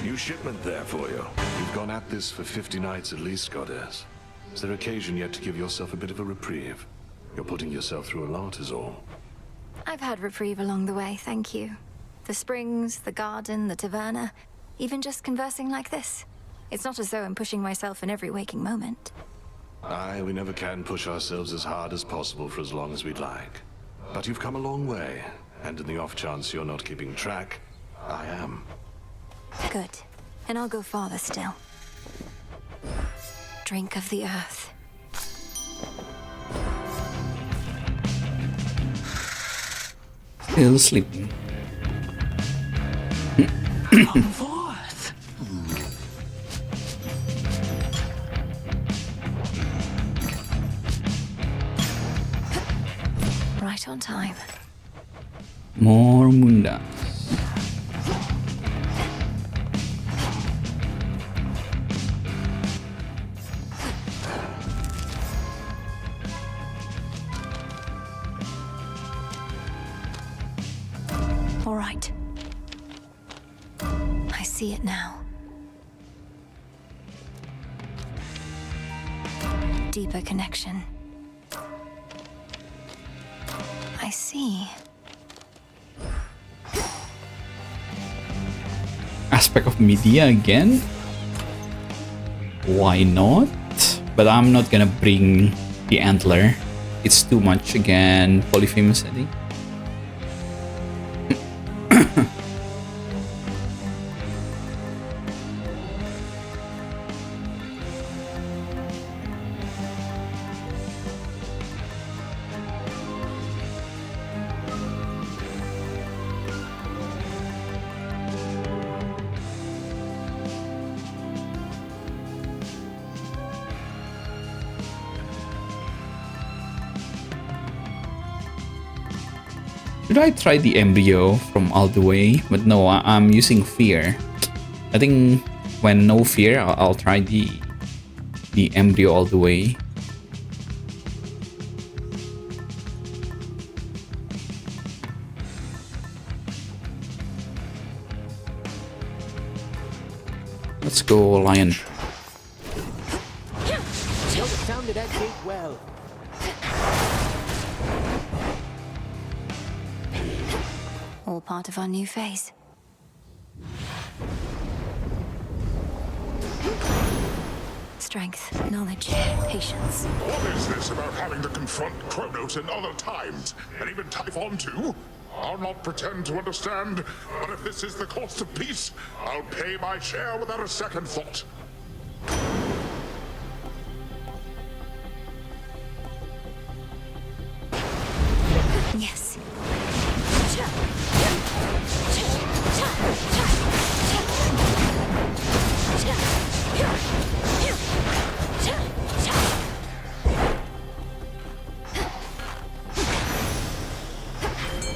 New shipment there for you. You've gone at this for 50 nights at least, Goddess. Is there occasion yet to give yourself a bit of a reprieve? You're putting yourself through a lot is all. I've had reprieve along the way, thank you. The springs, the garden, the taverna, even just conversing like this. It's not as though I'm pushing myself in every waking moment. Aye, we never can push ourselves as hard as possible for as long as we'd like. But you've come a long way, and in the off chance you're not keeping track, I am. Good. And I'll go farther still. Drink of the earth. Still sleeping. Come forth. Right on time. More Munda. All right. I see it now. Deeper connection. I see. Aspect of media again? Why not? But I'm not gonna bring the antler. It's too much again. Polyphemus, I think. Should I try the embryo from all the way? But no, I'm using fear. I think when no fear, I'll try the embryo all the way. Let's go, lion. Sounded that gate well. All part of our new phase. Strength, knowledge, patience. What is this about having to confront Kronos in other times, and even Typhon too? I'll not pretend to understand, but if this is the cost of peace, I'll pay my share without a second thought. Yes.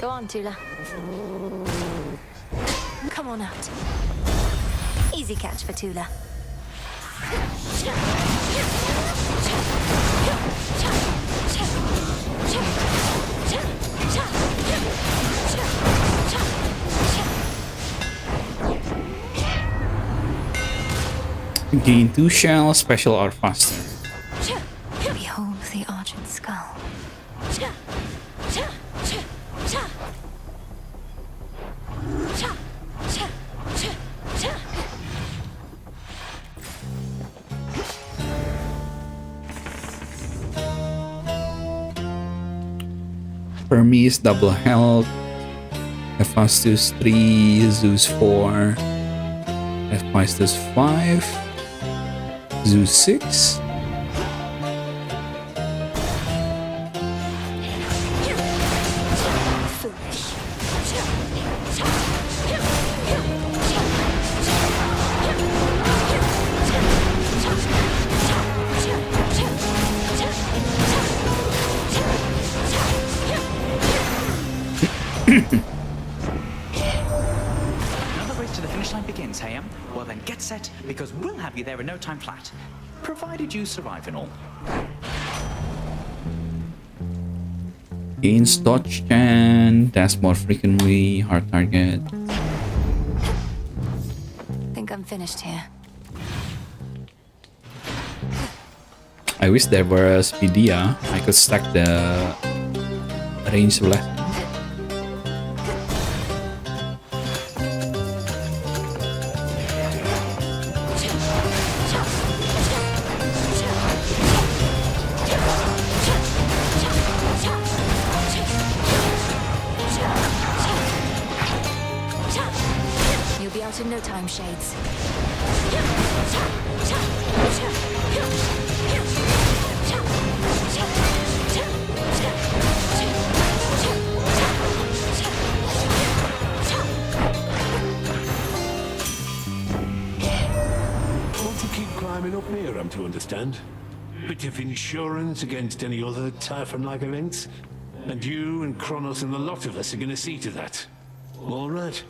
Go on, Tula. Come on out. Easy catch for Tula. Gain 2 shells, special or faster. Behold the argent skull. Hermes double health. Hephaestus 3, Zeus 4, Hephaestus 5, Zeus 6. Another race to the finish line begins, Hayam. Well then, get set, because we'll have you there in no time flat. Provided you survive and all. Gains dodge and dash more frequently, hard target. Think I'm finished here. I wish there were a Speedia. I could stack the range left. You'll be out in no time, Shades. Want to keep climbing up here, I'm to understand. Bit of insurance against any other Typhon-like events. And you and Kronos and the lot of us are gonna see to that. All right.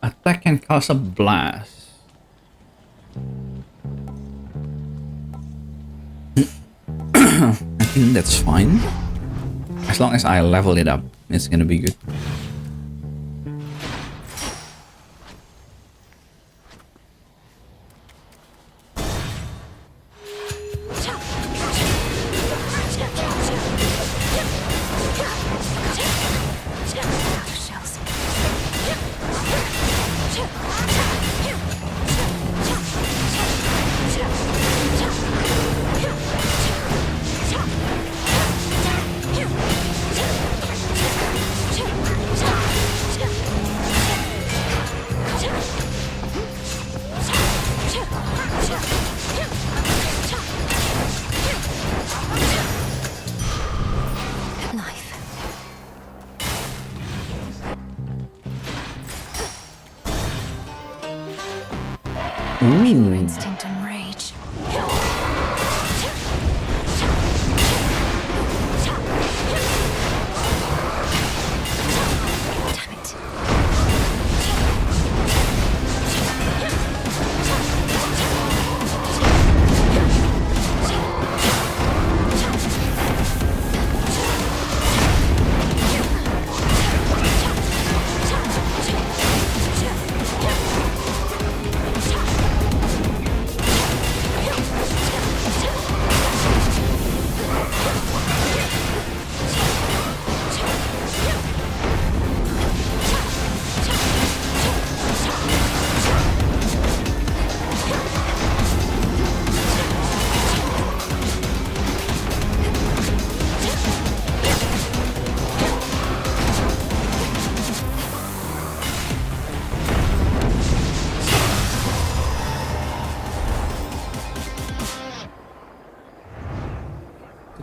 Attack and cause a blast. I think that's fine. As long as I level it up, it's gonna be good.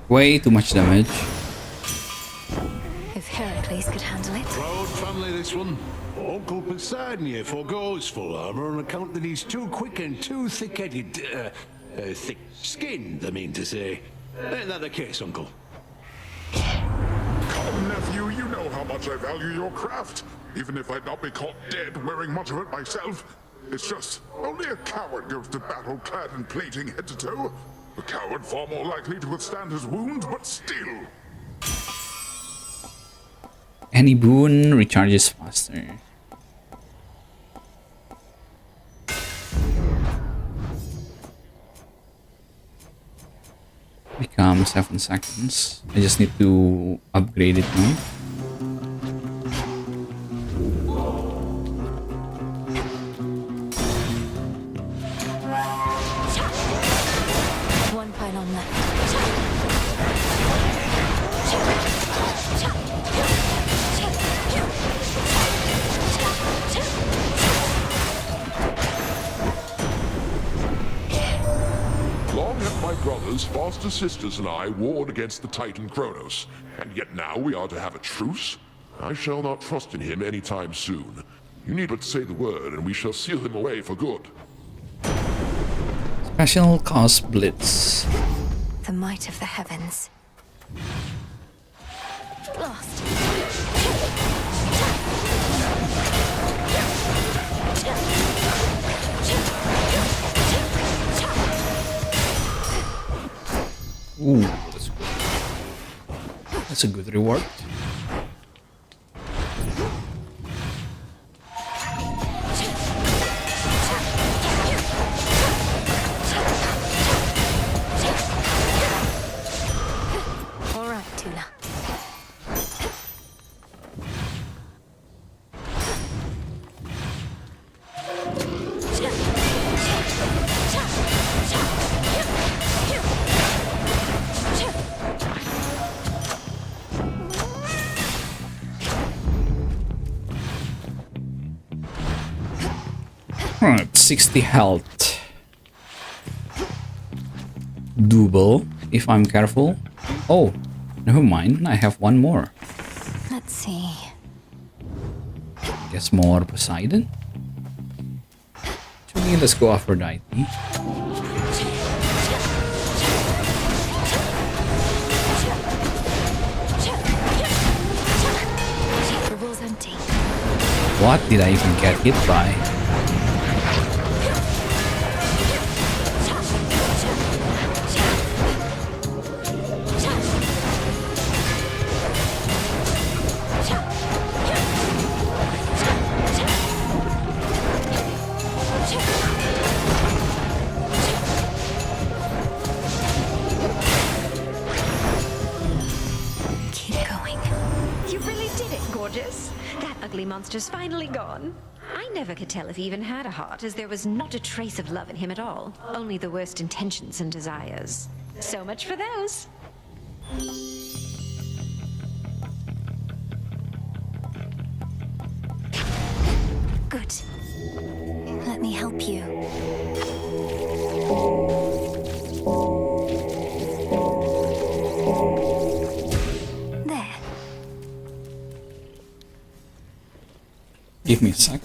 Way too much damage. If Heracles could handle it. Proud family, this one. Uncle Poseidon here forgoes full armor on account that he's too quick and too thick-headed. Thick-skinned, I mean to say. Ain't that the case, Uncle? Come, nephew, you know how much I value your craft. Even if I'd not be caught dead wearing much of it myself. It's just, only a coward goes to battle clad in plating head to toe. A coward far more likely to withstand his wounds, but still. Any boon recharges faster. Become 7 seconds. I just need to upgrade it now. One pylon left. Long have my brothers, foster sisters, and I warred against the Titan Kronos, and yet now we are to have a truce? I shall not trust in him any time soon. You need but say the word, and we shall seal him away for good. Special cost blitz. The might of the heavens. Lost. Ooh, that's good. That's a good reward. All right, Tula. Alright, 60 health. Double, if I'm careful. Oh, never mind, I have one more. Let's see. Guess more Poseidon? To me, let's go Aphrodite. Rival's empty. What did I even get hit by? Keep going. You really did it, gorgeous. That ugly monster's finally gone. I never could tell if he even had a heart, as there was not a trace of love in him at all. Only the worst intentions and desires. So much for those. Good. Let me help you. There. Give me a sec.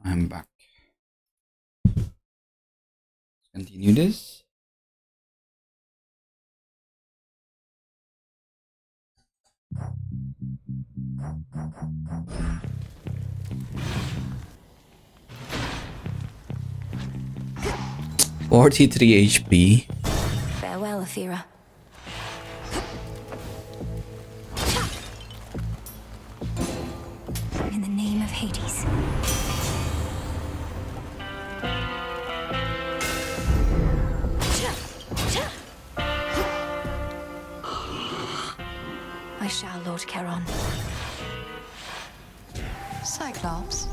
I'm back. Continue this. $43 HP. Farewell, Athera. In the name of Hades. I shall, Lord Charon. Cyclops?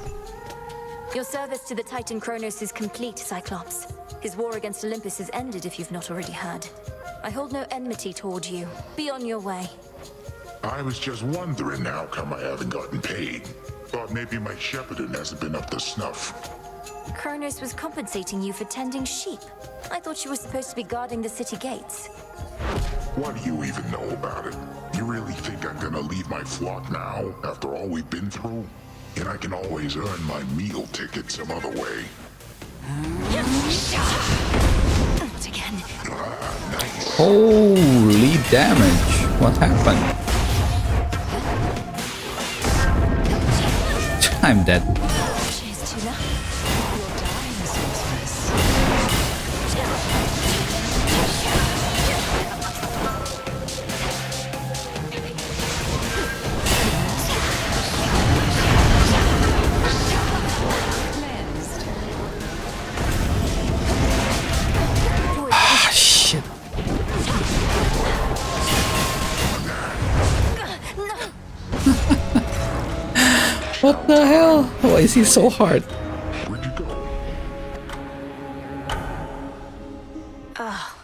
Your service to the Titan Kronos is complete, Cyclops. His war against Olympus is ended, if you've not already heard. I hold no enmity toward you. Be on your way. I was just wondering how come I haven't gotten paid. Thought maybe my shepherding hasn't been up to snuff. Kronos was compensating you for tending sheep. I thought you were supposed to be guarding the city gates. What do you even know about it? You really think I'm gonna leave my flock now, after all we've been through? And I can always earn my meal ticket some other way. Not again. Nice. Holy damage. What happened? I'm dead. Cheers to that. You're dying, sorceress. Ah, shit. What the hell? Why is he so hard? Where'd you go? Oh,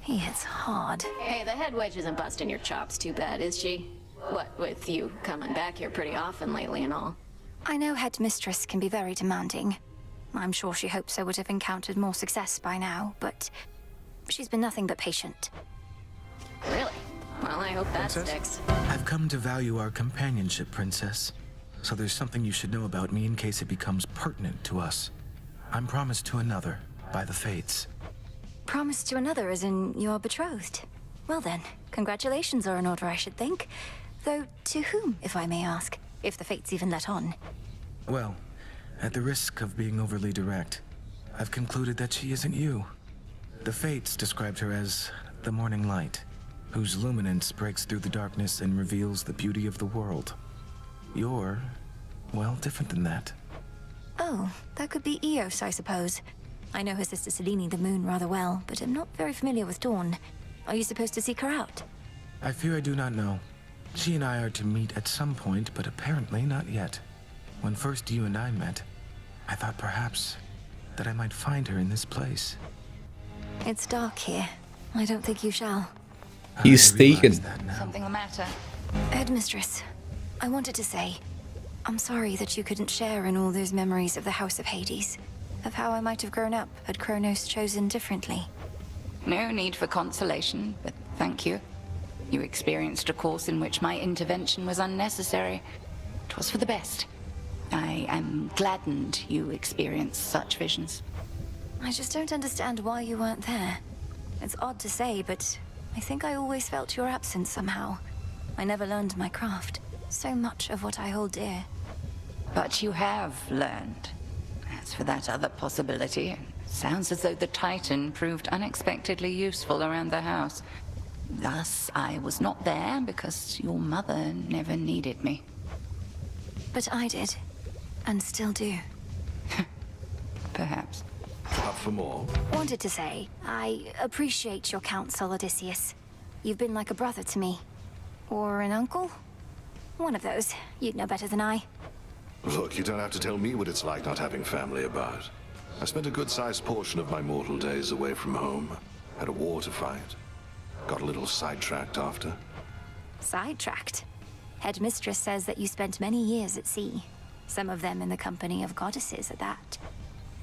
he hits hard. Hey, the head wedge isn't busting your chops too bad, is she? What with you coming back here pretty often lately and all? I know Headmistress can be very demanding. I'm sure she hopes I would have encountered more success by now, but she's been nothing but patient. Really? Well, I hope that Princess? sticks. I've come to value our companionship, Princess. So there's something you should know about me in case it becomes pertinent to us. I'm promised to another, by the Fates. Promised to another as in you're betrothed. Well then, congratulations are in order, I should think. Though, to whom, if I may ask? If the Fates even let on. Well, at the risk of being overly direct, I've concluded that she isn't you. The Fates described her as the morning light, whose luminance breaks through the darkness and reveals the beauty of the world. You're, well, different than that. Oh, that could be Eos, I suppose. I know her sister Selene the Moon rather well, but I'm not very familiar with Dawn. Are you supposed to seek her out? I fear I do not know. She and I are to meet at some point, but apparently not yet. When first you and I met, I thought perhaps that I might find her in this place. It's dark here. I don't think you shall. He's taken. Something the matter? Headmistress, I wanted to say, I'm sorry that you couldn't share in all those memories of the House of Hades, of how I might have grown up had Kronos chosen differently. No need for consolation, but thank you. You experienced a course in which my intervention was unnecessary. It was for the best. I am gladdened you experienced such visions. I just don't understand why you weren't there. It's odd to say, but I think I always felt your absence somehow. I never learned my craft. So much of what I hold dear. But you have learned. As for that other possibility, it sounds as though the Titan proved unexpectedly useful around the house. Thus, I was not there because your mother never needed me. But I did. And still do. Perhaps. Up for more? Wanted to say, I appreciate your counsel, Odysseus. You've been like a brother to me. Or an uncle? One of those. You'd know better than I. Look, you don't have to tell me what it's like not having family about. I spent a good-sized portion of my mortal days away from home. Had a war to fight. Got a little sidetracked after. Sidetracked? Headmistress says that you spent many years at sea. Some of them in the company of goddesses at that.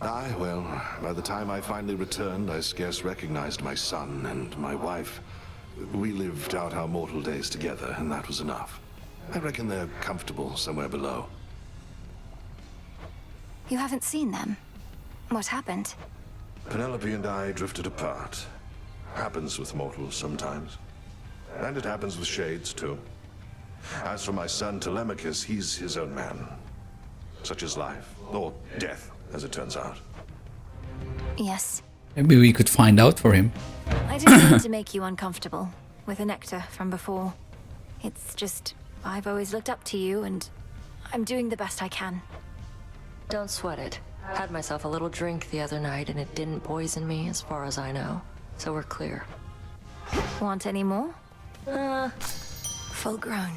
Aye, well, by the time I finally returned, I scarce recognized my son and my wife. We lived out our mortal days together, and that was enough. I reckon they're comfortable somewhere below. You haven't seen them? What happened? Penelope and I drifted apart. Happens with mortals sometimes. And it happens with shades, too. As for my son Telemachus, he's his own man. Such is life. Or death, as it turns out. Yes. Maybe we could find out for him. I didn't mean to make you uncomfortable with a nectar from before. It's just, I've always looked up to you, and I'm doing the best I can. Don't sweat it. Had myself a little drink the other night and it didn't poison me as far as I know. So we're clear. Want any more? Full grown.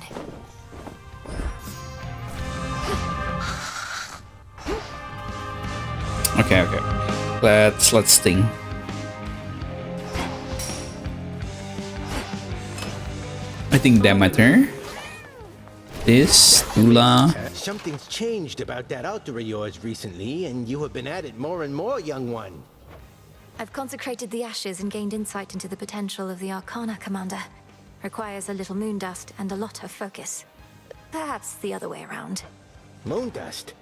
Okay. Let's sting. I think Demeter. This Tula. Something's changed about that altar of yours recently, and you have been at it more and more, young one. I've consecrated the ashes and gained insight into the potential of the Arcana, Commander. Requires a little moon dust and a lot of focus. Perhaps the other way around. Moon dust?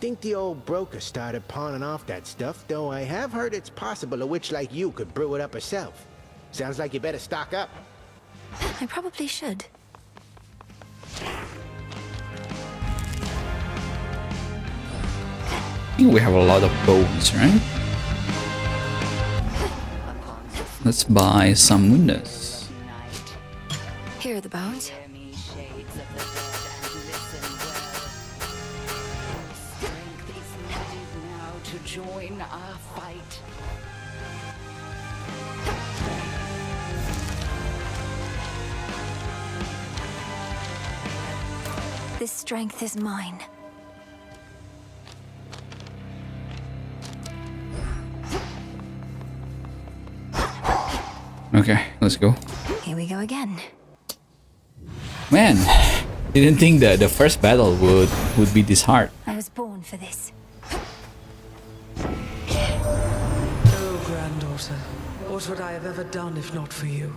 Think the old broker started pawning off that stuff, though I have heard it's possible a witch like you could brew it up herself. Sounds like you better stock up. I probably should. I think we have a lot of bones, right? Let's buy some windows. Here are the bones. To join our fight. This strength is mine. Okay, let's go. Here we go again. Man, didn't think that the first battle would be this hard. I was born for this. Oh, granddaughter, what would I have ever done if not for you?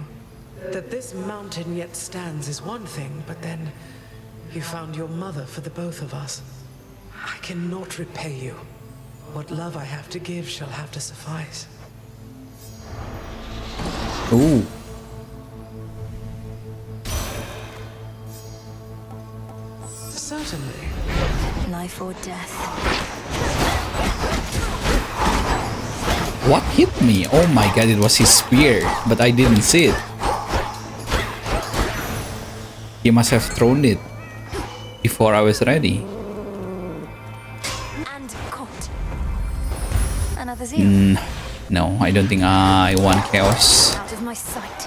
That this mountain yet stands is one thing, but then you found your mother for the both of us. I cannot repay you. What love I have to give shall have to suffice. Ooh. Certainly. Life or death. What hit me? Oh my god, it was his spear, but I didn't see it. He must have thrown it before I was ready. And caught. Another zero. No, I don't think I want chaos. Out of my sight.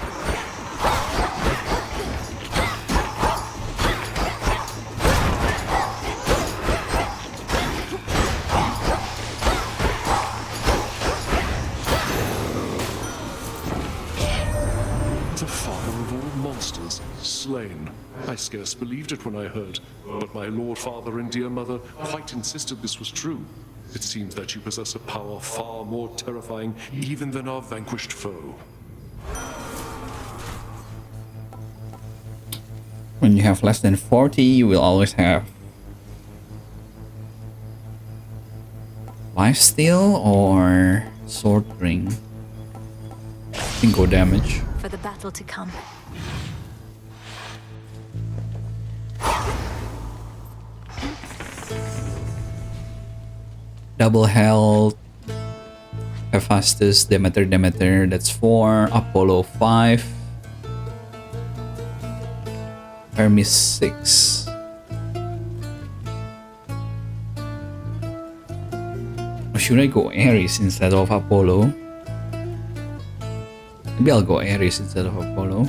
The father of all monsters, slain. I scarce believed it when I heard, but my lord father and dear mother quite insisted this was true. It seems that you possess a power far more terrifying even than our vanquished foe. When you have less than 40, you will always have lifesteal or sword ring. Single damage. For the battle to come. Double health. Hephaestus, Demeter, that's 4. Apollo 5. Hermes 6. Or should I go Ares instead of Apollo? Maybe I'll go Ares instead of Apollo.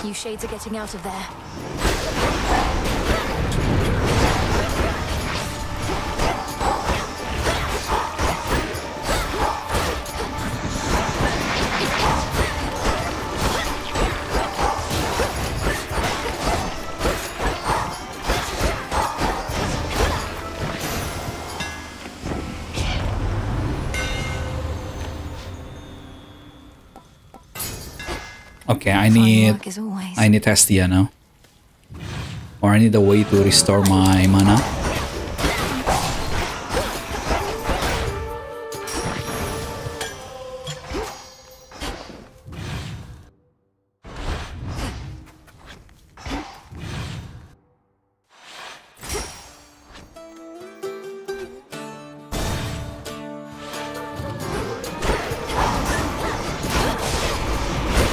You shades are getting out of there. Okay, I need work as always. Hestia now. Or I need a way to restore my mana.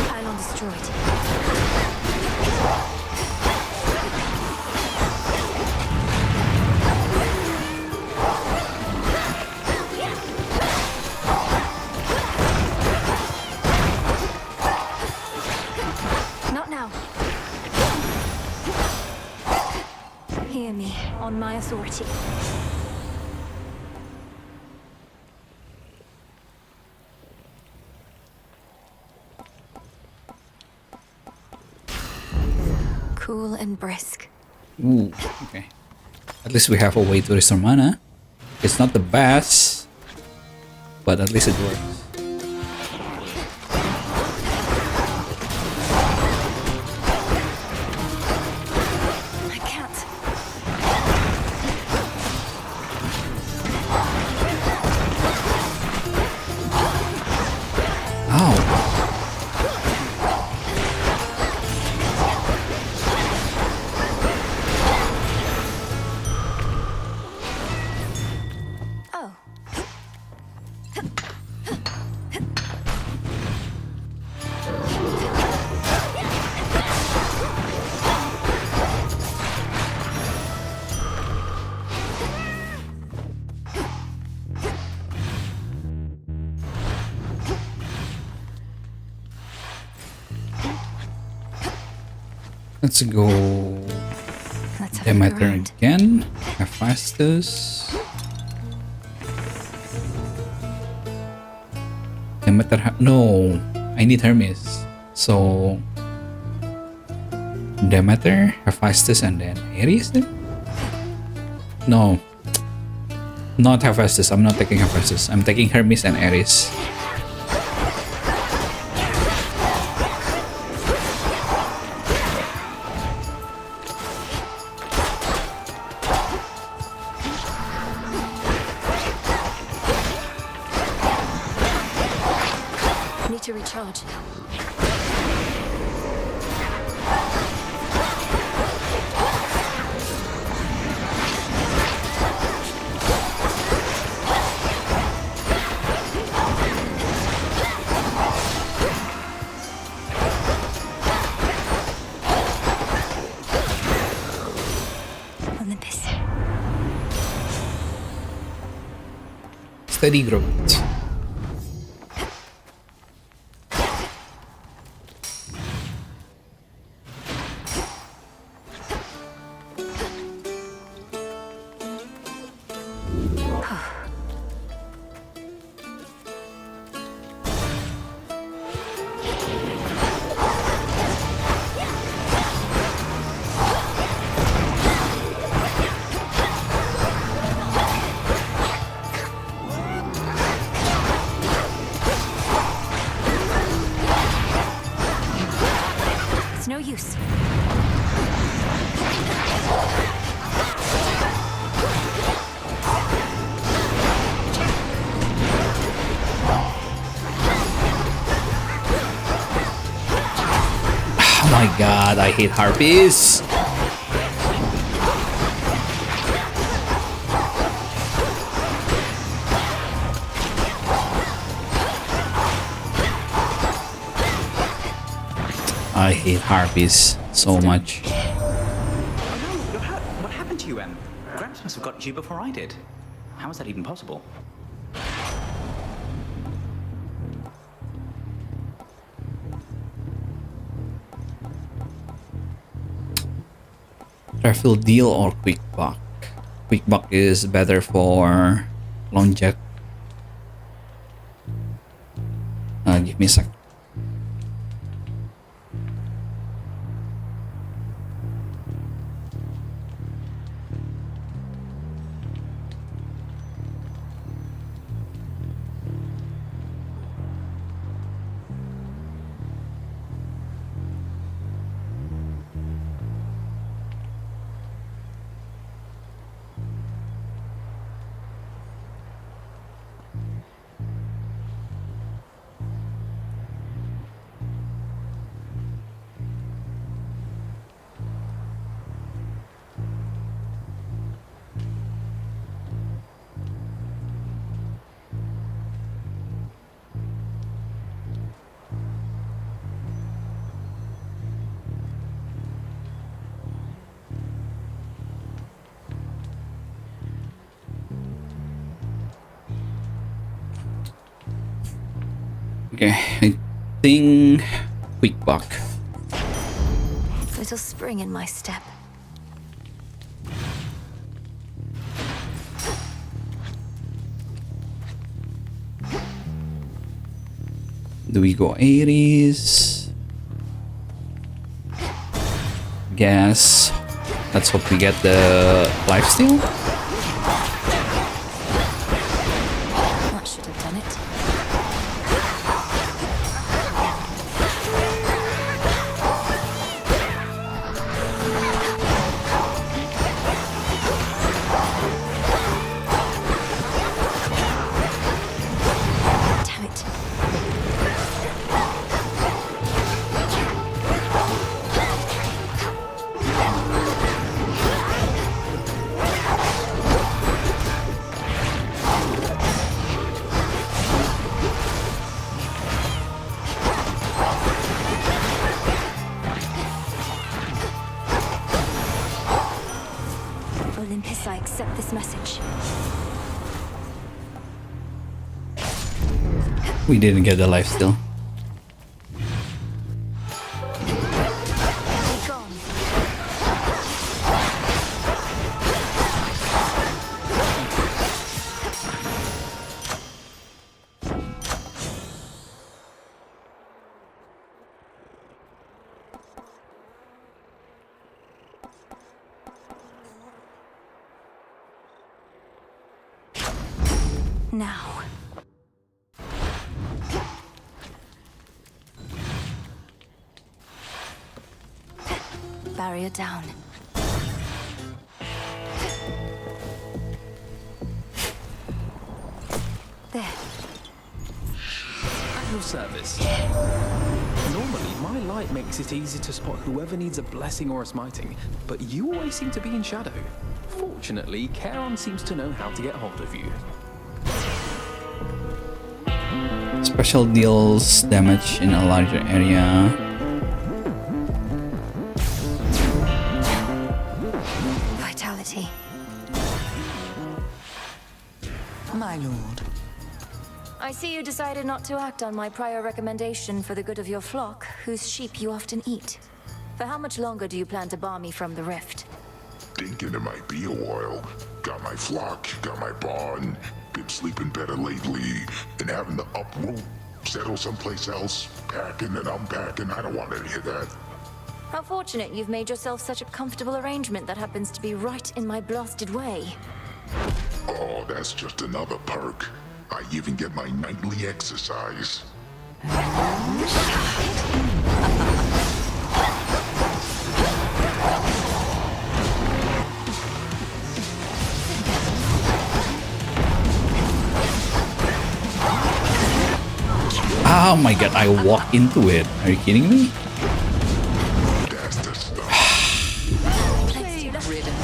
Pylon destroyed. Not now. Hear me, on my authority. Cool and brisk. Ooh, okay. At least we have a way to restore mana. It's not the best, but at least it works. I can't. Oh. Let's go. Let's have a look Demeter around. again. Hephaestus. Demeter. No, I need Hermes. So Demeter, Hephaestus, and then Ares. Then? No, not Hephaestus. I'm not taking Hephaestus. I'm taking Hermes and Ares. Need to recharge. Olympus. Steady growth. It's no use. Oh my god, I hate harpies. I hate harpies so much. Oh no, you're hurt. What happened to you, Em? Gramps must have got you before I did. How is that even possible? Refill deal or quick buck? Quick buck is better for long jet. Give me a sec. Okay, I think quick buck. Little spring in my step. Do we go 80s? Guess. Let's hope we get the lifesteal. That should have done it. Damn it. Olympus, I accept this message. We didn't get the lifesteal. Be gone. Now. Barrier down. There. At your service. Normally, my light makes it easy to spot whoever needs a blessing or a smiting, but you always seem to be in shadow. Fortunately, Charon seems to know how to get hold of you. Special deals damage in a larger area. Vitality. My lord. I see you decided not to act on my prior recommendation for the good of your flock, whose sheep you often eat. For how much longer do you plan to bar me from the rift? Thinking it might be a while. Got my flock, got my barn. Been sleeping better lately. And having to uproot, settle someplace else. Packing and unpacking, I don't want any of that. How fortunate you've made yourself such a comfortable arrangement that happens to be right in my blasted way. Oh, that's just another perk. I even get my nightly exercise. Oh my god, I walked into it. Are you kidding me? That's the stuff. Plague-ridden.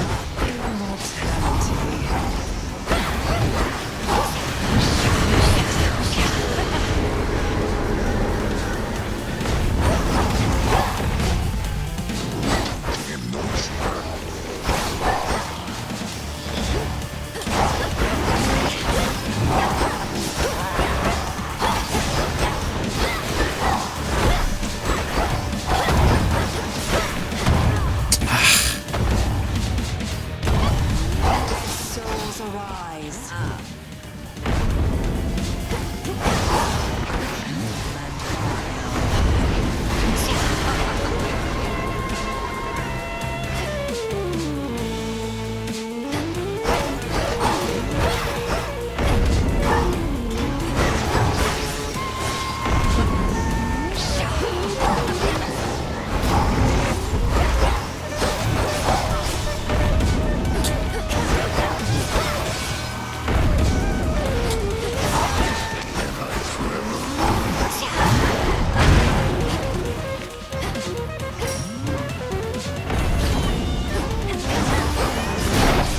Souls arise.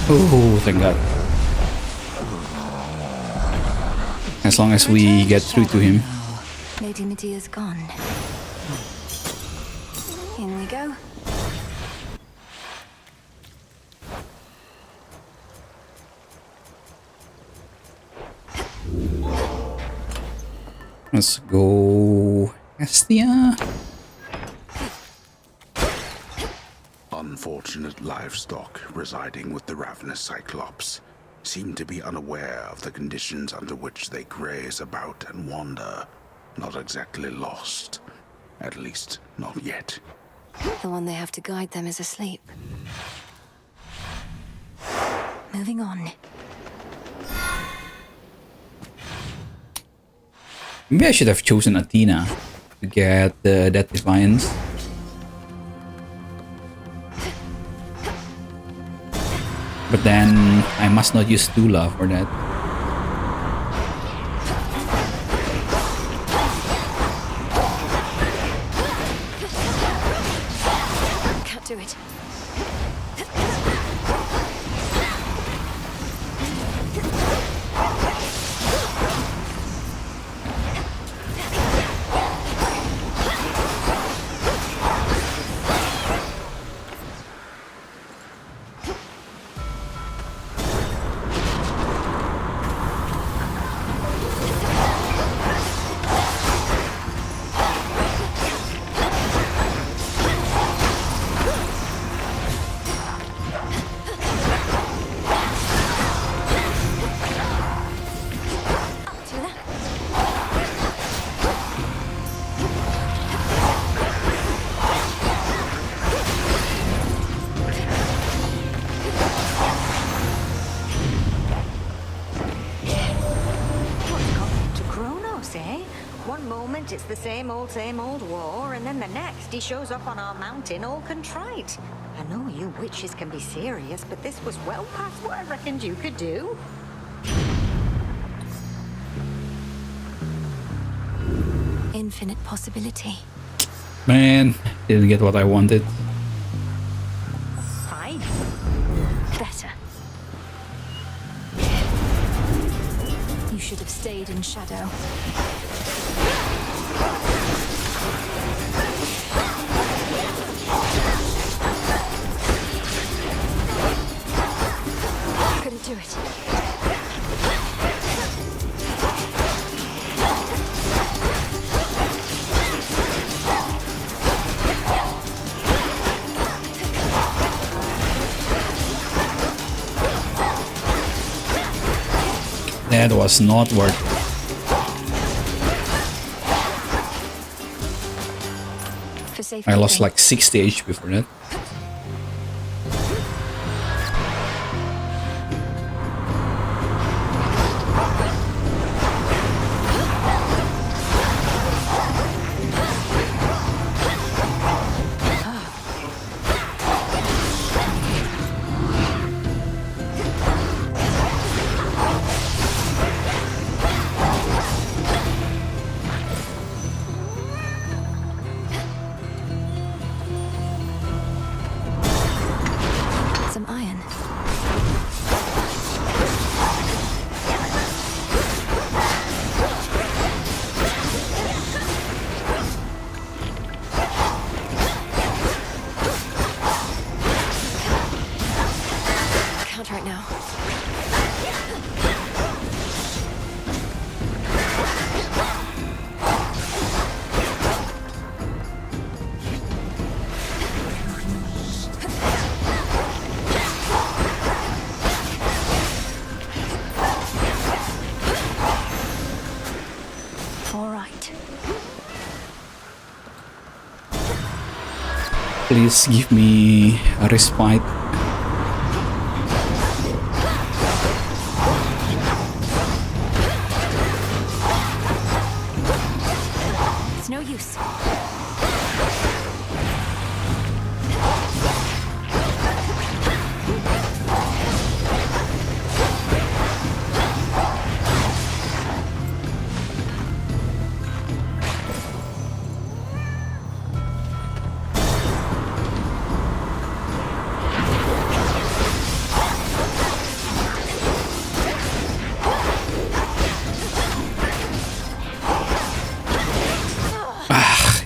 Oh, thank god. As long as we get through to him. Lady Medea's gone. In we go. Let's go Estia. Unfortunate livestock residing with the ravenous Cyclops seem to be unaware of the conditions under which they graze about and wander. Not exactly lost. At least, not yet. The one they have to guide them is asleep. Moving on. Maybe I should have chosen Athena to get that Defiance. But then I must not use Tula for that. Can't do it. It's the same old war, and then the next he shows up on our mountain all contrite. I know you witches can be serious, but this was well past what I reckoned you could do. Infinite possibility. Man, didn't get what I wanted. Fine. Better. You should have stayed in shadow. Couldn't do it. That was not worth it. I lost like 60 HP for that. Right now. All right. Please give me a respite. No use.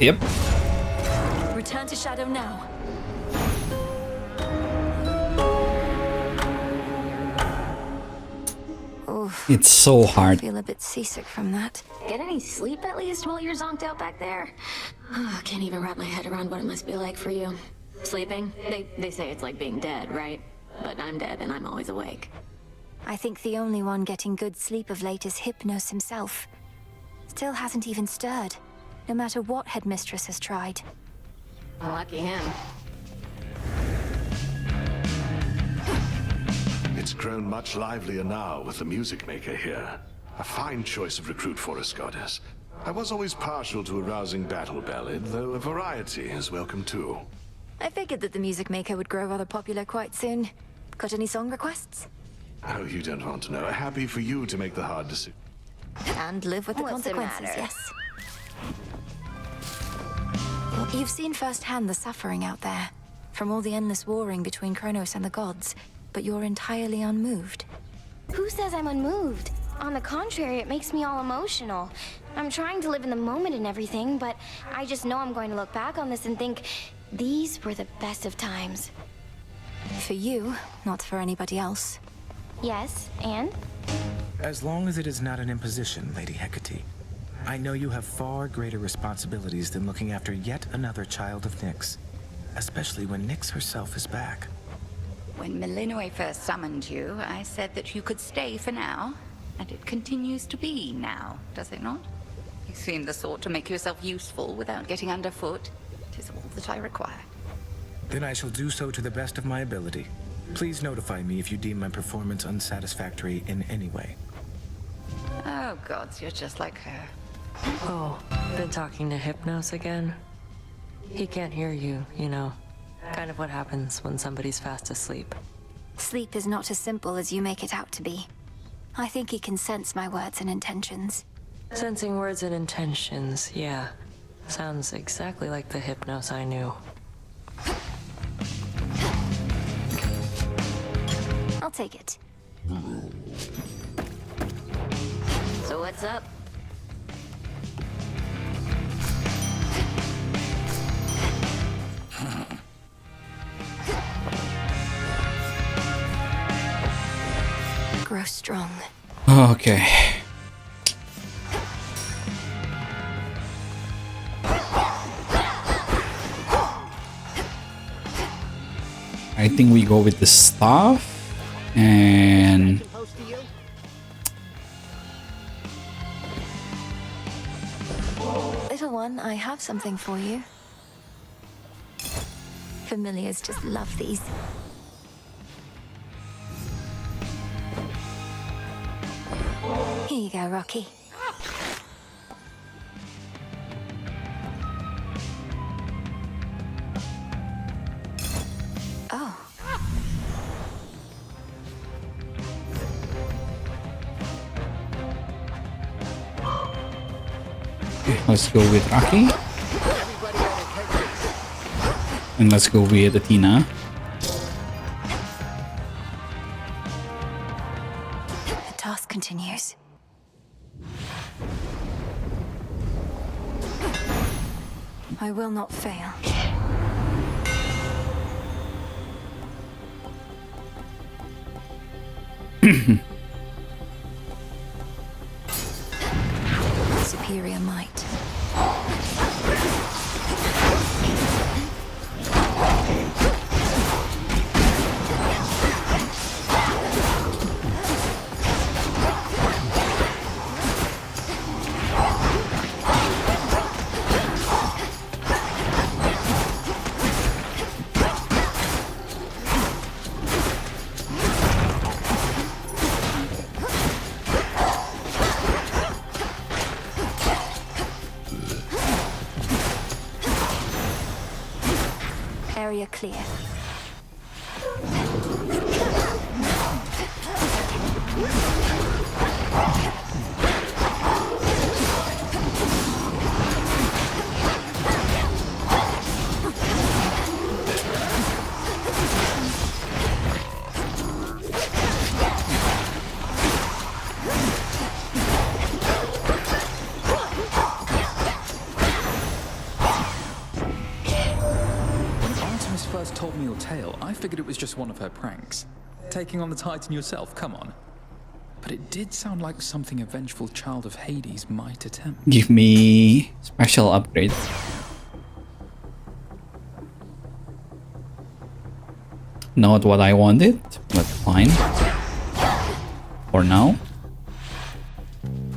Yep. Return to shadow now. Oof. It's so I hard. feel a bit seasick from that. Get any sleep at least while you're zonked out back there? I can't even wrap my head around what it must be like for you. Sleeping? They say it's like being dead, right? But I'm dead and I'm always awake. I think the only one getting good sleep of late is Hypnos himself. Still hasn't even stirred, no matter what Headmistress has tried. Lucky him. It's grown much livelier now with the music maker here. A fine choice of recruit for us, goddess. I was always partial to a rousing battle ballad, though a variety is welcome too. I figured that the music maker would grow rather popular quite soon. Got any song requests? Oh, you don't want to know. Happy for you to make the hard decision. And live with the What's the consequences, matter? yes. Well, you've seen firsthand the suffering out there, from all the endless warring between Kronos and the gods, but you're entirely unmoved. Who says I'm unmoved? On the contrary, it makes me all emotional. I'm trying to live in the moment and everything, but I just know I'm going to look back on this and think, these were the best of times. For you, not for anybody else. Yes, and? As long as it is not an imposition, Lady Hecate. I know you have far greater responsibilities than looking after yet another child of Nyx. Especially when Nyx herself is back. When Melinoe first summoned you, I said that you could stay for now. And it continues to be now, does it not? You seem the sort to make yourself useful without getting underfoot. It is all that I require. Then I shall do so to the best of my ability. Please notify me if you deem my performance unsatisfactory in any way. Oh, gods, you're just like her. Oh, been talking to Hypnos again? He can't hear you, you know. Kind of what happens when somebody's fast asleep. Sleep is not as simple as you make it out to be. I think he can sense my words and intentions. Sensing words and intentions, yeah. Sounds exactly like the Hypnos I knew. I'll take it. So what's up? Grow strong. Okay. I think we go with the staff and Little one, I have something for you. Familiars just love these. Here you go, Rocky. Oh. let's go with Rocky. And let's go with Athena. The task continues. I will not fail. Superior might. Area clear. First told me your tale, I figured it was just one of her pranks. Taking on the Titan yourself, come on. But but it did sound like something a vengeful child of Hades might attempt. Give me special upgrade. Not what I wanted, but fine. For now.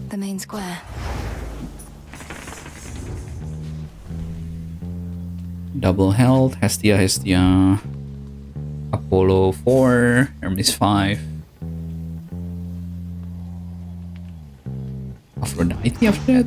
The main square. Double health, Hestia, Apollo 4, Hermes 5, Aphrodite after that.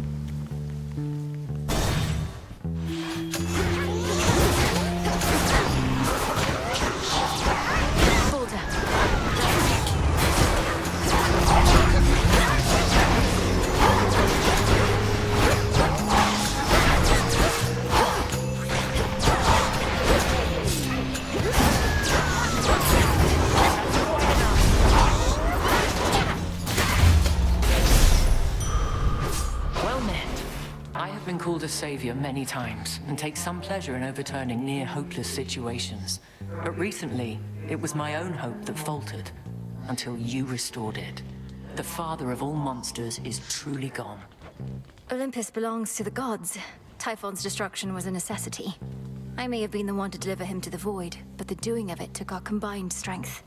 A savior many times and take some pleasure in overturning near hopeless situations. But recently, it was my own hope that faltered until you restored it. The father of all monsters is truly gone. Olympus belongs to the gods. Typhon's destruction was a necessity. I may have been the one to deliver him to the void, but the doing of it took our combined strength.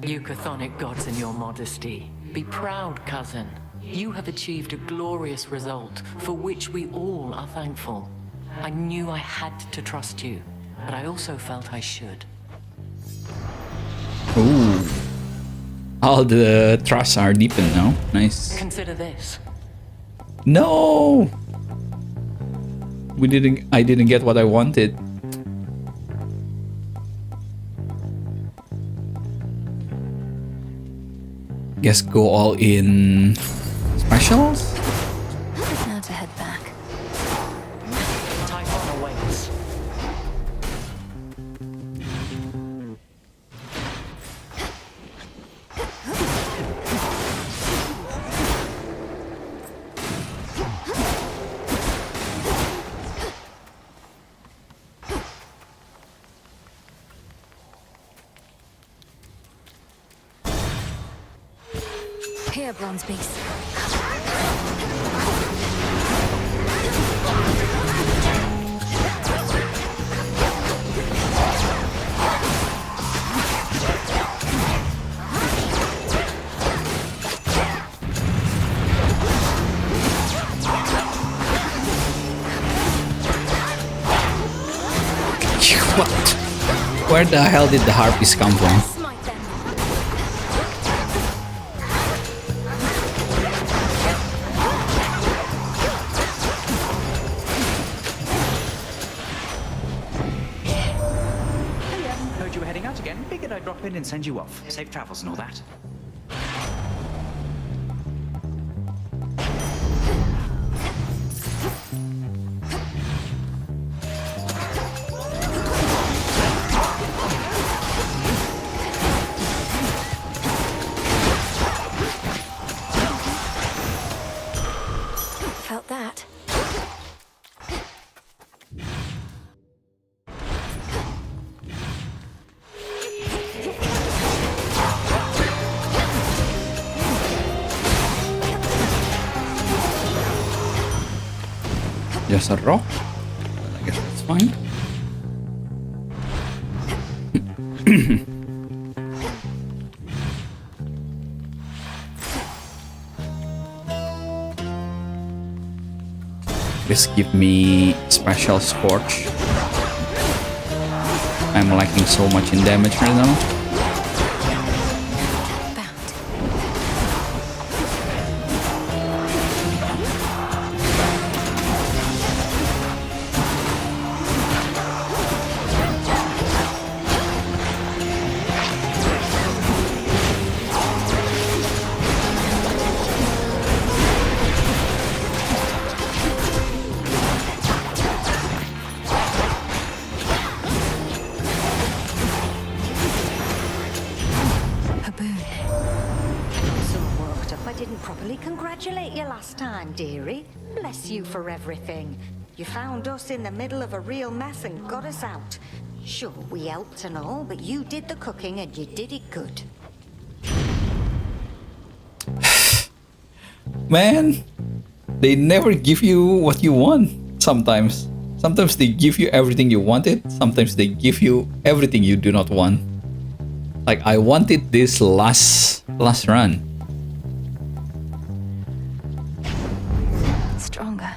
You chthonic gods in your modesty. Be proud, cousin. You have achieved a glorious result, for which we all are thankful. I knew I had to trust you, but I also felt I should. Ooh. All the trusts are deepened now. Nice. Consider this. No! I didn't get what I wanted. Guess go all in specials? Now to head back. Typhon awaits. Here, Bronze Beast. What? Where the hell did the harpies come from? Heard you were heading out again. Figured I'd drop in and send you off. Safe travels and all that. Felt that. Just a rock? Well, I guess that's fine. Please give me special scorch. I'm lacking so much in damage right now. Congratulate you last time, dearie. Bless you for everything. You found us in the middle of a real mess and got us out. Sure, we helped and all, but you did the cooking and you did it good. man. They never give you what you want. Sometimes they give you everything you wanted. Sometimes they give you everything you do not want. Like I wanted this last run. Stronger.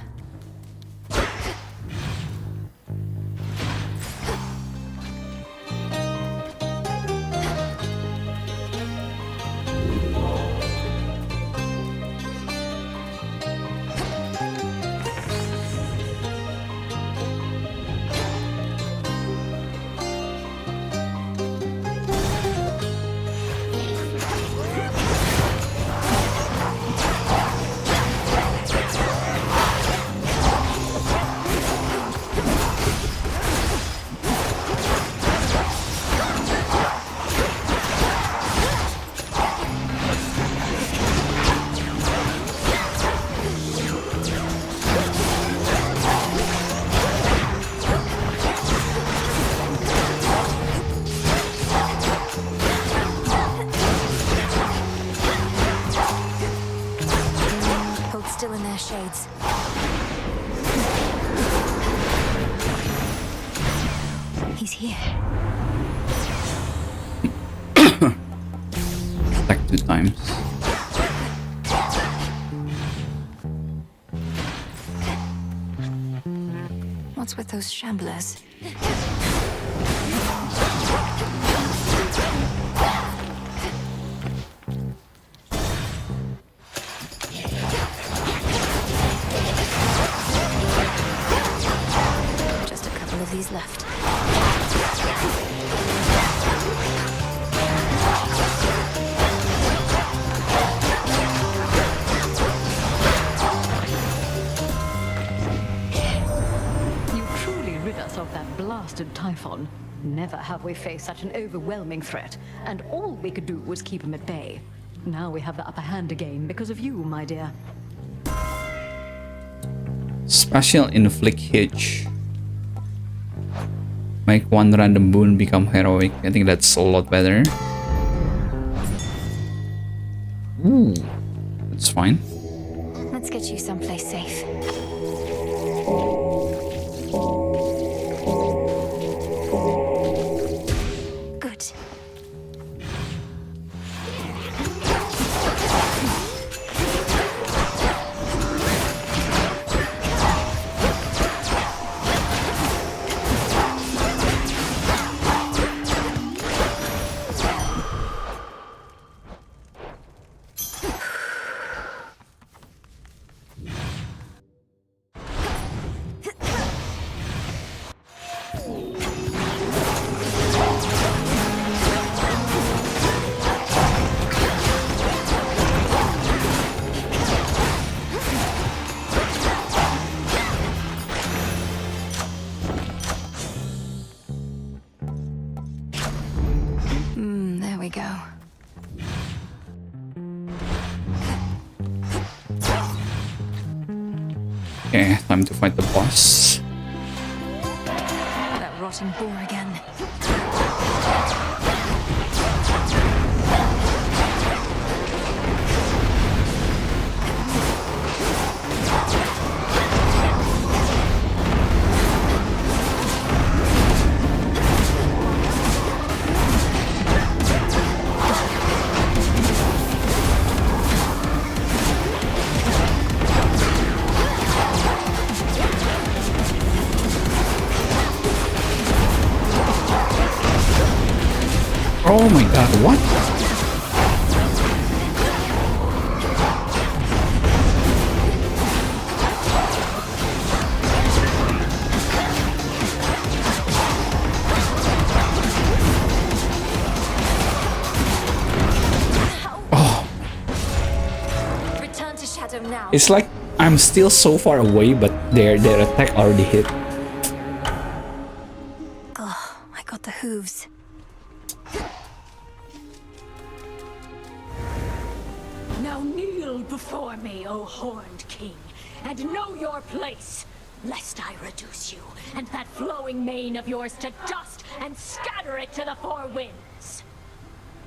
Hold still in their shades. He's here. Attack 2 times. What's with those shamblers? Just a couple of these left. You truly rid us of that blasted Typhon. Never have we faced such an overwhelming threat, and all we could do was keep him at bay. Now we have the upper hand again because of you, my dear. Special inflict hitch. Make one random boon become heroic. I think that's a lot better. Ooh, that's fine. Let's get you someplace safe. Good. There we go. Okay, time to fight the boss. That rotting boar again. Oh my god, what? Oh. Return to Shadow now. It's like I'm still so far away, but their attack already hit. Oh, I got the hooves. Now kneel before me, O Horned King, and know your place, lest I reduce you and that flowing mane of yours to dust and scatter it to the four winds.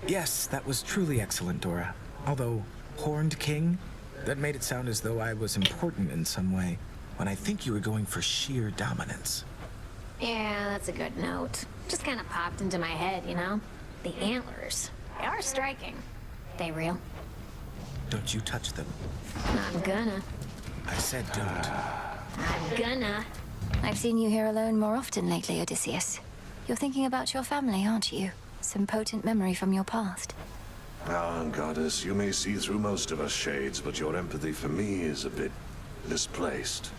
Yes, that was truly excellent, Dora. Although, Horned King, That made it sound as though I was important in some way, when I think you were going for sheer dominance. Yeah, that's a good note. Just kind of popped into my head, you know? The antlers. They are striking. They real? Don't you touch them. I'm gonna. I said don't. I'm gonna. I've seen you here alone more often lately, Odysseus. You're thinking about your family, aren't you? Some potent memory from your past. Ah, Goddess, you may see through most of us shades, but your empathy for me is a bit misplaced.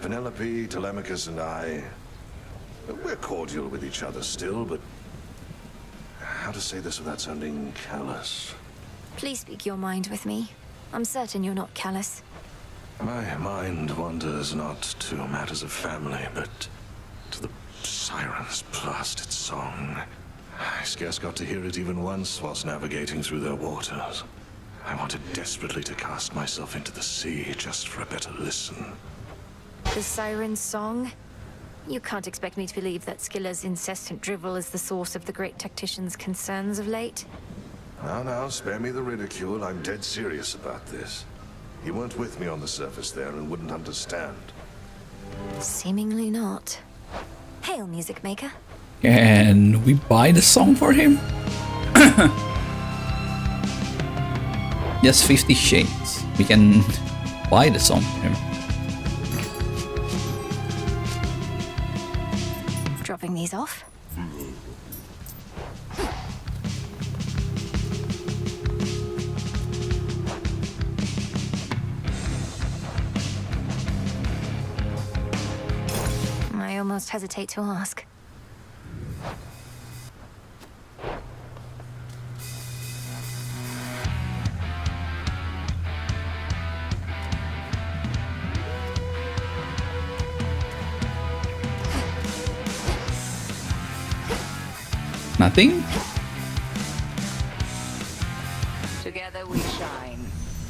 Penelope, Telemachus, and I... we're cordial with each other still, but... how to say this without sounding callous? Please speak your mind with me. I'm certain you're not callous. My mind wanders not to matters of family, but to the siren's blasted song. I scarce got to hear it even once whilst navigating through their waters. I wanted desperately to cast myself into the sea just for a better listen. The siren's song? You can't expect me to believe that Scylla's incessant drivel is the source of the great tactician's concerns of late. Now, spare me the ridicule. I'm dead serious about this. You weren't with me on the surface there and wouldn't understand. Seemingly not. Hail, music maker. Can we buy the song for him? Just 50 shades. We can buy the song for him. Dropping these off. I almost hesitate to ask. Nothing? Together we shine.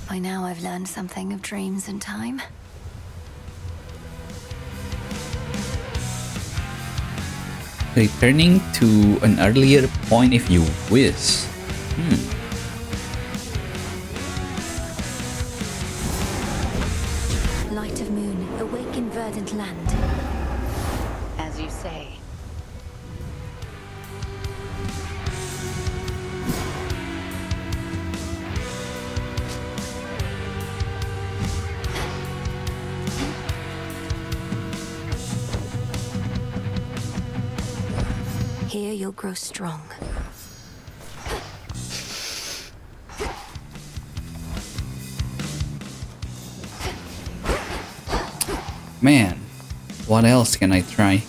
By now I've learned something of dreams and time. Returning to an earlier point if you wish. Light of moon, awaken verdant land. As you say. Here you'll grow strong. Man, what else can I try?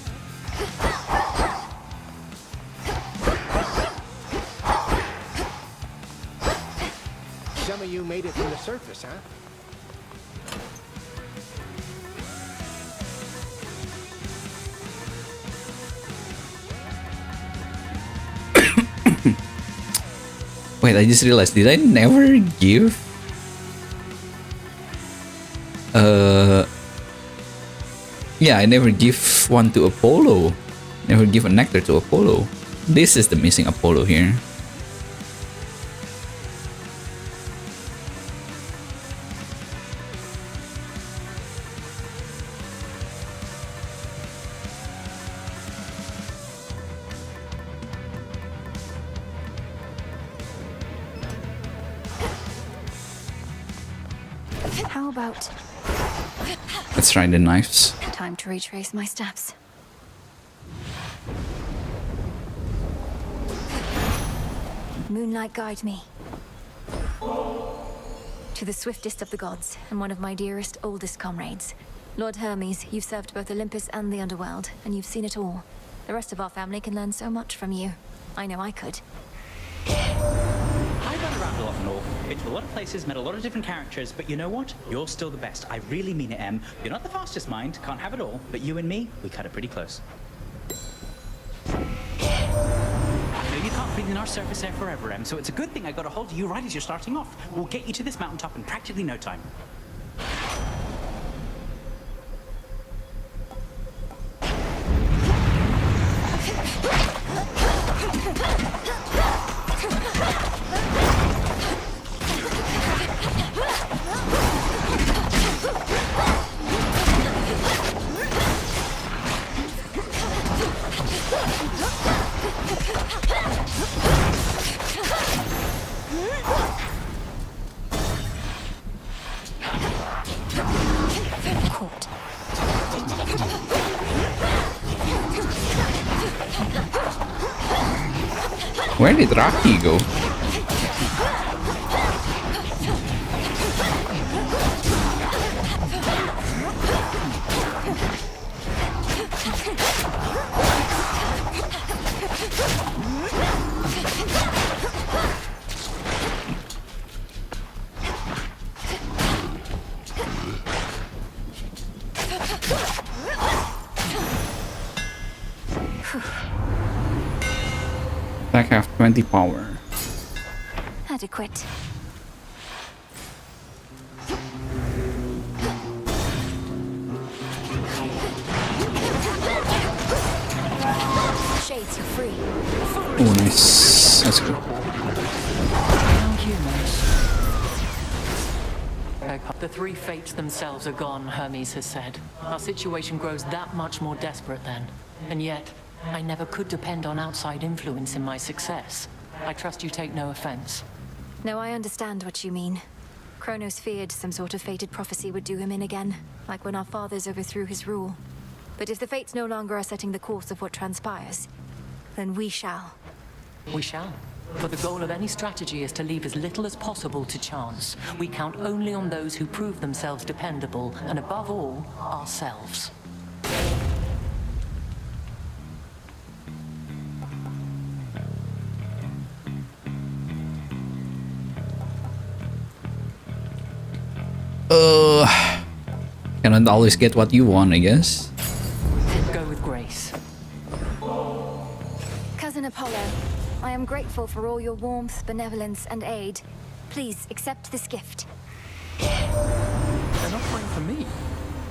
Some of you made it from the surface, huh? Wait, I just realized, did I never give? Yeah, I never give one to Apollo. Never give a nectar to Apollo. This is the missing Apollo here. How about Let's try the knives. time to retrace my steps? Moonlight, guide me. To the swiftest of the gods, and one of my dearest, oldest comrades. Lord Hermes, you've served both Olympus and the underworld, and you've seen it all. The rest of our family can learn so much from you. I know I could. I've run around a lot and all. Been to a lot of places, met a lot of different characters, but you know what? You're still the best. I really mean it, Em. You're not the fastest mind, can't have it all, but you and me, we cut it pretty close. I know you can't breathe in our surface air forever, Em, so it's a good thing I got a hold of you right as you're starting off. We'll get you to this mountaintop in practically no time. court. Where did Rocky go? Attack have 20 power. Adequate. Shades, you're free. Oh, nice. Let's go. The three fates themselves are gone, Hermes has said. Our situation grows that much more desperate then. And yet, I never could depend on outside influence in my success. I trust you take no offense. No, I understand what you mean. Kronos feared some sort of fated prophecy would do him in again, like when our fathers overthrew his rule. But if the fates no longer are setting the course of what transpires, then we shall. We shall. For the goal of any strategy is to leave as little as possible to chance. We count only on those who prove themselves dependable, and above all, ourselves. Cannot always get what you want, I guess. Go with grace. Cousin Apollo, I am grateful for all your warmth, benevolence, and aid. Please accept this gift. An offering for me?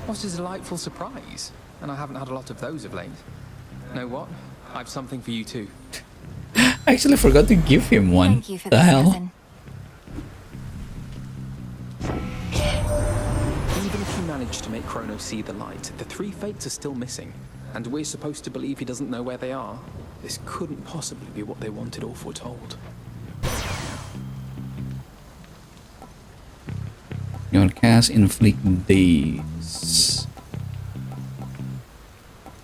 What a delightful surprise. And I haven't had a lot of those of late. Know what? I've something for you too. I actually forgot to give him one. Thank you for the this, hell? cousin. Even if you manage to make Kronos see the light, the three fates are still missing. And we're supposed to believe he doesn't know where they are. This couldn't possibly be what they wanted or foretold. Your cast inflict daze.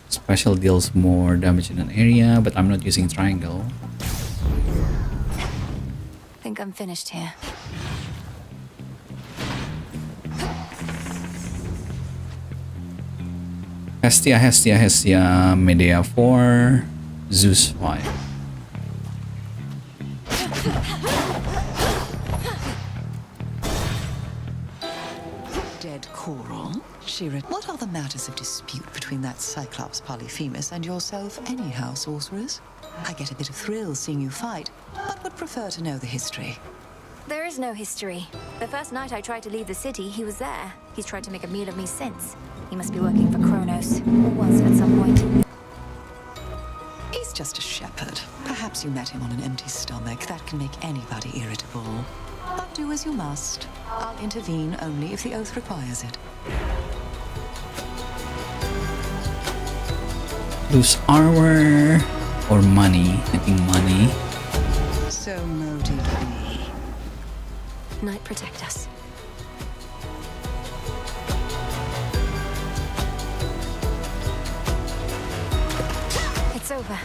Special deals more damage in an area, but I'm not using triangle. Think I'm finished here. Hestia, Hestia, Hestia, Medea 4, Zeus 5. Dead Coral? Shira, what are the matters of dispute between that Cyclops Polyphemus and yourself anyhow, sorceress? I get a bit of thrill seeing you fight, but would prefer to know the history. There is no history. The first night I tried to leave the city, he was there. He's tried to make a meal of me since. He must be working for Kronos, or was at some point. He's just a shepherd. Perhaps you met him on an empty stomach. That can make anybody irritable. But do as you must. I'll intervene only if the oath requires it. Lose armor or money? I think money. So moted be. Night protect us. It's over.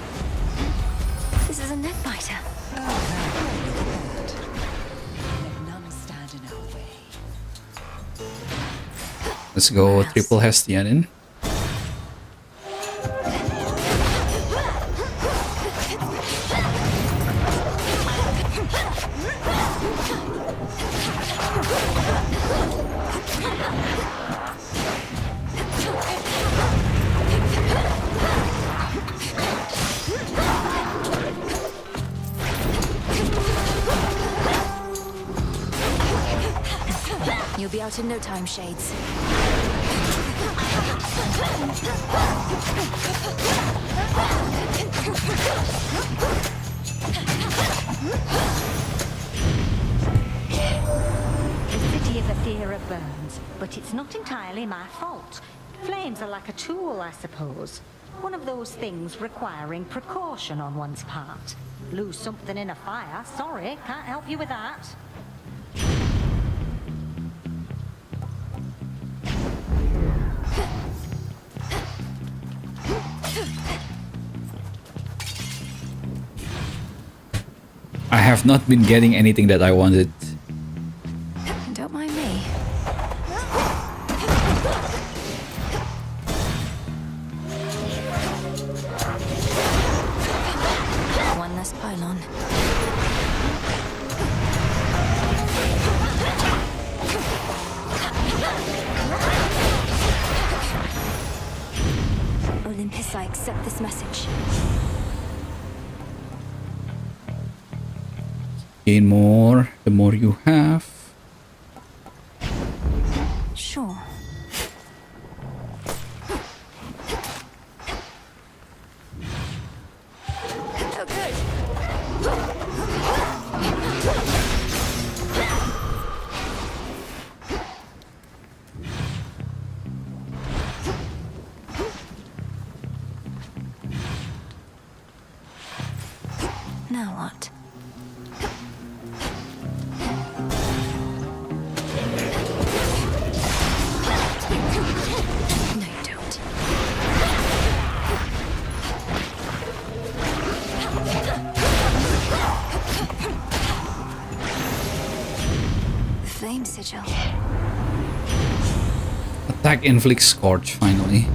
This is a net biter. Let's go triple Hestia then. You'll be out in no time, Shades. The city of Aethera burns, but it's not entirely my fault. Flames are like a tool, I suppose. One of those things requiring precaution on one's part. Lose something in a fire, sorry, can't help you with that. I have not been getting anything that I wanted. Don't mind me. One less pylon. Olympus, I accept this message. Gain more, the more you have. Sure. Oh, good. Now what? No, you don't. Flame sigil. Attack inflicts scorch finally.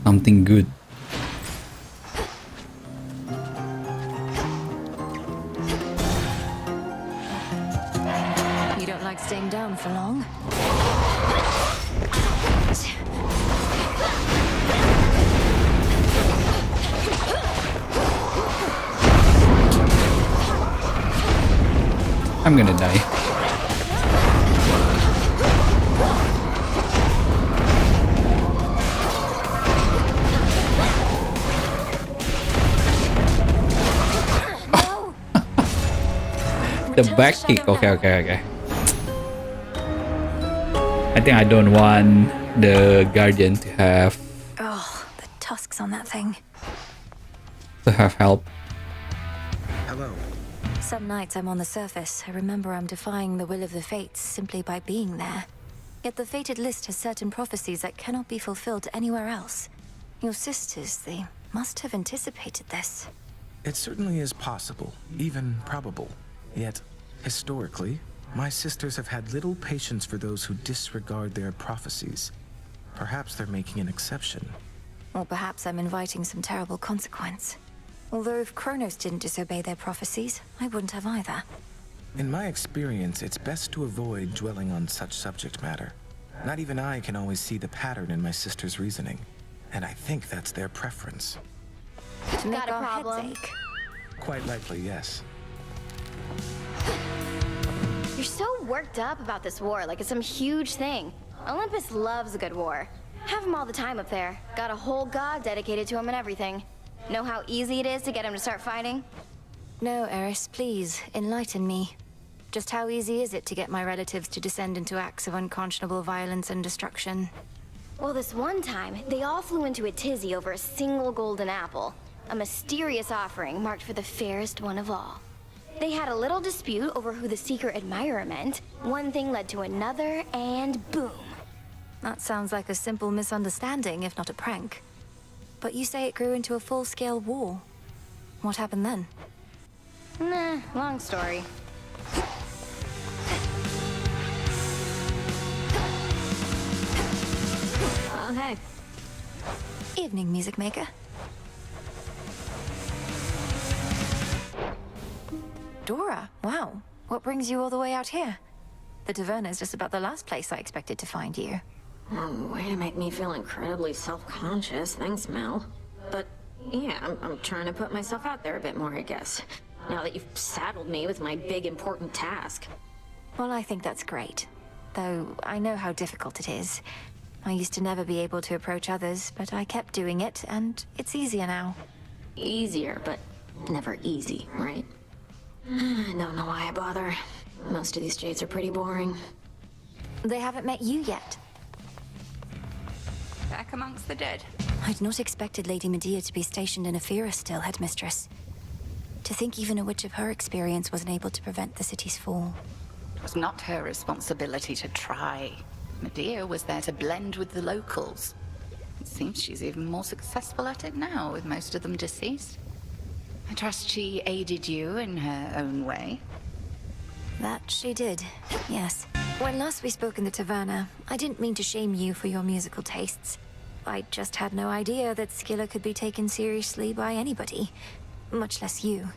Something good. You don't like staying down for long? I'm gonna die. The back kick. Okay. I think I don't want the Guardian to have The tusks on that thing. help. Hello. Some nights I'm on the surface. I remember I'm defying the will of the fates simply by being there. Yet the fated list has certain prophecies that cannot be fulfilled anywhere else. Your sisters, they must have anticipated this. It certainly is possible, even probable. Yet, historically, my sisters have had little patience for those who disregard their prophecies. Perhaps they're making an exception. Or perhaps I'm inviting some terrible consequence. Although if Kronos didn't disobey their prophecies, I wouldn't have either. In my experience, it's best to avoid dwelling on such subject matter. Not even I can always see the pattern in my sister's reasoning. And I think that's their preference. To make Got a our heads problem? ache. Quite likely, yes. You're so worked up about this war, like it's some huge thing. Olympus loves a good war. Have him all the time up there. Got a whole god dedicated to him and everything. Know how easy it is to get him to start fighting? No, Eris, please, enlighten me. Just how easy is it to get my relatives to descend into acts of unconscionable violence and destruction? Well, this one time, they all flew into a tizzy over a single golden apple. A mysterious offering marked for the fairest one of all. They had a little dispute over who the secret admirer meant. One thing led to another, and boom. That sounds like a simple misunderstanding, if not a prank. But you say it grew into a full-scale war. What happened then? Nah, long story. Oh, hey. Evening, music maker. Dora, wow. What brings you all the way out here? The Taverna's just about the last place I expected to find you. Oh, way to make me feel incredibly self-conscious. Thanks, Mel. But, yeah, I'm trying to put myself out there a bit more, I guess. Now that you've saddled me with my big, important task. Well, I think that's great. Though I know how difficult it is. I used to never be able to approach others, but I kept doing it, and it's easier now. Easier, but never easy, right? I don't know why I bother. Most of these jades are pretty boring. They haven't met you yet. Back amongst the dead. I'd not expected Lady Medea to be stationed in Ephira still, Headmistress. To think even a witch of her experience wasn't able to prevent the city's fall. It was not her responsibility to try. Medea was there to blend with the locals. It seems she's even more successful at it now, with most of them deceased. I trust she aided you in her own way. That she did, yes. When last we spoke in the taverna, I didn't mean to shame you for your musical tastes. I just had no idea that Skilla could be taken seriously by anybody, much less you.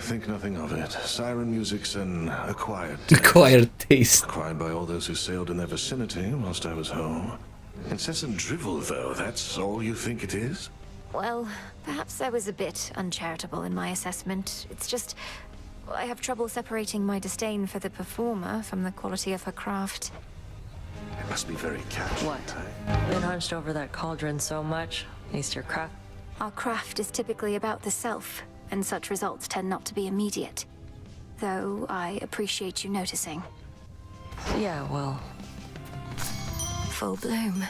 Think nothing of it. Siren music's an acquired Acquired taste. Acquired by all those who sailed in their vicinity whilst I was home. Incessant drivel, though, that's all you think it is? Well, perhaps I was a bit uncharitable in my assessment. It's just, I have trouble separating my disdain for the performer from the quality of her craft. It must be very catchy. What? Been hunched over that cauldron so much? Least your craft? Our craft is typically about the self, and such results tend not to be immediate. Though I appreciate you noticing. Yeah, well... Full bloom.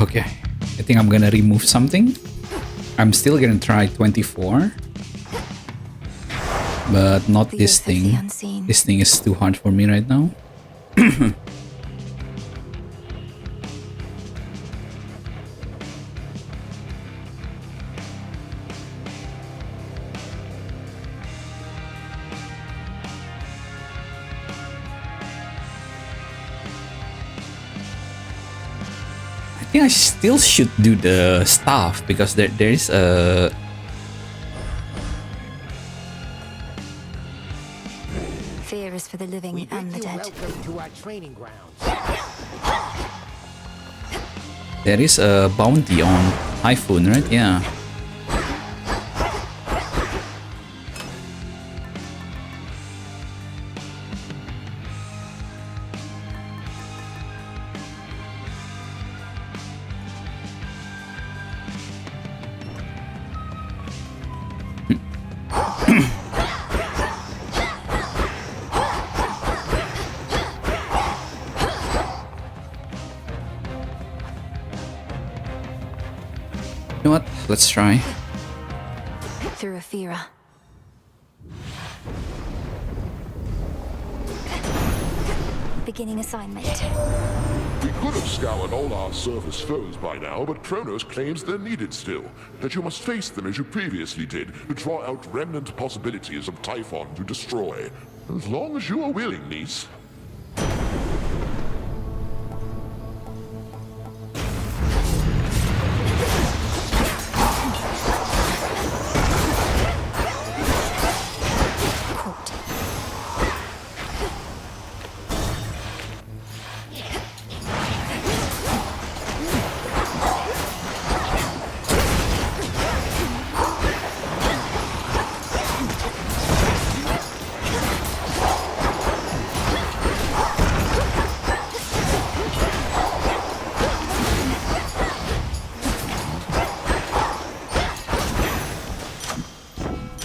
Okay, I think I'm gonna remove something. I'm still gonna try 24. But not this thing. This thing is too hard for me right now. I think I still should do the staff because there is a Fear is for the living and the dead. To our training grounds. there is a bounty on Typhoon, right? Yeah. You know what? Let's try. Through Aphira. Beginning assignment. We could have scoured all our surface foes by now, but Kronos claims they're needed still. That you must face them as you previously did, to draw out remnant possibilities of Typhon to destroy. As long as you are willing, niece.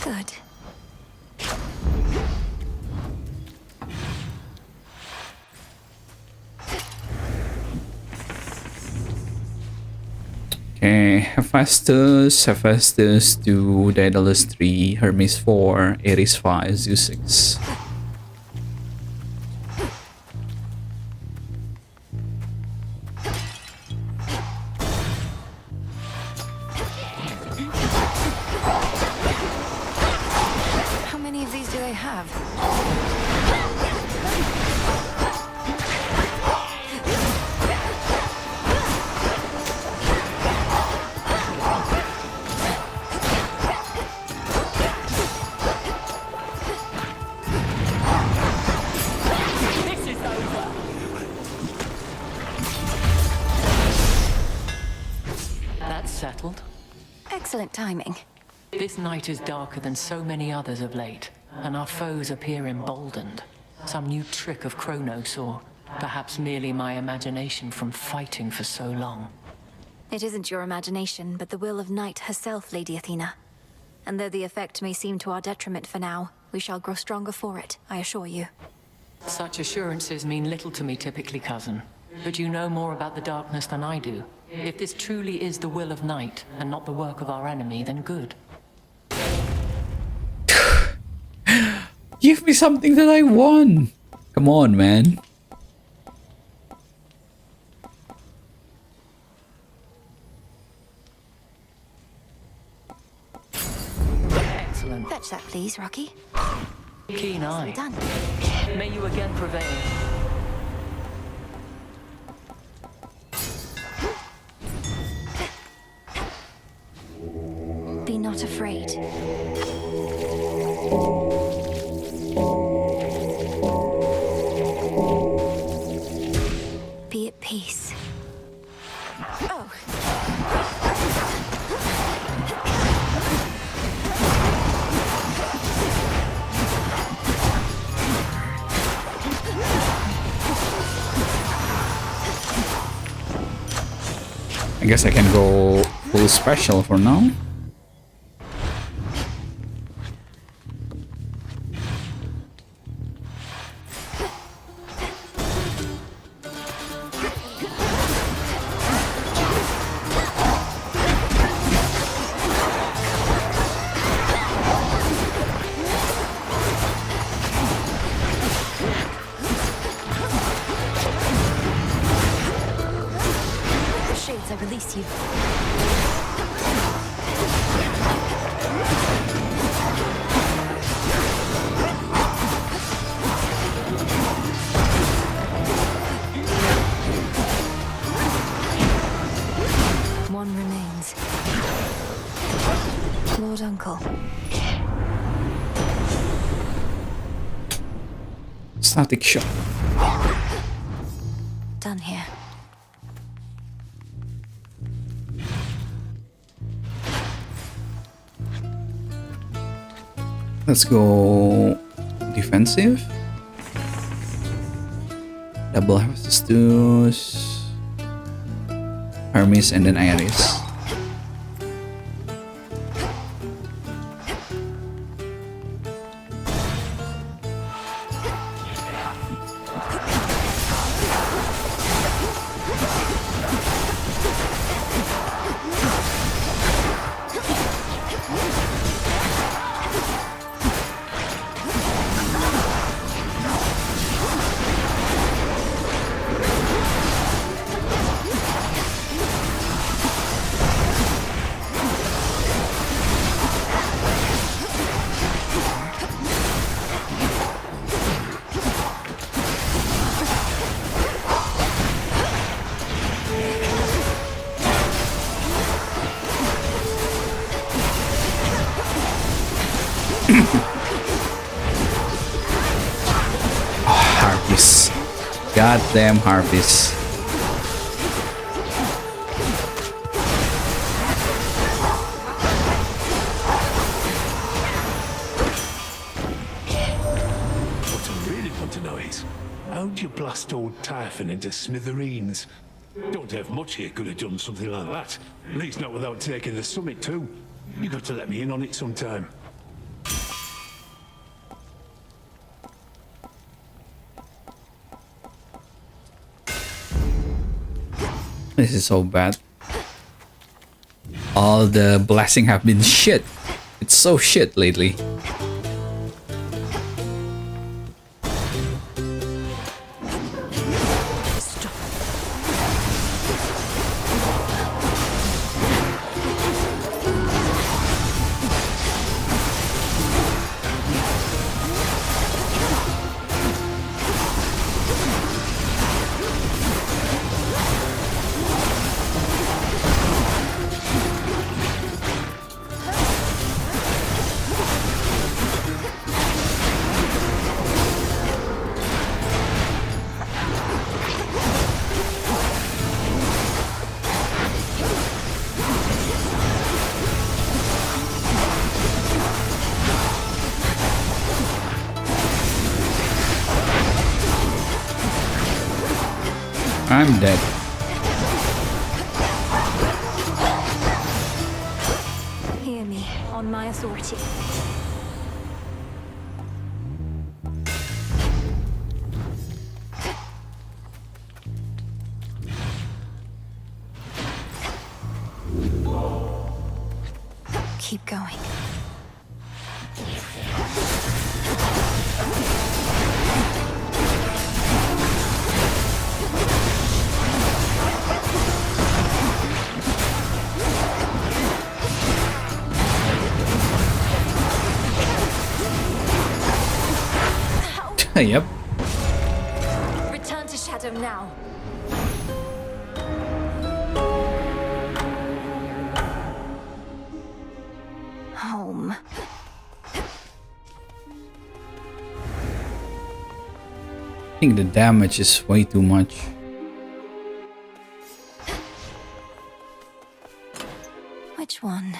Good. Okay, Hephaestus 2, Daedalus 3, Hermes 4, Ares 5, Zeus 6. How many of these do they have? This is over. That's settled. Excellent timing. This night is darker than so many others of late, and our foes appear emboldened. Some new trick of Kronos, or perhaps merely my imagination from fighting for so long. It isn't your imagination, but the will of Night herself, Lady Athena. And though the effect may seem to our detriment for now, we shall grow stronger for it, I assure you. Such assurances mean little to me typically, cousin. But you know more about the darkness than I do. If this truly is the will of Night, and not the work of our enemy, then good. Give me something that I won. Come on, man. Excellent. Fetch that, please, Rocky. Keen eye. Done. May you again prevail. Be not afraid. Be at peace. Oh. I guess I can go full special for now. Shades, I release you. One remains. Lord Uncle. Static shock. Done here. Let's go defensive. Double Hephaestus, Hermes, and then Iris. Harpies. Goddamn harpies. What I really want to know is, how'd you blast old Typhon into smithereens? Don't have much here could have done something like that. At least not without taking the summit too. You got to let me in on it sometime. This is so bad. All the blessing have been shit. It's so shit lately. I'm dead. Hear me, on my authority. Keep going. Yep. Return to Shadow now. Home. I think the damage is way too much. Which one?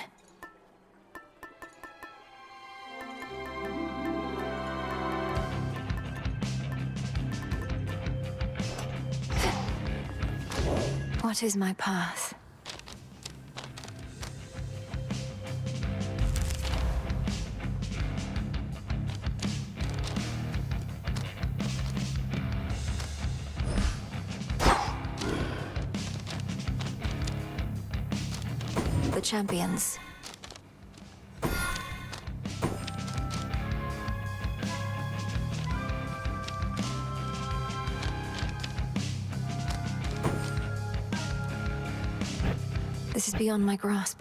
What is my path? The champions. This is beyond my grasp.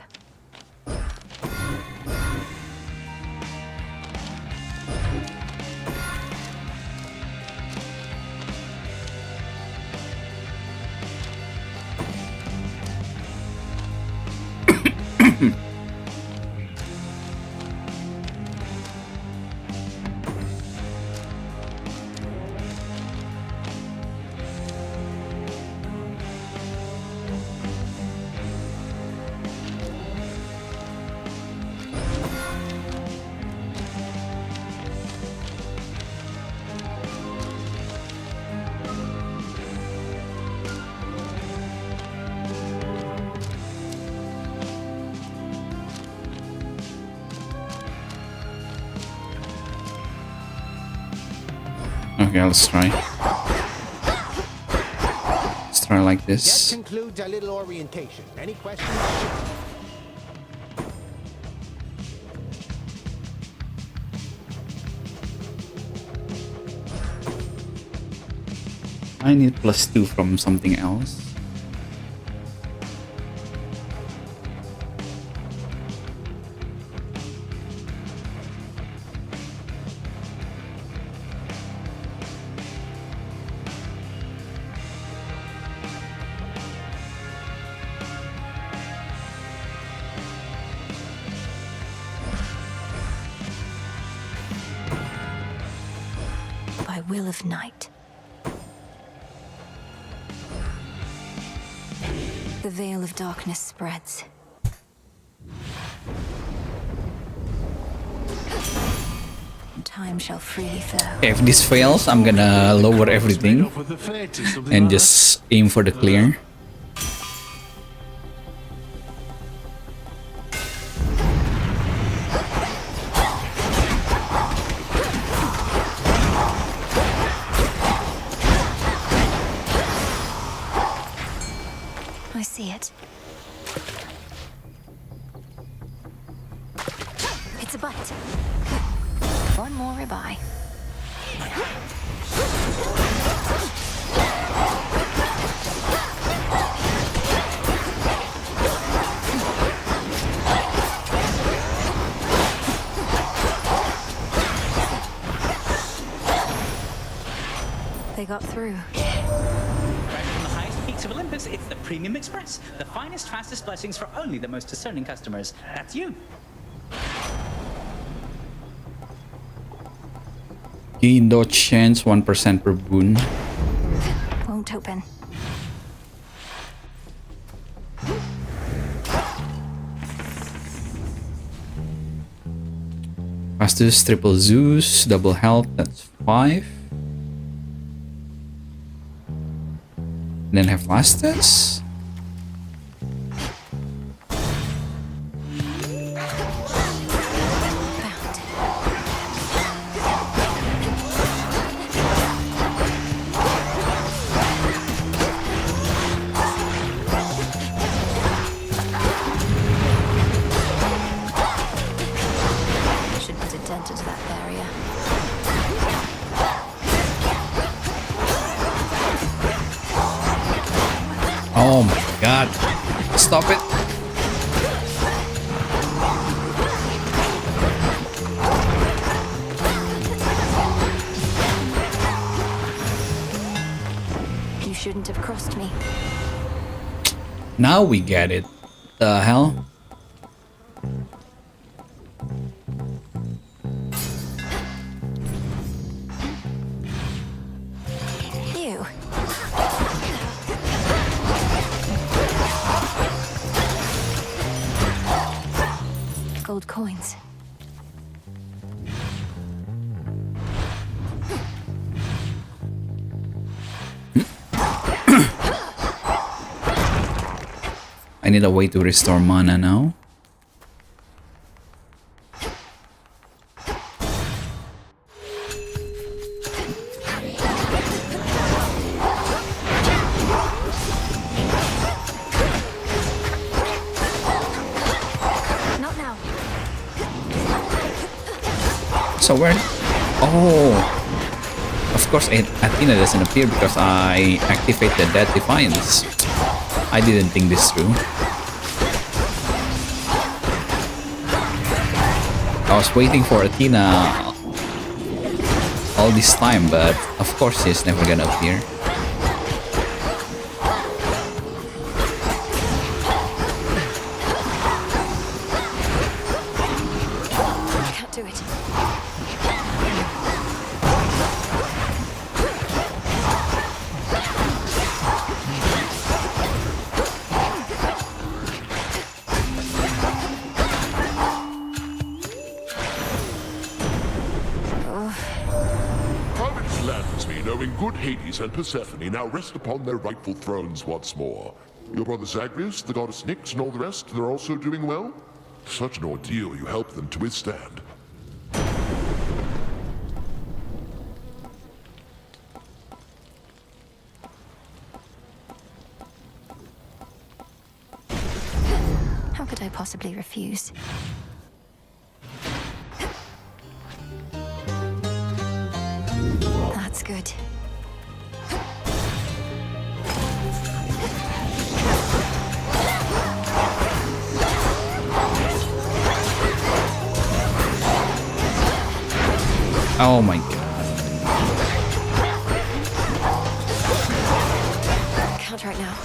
Okay, let's try. Let's try like That this. concludes our little orientation. Any questions? I need +2 from something else. By will of night. The veil of darkness spreads. Time shall freely flow. Okay, if this fails, I'm gonna lower everything and just aim for the clear. I see it. It's a bite. One more ribeye. They got through. Right from the highest peaks of Olympus, it's the Premium Express. The finest, fastest blessings for only the most discerning customers. That's you. Gain dodge chance 1% per boon. Won't open. Fastest triple Zeus, double health, that's 5. Then have fastest. Should put a dent into that barrier. Oh my god. Stop it. Now we get it. The hell? Ew. Gold coins. I need a way to restore mana now. Not now. So where? Oh, of course Athena doesn't appear because I activated that Defiance. I didn't think this through. I was waiting for Athena all this time, but of course she's never gonna appear. Can't do it. How gladdens me knowing good Hades and Persephone now rest upon their rightful thrones once more. Your brother Zagreus, the goddess Nyx, and all the rest, they're also doing well? Such an ordeal you helped them to withstand. How could I possibly refuse? That's good. Oh my god. Can't right now.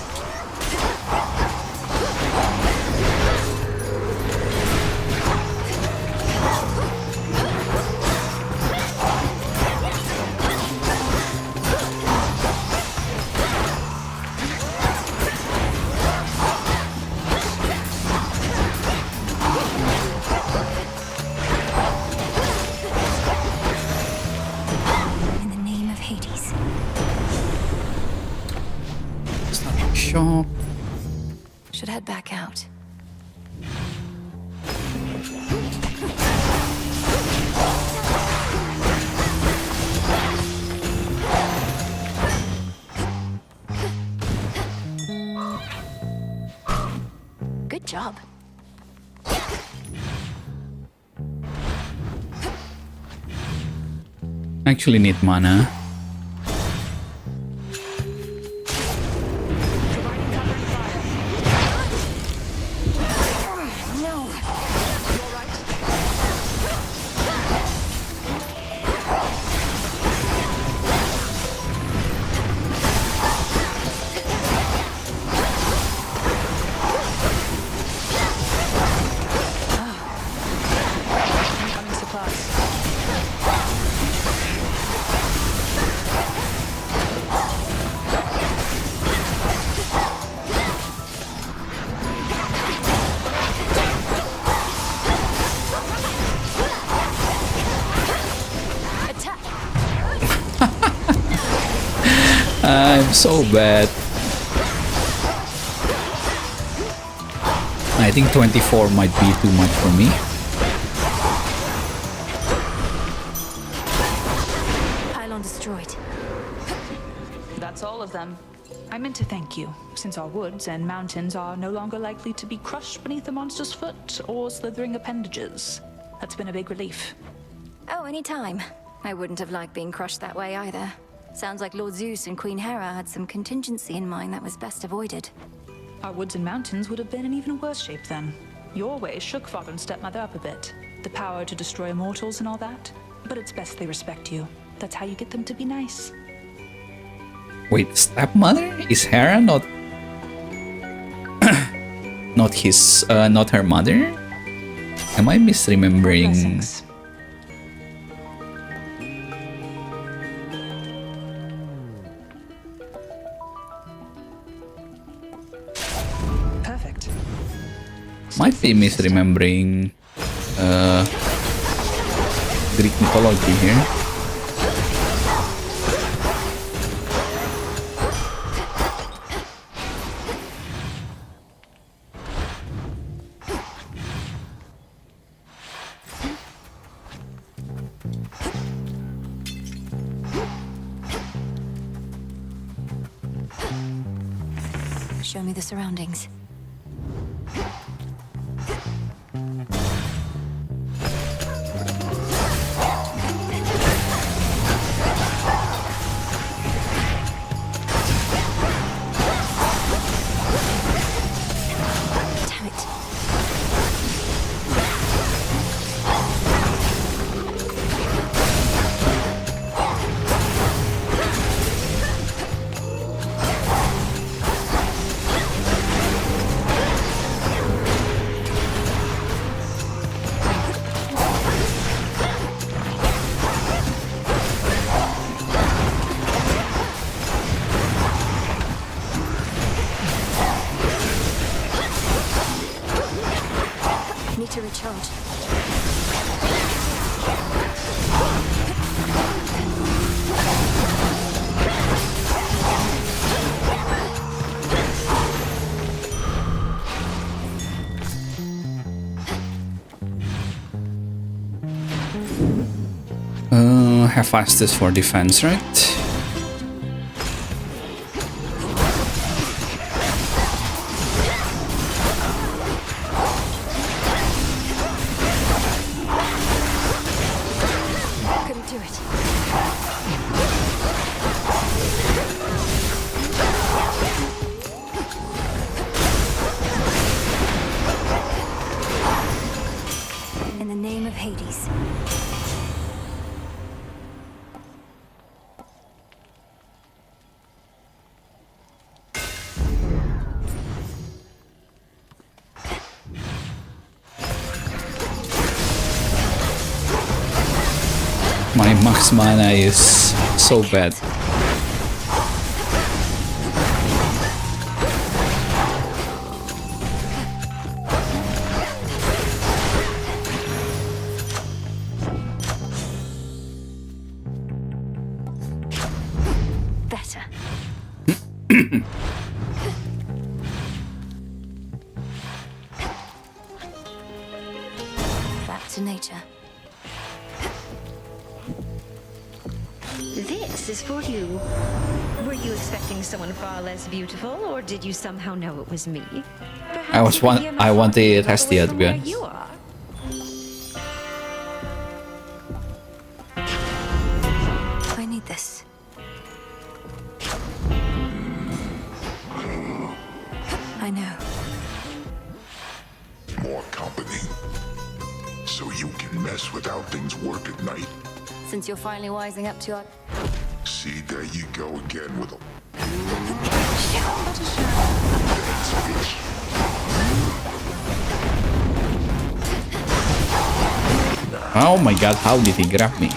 In the name of Hades. Shock. Should head back out. Good job. Actually need mana. No. Incoming supplies. I'm so bad. I think 24 might be too much for me. Pylon destroyed. That's all of them. I meant to thank you, since our woods and mountains are no longer likely to be crushed beneath the monster's foot or slithering appendages. That's been a big relief. Oh, anytime. I wouldn't have liked being crushed that way either. Sounds like Lord Zeus and Queen Hera had some contingency in mind that was best avoided. Our woods and mountains would have been in even worse shape then. Your ways shook father and stepmother up a bit. The power to destroy immortals and all that. But it's best they respect you. That's how you get them to be nice. Wait, stepmother? Is Hera not... Not his, not her mother? Am I misremembering? Perfect. Might be misremembering Greek mythology here. Show me the surroundings. Damn it. Need to recharge. Have fastest for defense, right? Couldn't do it. In the name of Hades. My max mana is so bad. Better. Back to nature. This is for you. Were you expecting someone far less beautiful, or did you somehow know it was me? I wanted Hestia to be honest. You are. I need this. I know. More company. So you can mess with how things work at night. Since you're finally wising up to our... See, there you go again with a... Oh my god, how did he grab me?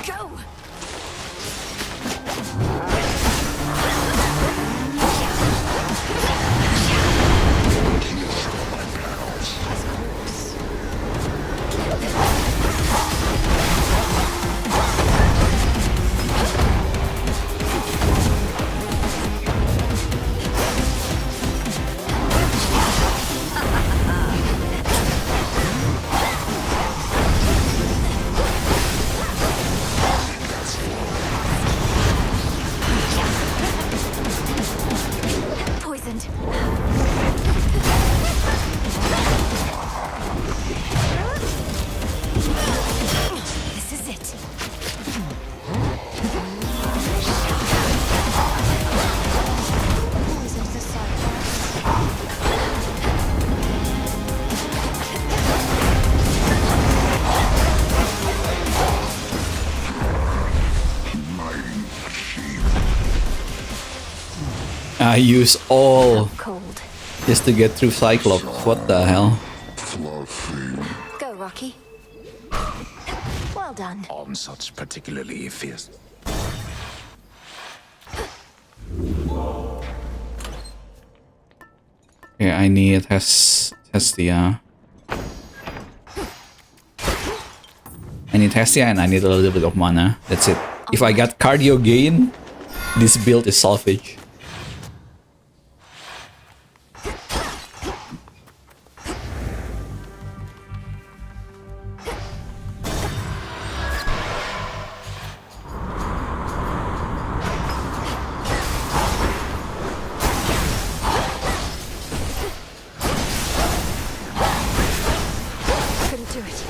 Poisoned. This is it. Poisoned the I use all cold. Just to get through Cyclops. What the hell? Go, Rocky. Well done. On such particularly fierce. Okay, I need Hestia. I need Hestia and I need a little bit of mana. That's it. If I got cardio gain, this build is salvage. Couldn't do it.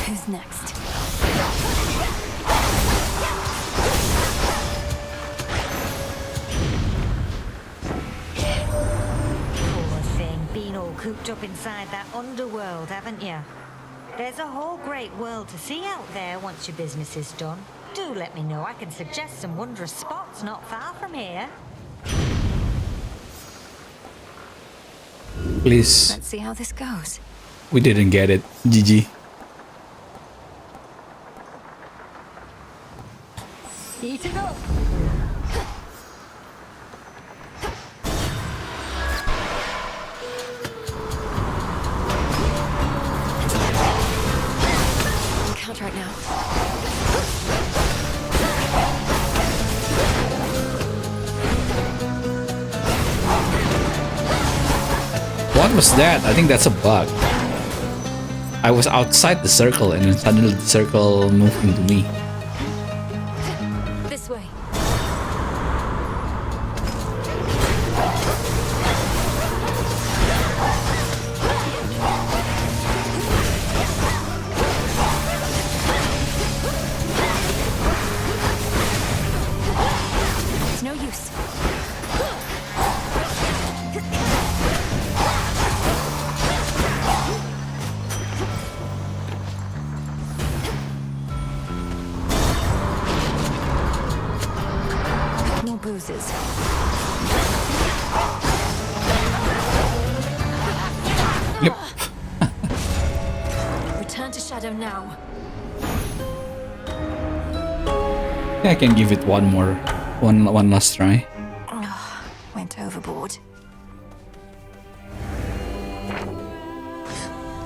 Who's next? Poor thing, been all cooped up inside that underworld, haven't you? There's a whole great world to see out there once your business is done. Do let me know. I can suggest some wondrous spots not far from here. Please. Let's see how this goes. We didn't get it. GG. Eat it up. Can't right now. What was that? I think that's a bug. I was outside the circle and then suddenly the circle moved into me. This way. It's no use. No bruises. Yep. Return to Shadow now. Yeah, I can give it one last try. Oh, went overboard.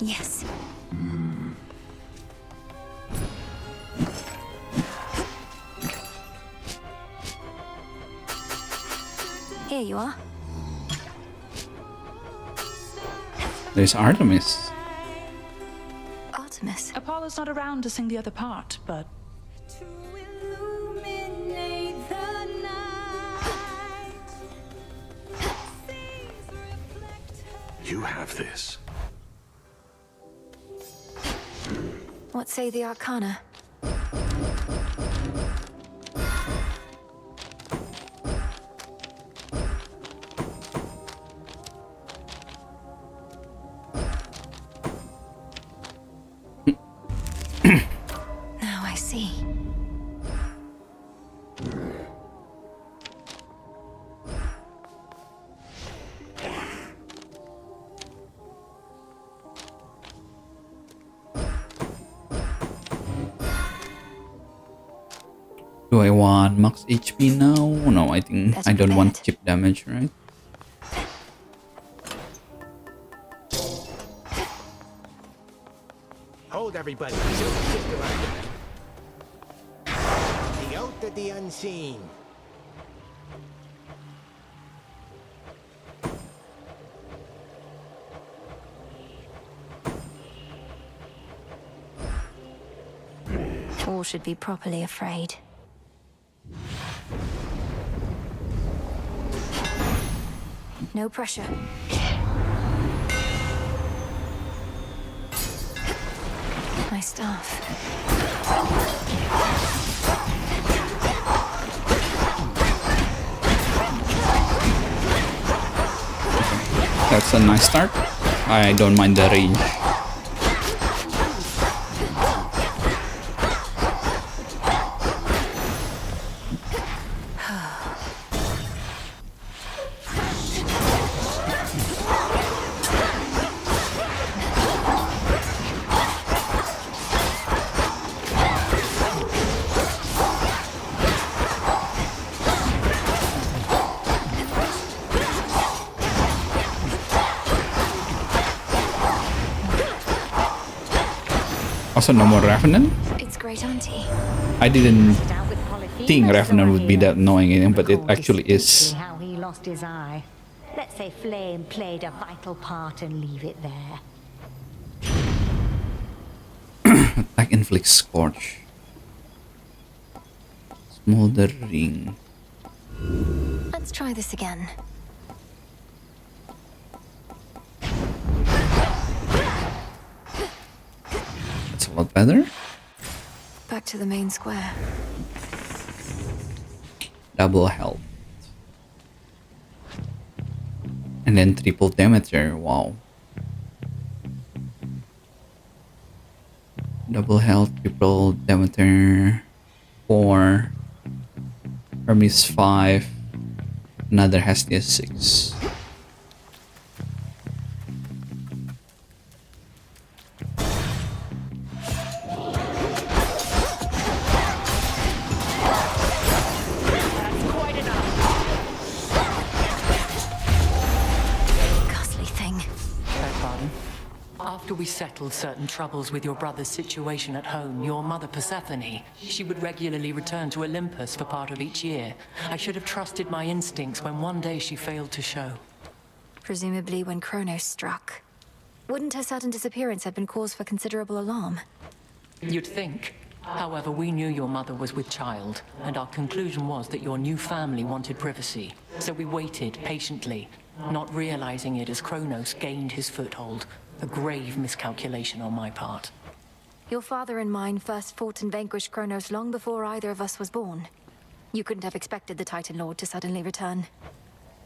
Yes. Here you are. There's Artemis. Artemis. Apollo's not around to sing the other part, but You have this. What say the Arcana? Now I see. Do I want max HP now? No, I think That's I don't want bad. chip damage, right? Hold everybody. Sister Arthur. The Oath of the Unseen. All should be properly afraid. No pressure. my staff. That's a nice start. I don't mind the range. Also, no more Revenant. It's great, Auntie. I didn't think Revenant would be that annoying, but it actually is. How he lost his eye. Let's say Flame played a vital part and leave it there. Attack inflicts Scorch. Smoldering. Let's try this again. That's a lot better. Back to the main square. Double health. And then triple damager. Wow. Double health, triple damager. 4. Hermes 5. Another Hestia 6. After we settled certain troubles with your brother's situation at home, your mother Persephone, she would regularly return to Olympus for part of each year. I should have trusted my instincts when one day she failed to show. Presumably when Kronos struck. Wouldn't her sudden disappearance have been cause for considerable alarm? You'd think. However, we knew your mother was with child, and our conclusion was that your new family wanted privacy. So we waited patiently, not realizing it as Kronos gained his foothold. A grave miscalculation on my part. Your father and mine first fought and vanquished Kronos long before either of us was born. You couldn't have expected the Titan Lord to suddenly return.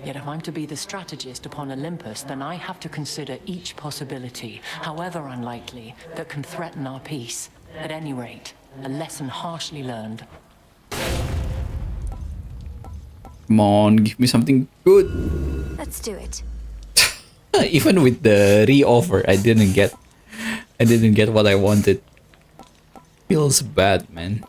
Yet if I'm to be the strategist upon Olympus, then I have to consider each possibility, however unlikely, that can threaten our peace. At any rate, a lesson harshly learned. Come on, give me something good. Let's do it. Even with the re-offer, I didn't get what I wanted. Feels bad, man.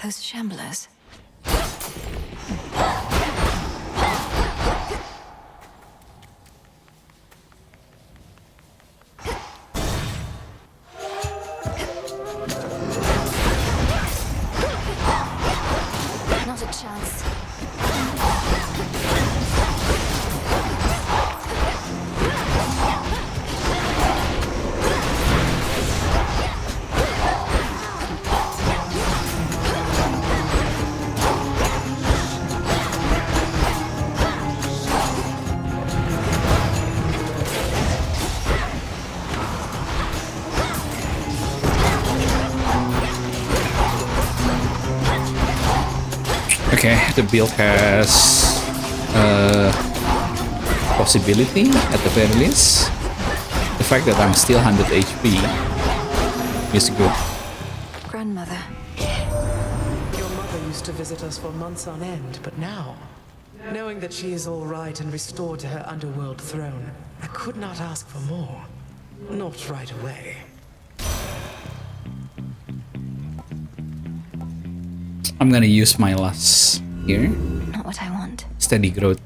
Those shamblers. Not a chance. Okay, the build has possibility at the very least. The fact that I'm still 100 HP is good. Grandmother. Your mother used to visit us for months on end, but now, knowing that she is all right and restored to her underworld throne, I could not ask for more. Not right away. I'm gonna use my last here. Not what I want. Steady growth.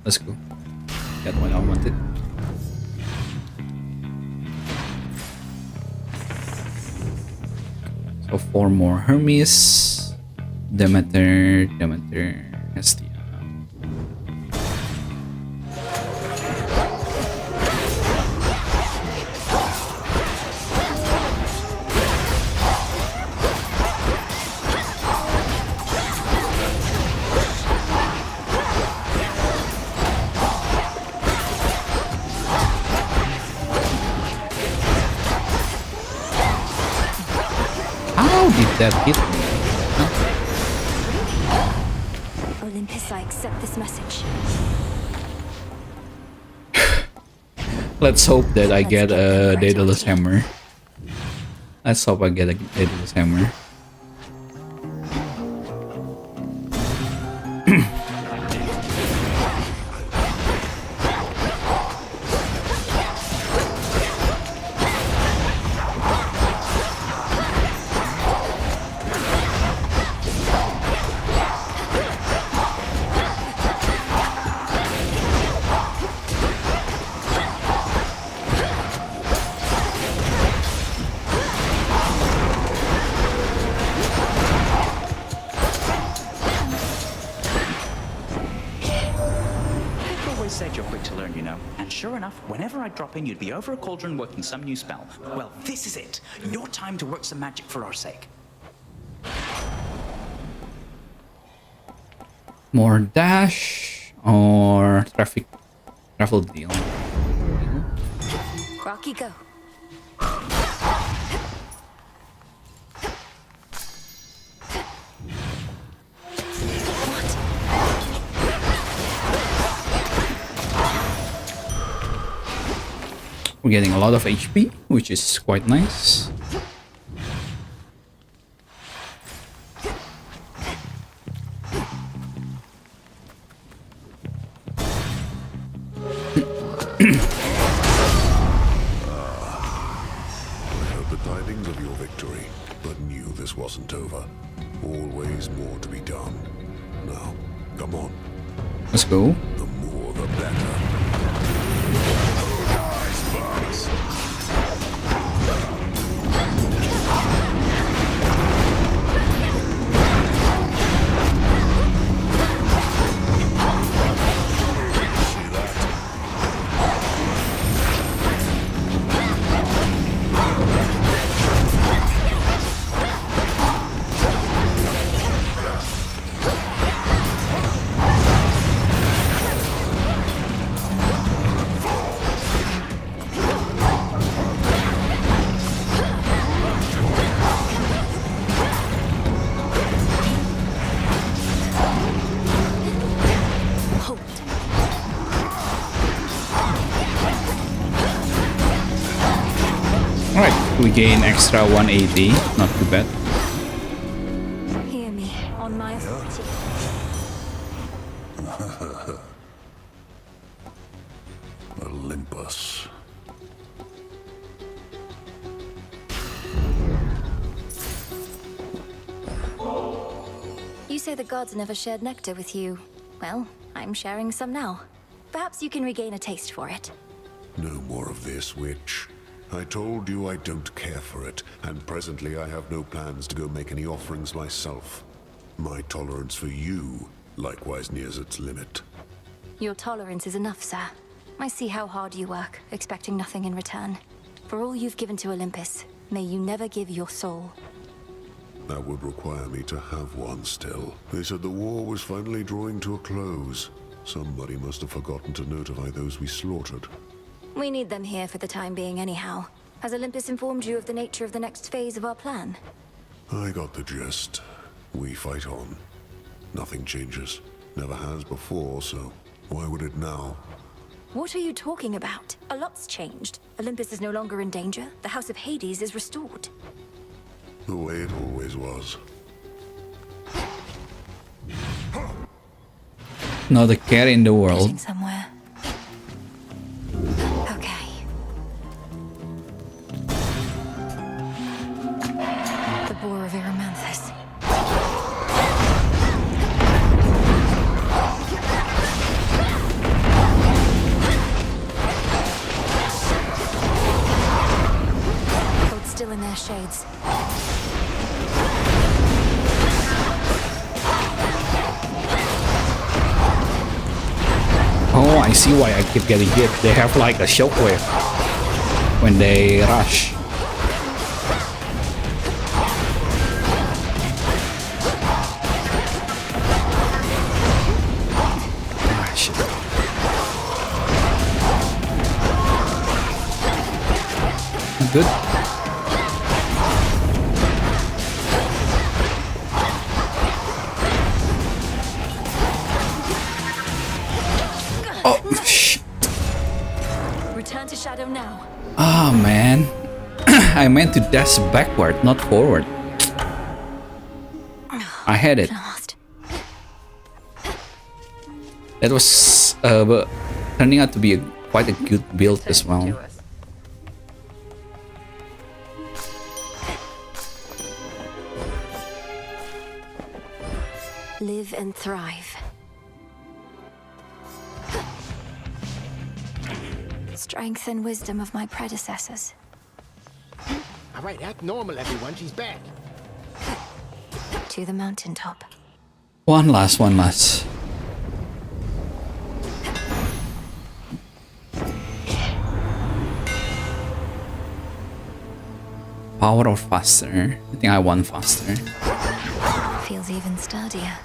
Let's go. Got what I wanted. So 4 more Hermes, Demeter, Hestia. How did that hit me? Olympus, I accept this message. Let's hope that I get a Daedalus Hammer. Let's hope I get a Daedalus Hammer. Whenever I drop in, you'd be over a cauldron working some new spell. Well, this is it. Your time to work some magic for our sake. More dash or travel deal. Rocky, go. We're getting a lot of HP, which is quite nice. Tidings of your victory, but knew this wasn't over. Always more to be done. Now, come on. Let's go. The more the better. We gain extra 180, not too bad. Hear me on my authority. Olympus. You say the gods never shared nectar with you. Well, I'm sharing some now. Perhaps you can regain a taste for it. No more of this, witch. I told you I don't care for it, and presently I have no plans to go make any offerings myself. My tolerance for you likewise nears its limit. Your tolerance is enough, sir. I see how hard you work, expecting nothing in return. For all you've given to Olympus, may you never give your soul. That would require me to have one still. They said the war was finally drawing to a close. Somebody must have forgotten to notify those we slaughtered. We need them here for the time being anyhow. Has Olympus informed you of the nature of the next phase of our plan? I got the gist. We fight on. Nothing changes. Never has before, so why would it now? What are you talking about? A lot's changed. Olympus is no longer in danger. The House of Hades is restored. The way it always was. Not a care in the world. Getting somewhere. Okay. The Boar of Eromanthus. Hold still in their shades. Oh, I see why I keep getting hit. They have like a shockwave when they rush. Ah, shit. Good. Oh, shit. Return to shadow now. Ah, man. I meant to dash backward, not forward. I had it. That was turning out to be quite a good build as well. Live and thrive. Strength and wisdom of my predecessors. All right, act normal, everyone. She's back. To the mountaintop. One last. Power or faster? I think I want faster. Feels even sturdier.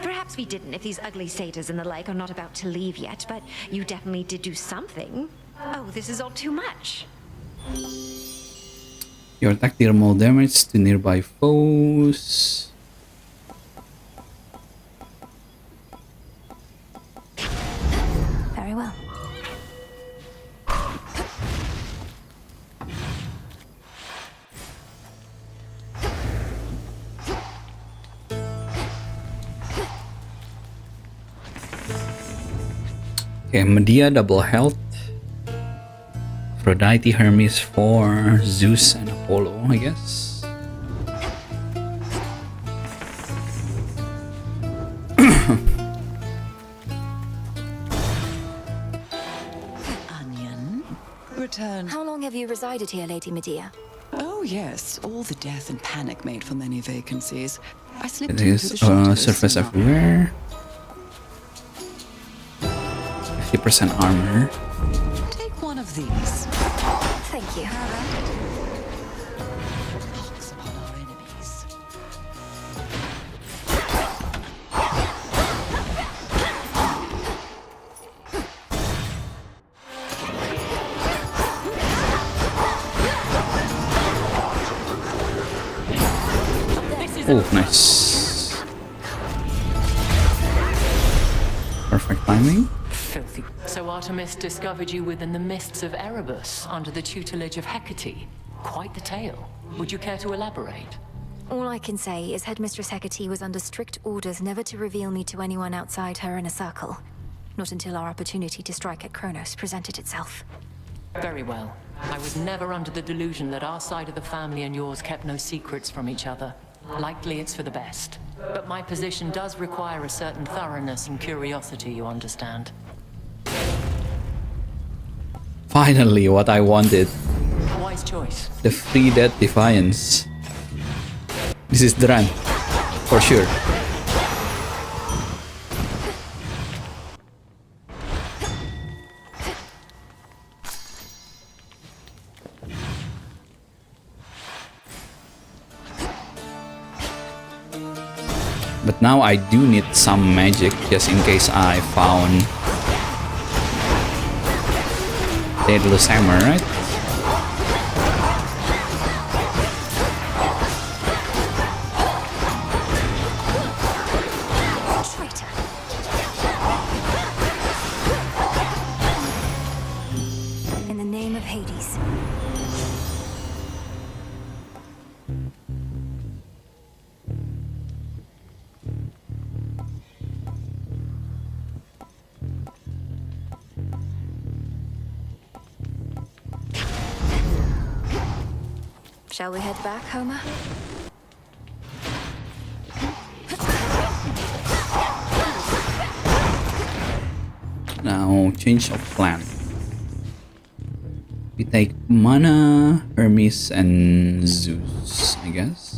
Perhaps we didn't if these ugly satyrs and the like are not about to leave yet, but you definitely did do something. Oh, this is all too much. Your attack deal more damage to nearby foes. Very well. Okay, Medea double health. Aphrodite, Hermes 4, Zeus and Apollo, I guess. Onion, return. How long have you resided here, Lady Medea? Oh yes, all the death and panic made for many vacancies. I slipped It into is the shadows surface and everywhere. 50% armor. take one of these. Thank you. Pox upon our enemies. Oh, nice. Perfect timing. Filthy. So Artemis discovered you within the mists of Erebus, under the tutelage of Hecate. Quite the tale. Would you care to elaborate? All I can say is Headmistress Hecate was under strict orders never to reveal me to anyone outside her inner circle. Not until our opportunity to strike at Kronos presented itself. Very well. I was never under the delusion that our side of the family and yours kept no secrets from each other. Likely it's for the best. But my position does require a certain thoroughness and curiosity, you understand. Finally, what I wanted. Wise choice. The free death defiance. This is the run. For sure. But now I do need some magic just in case I found Daedalus Hammer, right? In the Shall we head back, Homer? Now, change of plan. We take Mana, Hermes, and Zeus, I guess.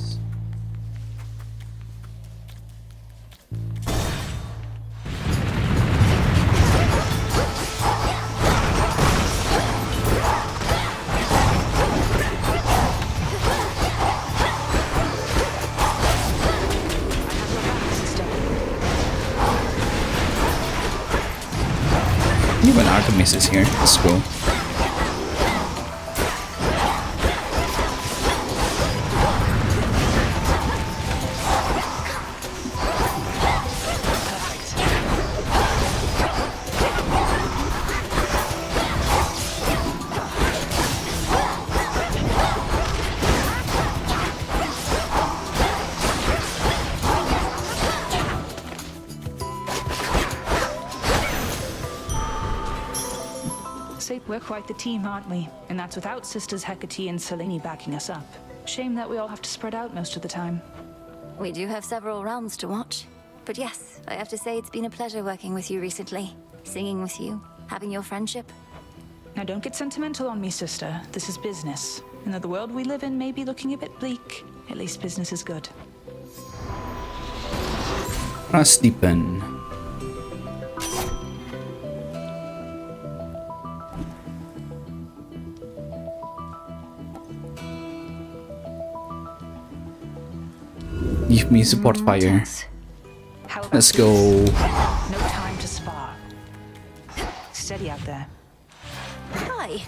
Even Artemis is here. Let's go. We're quite the team, aren't we? And that's without Sisters Hecate and Selene backing us up. Shame that we all have to spread out most of the time. We do have several rounds to watch. But yes, I have to say it's been a pleasure working with you recently. Singing with you, having your friendship. Now don't get sentimental on me, sister. This is business. And though the world we live in may be looking a bit bleak, at least business is good. Rastipen. Give me support fire. Let's go. No time to spar. Steady out there. Hi.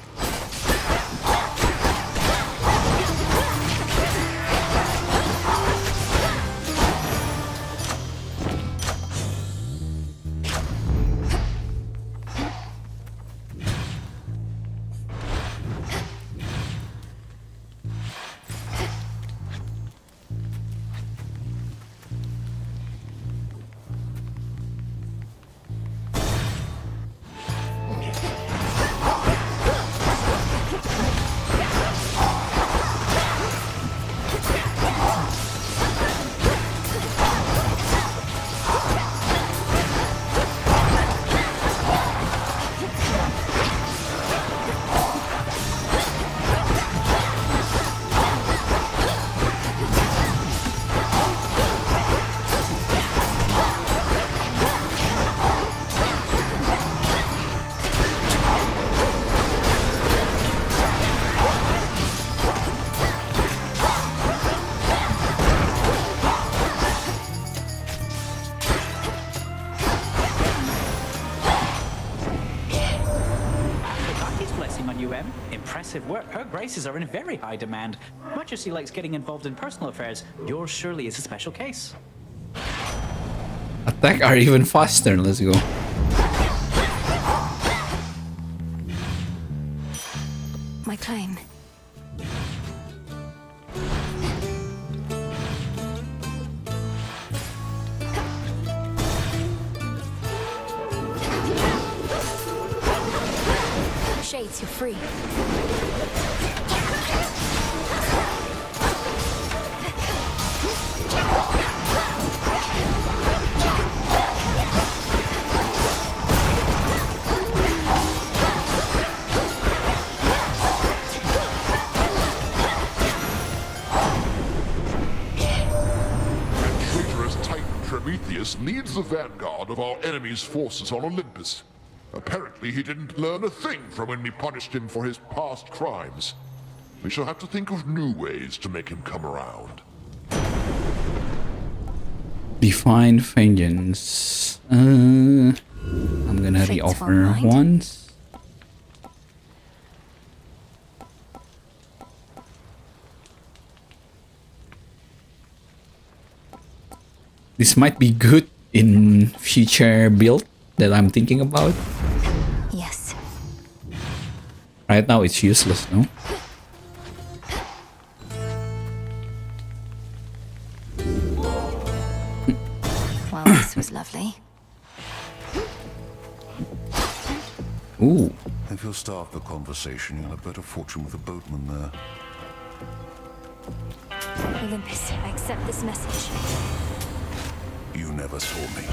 Impressive work. Her graces are in very high demand. Much as she likes getting involved in personal affairs, yours surely is a special case. Attack are even faster. Let's go. My claim. Shades, you're free. Prometheus leads the vanguard of our enemy's forces on Olympus. Apparently he didn't learn a thing from when we punished him for his past crimes. We shall have to think of new ways to make him come around. Divine Vengeance. I'm gonna re-offer once. This might be good in future build that I'm thinking about. Yes. Right now it's useless, no? Well, this was lovely. Ooh. If you'll start the conversation, you'll have better fortune with the boatman there. Olympus, I accept this message. You never saw me.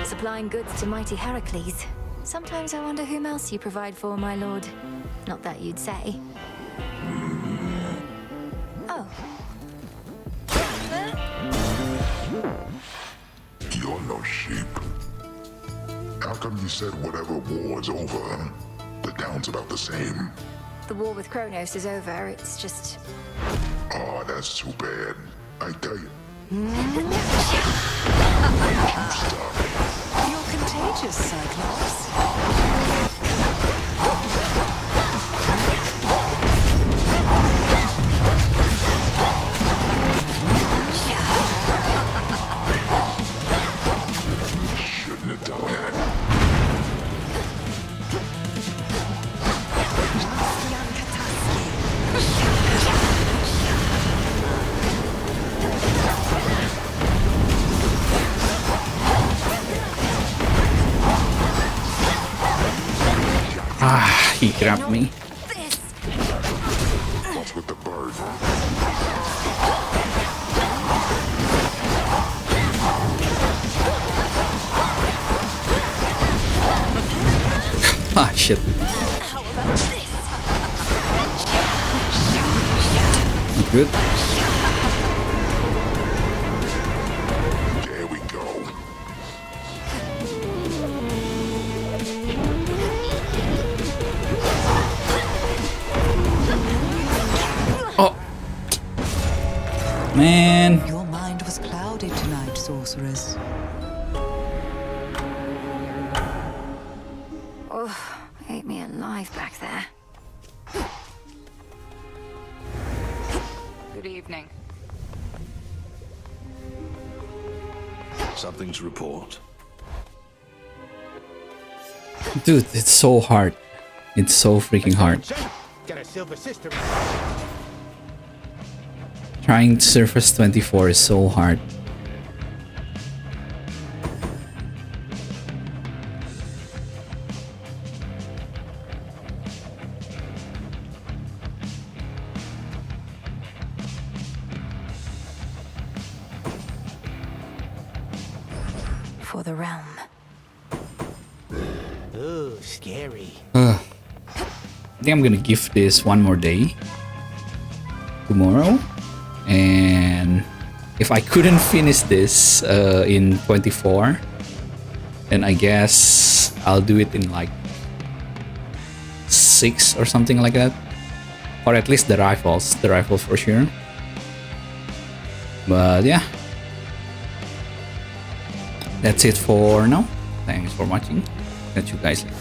Supplying goods to mighty Heracles. Sometimes I wonder whom else you provide for, my lord. Not that you'd say. Oh. You're no sheep. How come you said whatever war's over, the town's about the same? The war with Kronos is over, it's just... Oh, that's too bad. I tell you. You're contagious, Cyclops. Shouldn't have done that. Ah, he grabbed me. What's with the bird? Ah, shit. Good. There we go. Oh. Man. Your mind was clouded tonight, sorceress. Oh, ate me alive back there. Good evening. Something to report. Dude, it's so hard. It's so freaking hard. Got a silver sister. Trying Surface 24 is so hard. For the realm. Ooh, scary. I think I'm gonna give this one more day. Tomorrow. And if I couldn't finish this in 24, then I guess I'll do it in like 6 or something like that. Or at least the rifle for sure. But yeah. That's it for now. Thanks for watching. Catch you guys later.